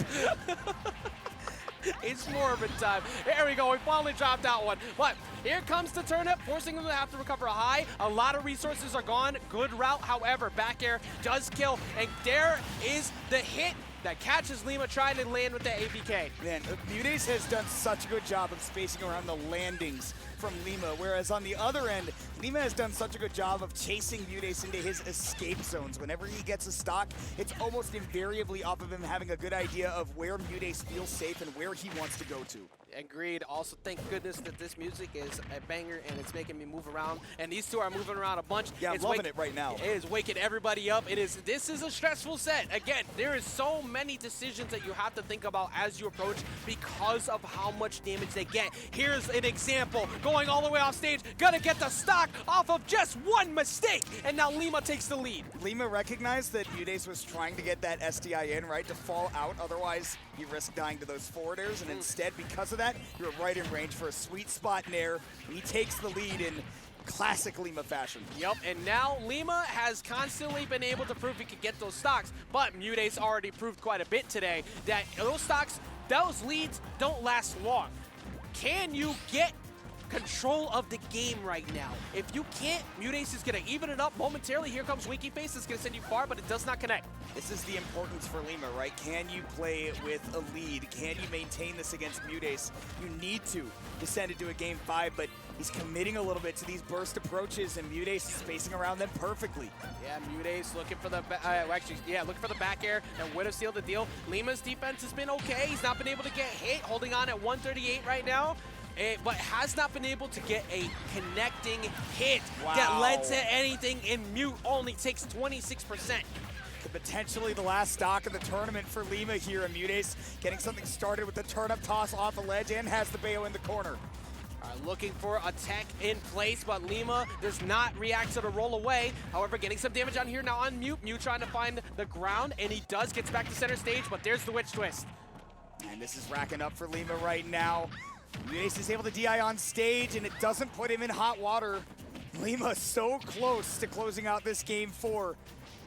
It's Morbid time. There we go. We finally dropped out one. But here comes the turnip, forcing them to have to recover a high. A lot of resources are gone. Good route, however. Back air does kill. And there is the hit that catches Lima trying to land with the APK. Man, MuteAce has done such a good job of spacing around the landings from Lima, whereas on the other end, Lima has done such a good job of chasing MuteAce into his escape zones. Whenever he gets a stock, it's almost invariably off of him having a good idea of where MuteAce feels safe and where he wants to go to. Agreed. Also, thank goodness that this music is a banger and it's making me move around. And these two are moving around a bunch. Yeah, I'm loving it right now. It is waking everybody up. This is a stressful set. Again, there is so many decisions that you have to think about as you approach because of how much damage they get. Here's an example. Going all the way off stage, gonna get the stock off of just one mistake. And now Lima takes the lead. Lima recognized that MuteAce was trying to get that SDI in, right, to fall out. Otherwise, you risk dying to those forward airs. And instead, because of that, you're right in range for a sweet spot in air. He takes the lead in classic Lima fashion. Yep, and now Lima has constantly been able to prove he could get those stocks, but MuteAce already proved quite a bit today that those stocks, those leads don't last long. Can you get control of the game right now? If you can't, MuteAce is going to even it up momentarily. Here comes Winky Face. It's going to send you far, but it does not connect. This is the importance for Lima, right? Can you play with a lead? Can you maintain this against MuteAce? You need to send it to a game 5, but he's committing a little bit to these burst approaches, and MuteAce is spacing around them perfectly. Yeah, MuteAce looking for the looking for the back air and would have sealed the deal. Lima's defense has been okay. He's not been able to get hit, holding on at 138 right now. But has not been able to get a connecting hit that led to anything, and Mute only takes 26%. Potentially the last stock of the tournament for Lima here, and MuteAce getting something started with the turnip toss off the ledge and has the Bayo in the corner. Looking for a tech in place, but Lima does not react to the roll away. However, getting some damage on here now on Mute. Mute trying to find the ground, and he does, gets back to center stage, but there's the Witch Twist. And this is racking up for Lima right now. MuteAce is able to DI on stage, and it doesn't put him in hot water. Lima so close to closing out this game 4.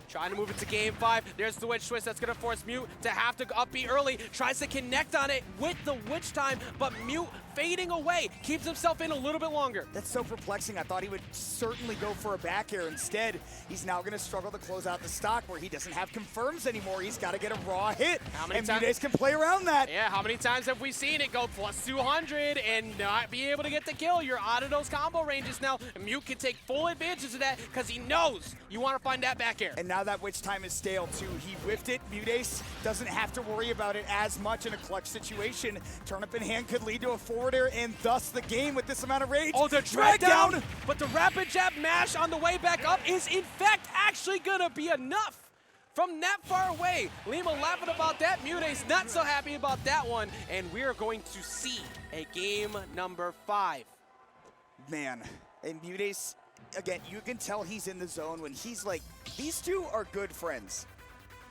Trying to move it to game 5. There's the Witch Twist that's going to force Mute to have to up B early. Tries to connect on it with the Witch Time, but Mute fading away. Keeps himself in a little bit longer. That's so perplexing. I thought he would certainly go for a back air. Instead, he's now going to struggle to close out the stock where he doesn't have confirms anymore. He's got to get a raw hit, and MuteAce can play around that. Yeah, how many times have we seen it go plus 200 and not be able to get the kill? You're out of those combo ranges now. And Mute can take full advantage of that because he knows you want to find that back air. And now that Witch Time is stale too. He whiffed it. MuteAce doesn't have to worry about it as much in a clutch situation. Turnip in hand could lead to a forward air and thus the game with this amount of rage. Oh, the drag down! But the rapid jab mash on the way back up is in fact actually gonna be enough. From that far away, Lima laughing about that. MuteAce not so happy about that one. And we're going to see a game number 5. Man, and MuteAce, again, you can tell he's in the zone when he's like, these two are good friends.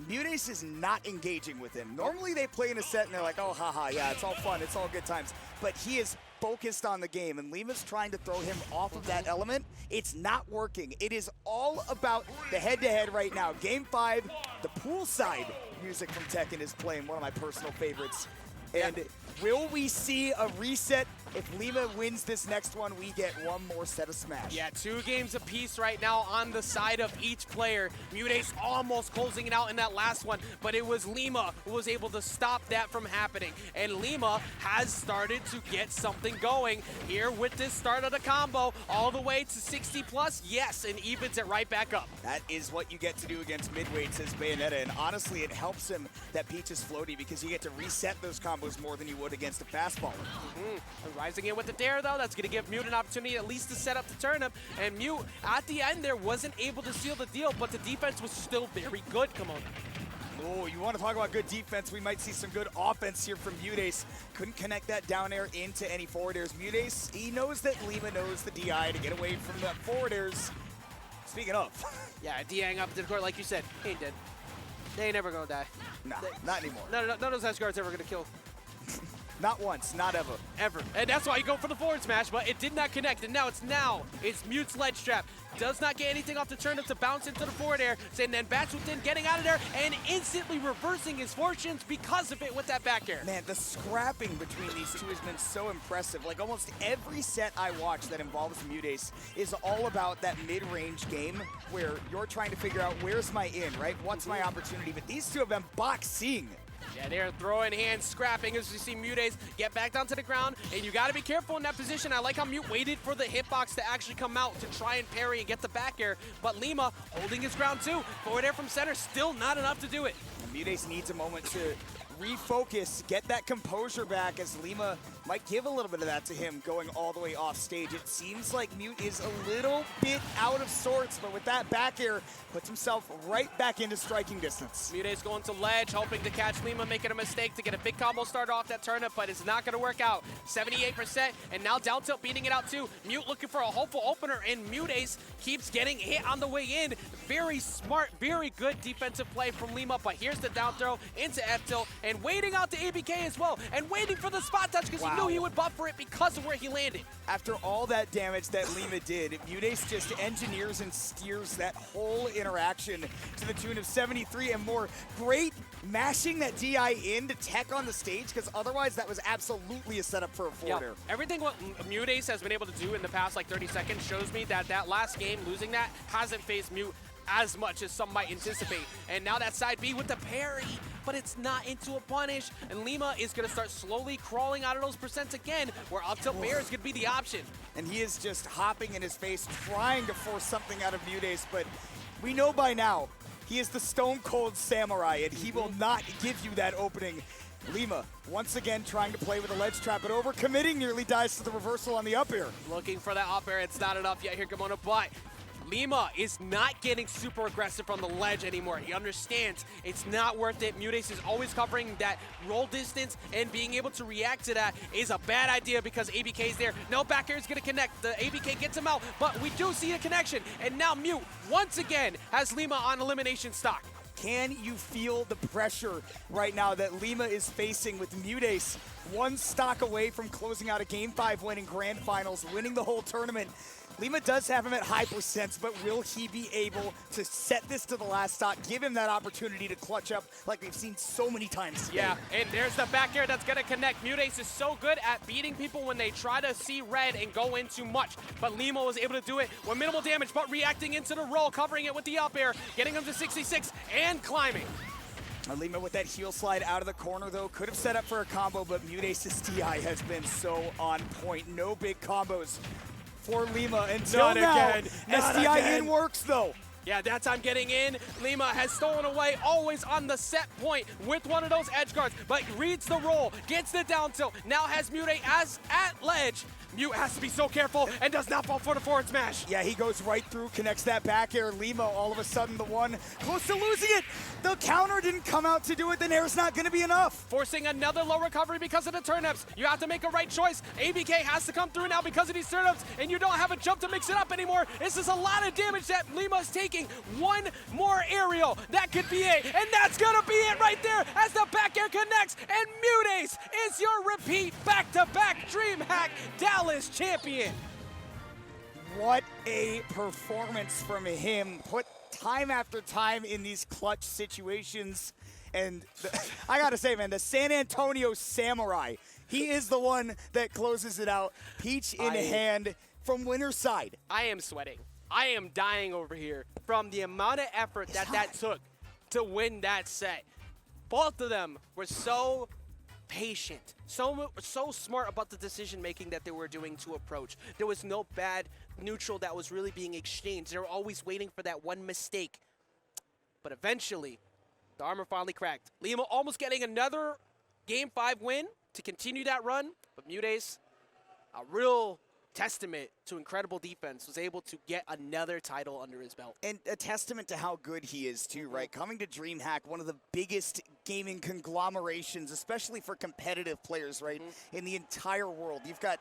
MuteAce is not engaging with him. Normally they play in a set and they're like, oh, haha, yeah, it's all fun, it's all good times. But he is focused on the game, and Lima's trying to throw him off of that element. It's not working. It is all about the head-to-head right now. Game 5, the poolside music from Tekken is playing, one of my personal favorites. And will we see a reset? If Lima wins this next one, we get one more set of Smash. Yeah, 2 games apiece right now on the side of each player. MuteAce almost closing it out in that last one, but it was Lima who was able to stop that from happening. And Lima has started to get something going here with this start of the combo, all the way to 60 plus, yes, and evens it right back up. That is what you get to do against midweights as Bayonetta, and honestly, it helps him that Peach is floaty because you get to reset those combos more than you would against a fastballer. Rising in with the dare, though, that's going to give Mute an opportunity at least to set up the turnip. And Mute, at the end there, wasn't able to seal the deal, but the defense was still very good, Kimona. Oh, you want to talk about good defense? We might see some good offense here from MuteAce. Couldn't connect that down air into any forward airs. MuteAce, he knows that Lima knows the DI to get away from that forward airs. Speaking of. Yeah, DIing up to the court, like you said, he ain't dead. They ain't never going to die. Nah, not anymore. None of those edge guards ever going to kill. Not once, not ever. Ever. And that's why you go for the forward smash, but it did not connect. And now it's Mute's ledge trap. Does not get anything off the turnip to bounce into the forward air. And then bats within, getting out of there and instantly reversing his fortunes because of it with that back air. Man, the scrapping between these two has been so impressive. Like almost every set I watch that involves MuteAce is all about that mid-range game where you're trying to figure out where's my in, right? What's my opportunity? But these two have been boxing. Yeah, they're throwing hands, scrapping as we see MuteAce get back down to the ground, and you got to be careful in that position. I like how Mute waited for the hitbox to actually come out to try and parry and get the back air, but Lima holding his ground too. Forward air from center, still not enough to do it. And MuteAce needs a moment to refocus, get that composure back as Lima might give a little bit of that to him going all the way off stage. It seems like Mute is a little bit out of sorts, but with that back air, puts himself right back into striking distance. MuteAce going to ledge, hoping to catch Lima, making a mistake to get a big combo start off that turnip, but it's not going to work out. 78%, and now down tilt beating it out too. Mute looking for a hopeful opener, and MuteAce keeps getting hit on the way in. Very smart, very good defensive play from Lima, but here's the down throw into F tilt, and waiting out the ABK as well, and waiting for the spot touch because he knew he would buffer it because of where he landed. After all that damage that Lima did, MuteAce just engineers and steers that whole interaction to the tune of 73 and more. Great mashing that DI in to tech on the stage, because otherwise that was absolutely a setup for a forward air. Everything what MuteAce has been able to do in the past like 30 seconds shows me that that last game, losing that, hasn't faced Mute as much as some might anticipate. And now that side B with the parry, but it's not into a punish. And Lima is going to start slowly crawling out of those percents again, where up tilt bair is going to be the option. And he is just hopping in his face, trying to force something out of MuteAce, but we know by now, he is the stone cold samurai, and he will not give you that opening. Lima, once again, trying to play with a ledge trap, but overcommitting, nearly dies to the reversal on the up air. Looking for that up air, it's not enough yet here, Kimona, but Lima is not getting super aggressive from the ledge anymore. He understands it's not worth it. MuteAce is always covering that roll distance, and being able to react to that is a bad idea because ABK is there. No back air is going to connect. The ABK gets him out, but we do see a connection. And now Mute, once again, has Lima on elimination stock. Can you feel the pressure right now that Lima is facing with MuteAce one stock away from closing out a Game 5 winning Grand Finals, winning the whole tournament? Lima does have him at high percents, but will he be able to set this to the last stock, give him that opportunity to clutch up like we've seen so many times today? Yeah, and there's the back air that's going to connect. MuteAce is so good at beating people when they try to see red and go in too much, but Lima was able to do it with minimal damage, but reacting into the roll, covering it with the up air, getting him to 66 and climbing. Lima with that heel slide out of the corner, though, could have set up for a combo, but MuteAce's DI has been so on point. No big combos for Lima until now. SDI in works, though. Yeah, that time getting in. Lima has stolen away, always on the set point with one of those edge guards, but reads the roll, gets the down tilt, now has MuteAce as at ledge. Mute has to be so careful and does not fall for the forward smash. Yeah, he goes right through, connects that back air. Lima, all of a sudden, the one close to losing it. The counter didn't come out to do it. The nair's not going to be enough. Forcing another low recovery because of the turnips. You have to make a right choice. ABK has to come through now because of these turnips, and you don't have a jump to mix it up anymore. This is a lot of damage that Lima's taking. thinking one more aerial. That could be it. And that's going to be it right there as the back air connects. And MuteAce is your repeat back-to-back DreamHack Dallas champion. What a performance from him. Put time after time in these clutch situations. And I gotta say, man, the San Antonio Samurai, he is the one that closes it out. Peach in hand from winner's side. I am sweating. I am dying over here from the amount of effort that took to win that set. Both of them were so patient, so smart about the decision making that they were doing to approach. There was no bad neutral that was really being exchanged. They were always waiting for that one mistake. But eventually, the armor finally cracked. Lima almost getting another Game 5 win to continue that run, but MuteAce, a real testament to incredible defense, was able to get another title under his belt. And a testament to how good he is too, right? Coming to DreamHack, one of the biggest gaming conglomerations, especially for competitive players, right? In the entire world. You've got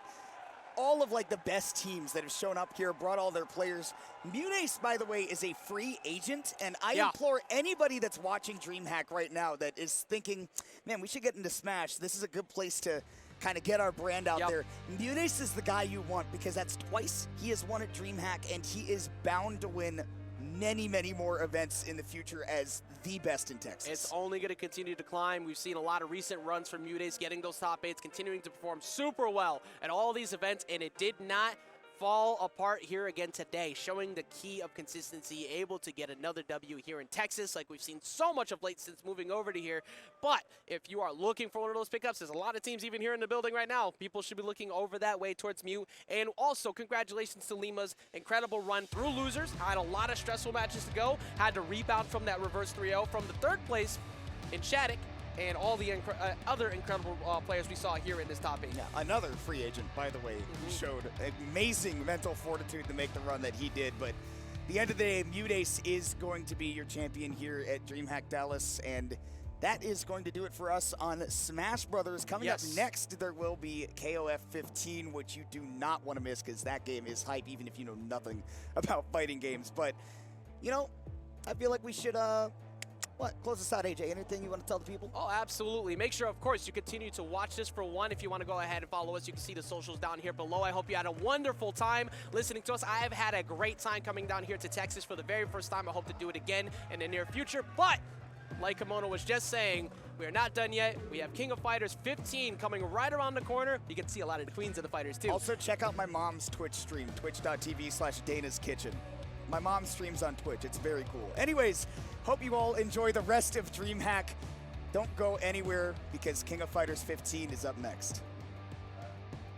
all of like the best teams that have shown up here, brought all their players. MuteAce, by the way, is a free agent, and I implore anybody that's watching DreamHack right now that is thinking, man, we should get into Smash. This is a good place to kind of get our brand out there. MuteAce is the guy you want because that's twice he has won at DreamHack, and he is bound to win many, many more events in the future as the best in Texas. It's only going to continue to climb. We've seen a lot of recent runs from MuteAce getting those top 8s, continuing to perform super well at all these events, and it did not fall apart here again today, showing the key of consistency, able to get another W here in Texas, like we've seen so much of late since moving over to here. But if you are looking for one of those pickups, there's a lot of teams even here in the building right now. People should be looking over that way towards Mute. And also, congratulations to Lima's incredible run through losers. Had a lot of stressful matches to go, had to rebound from that reverse 3-0 from the third place in Shadic, and all the other incredible players we saw here in this top 8. Yeah, another free agent, by the way, showed amazing mental fortitude to make the run that he did. But at the end of the day, MuteAce is going to be your champion here at DreamHack Dallas, and that is going to do it for us on Smash Brothers. Coming up next, there will be KOF 15, which you do not want to miss because that game is hype, even if you know nothing about fighting games. But, you know, I feel like we should close this out, AJ. Anything you want to tell the people? Oh, absolutely. Make sure, of course, you continue to watch this for one. If you want to go ahead and follow us, you can see the socials down here below. I hope you had a wonderful time listening to us. I have had a great time coming down here to Texas for the very first time. I hope to do it again in the near future. But like Kimono was just saying, we are not done yet. We have King of Fighters 15 coming right around the corner. You can see a lot of the queens of the fighters, too. Also, check out my mom's Twitch stream, twitch.tv/Dana's Kitchen. My mom streams on Twitch. It's very cool. Anyways, hope you all enjoy the rest of DreamHack. Don't go anywhere because King of Fighters 15 is up next.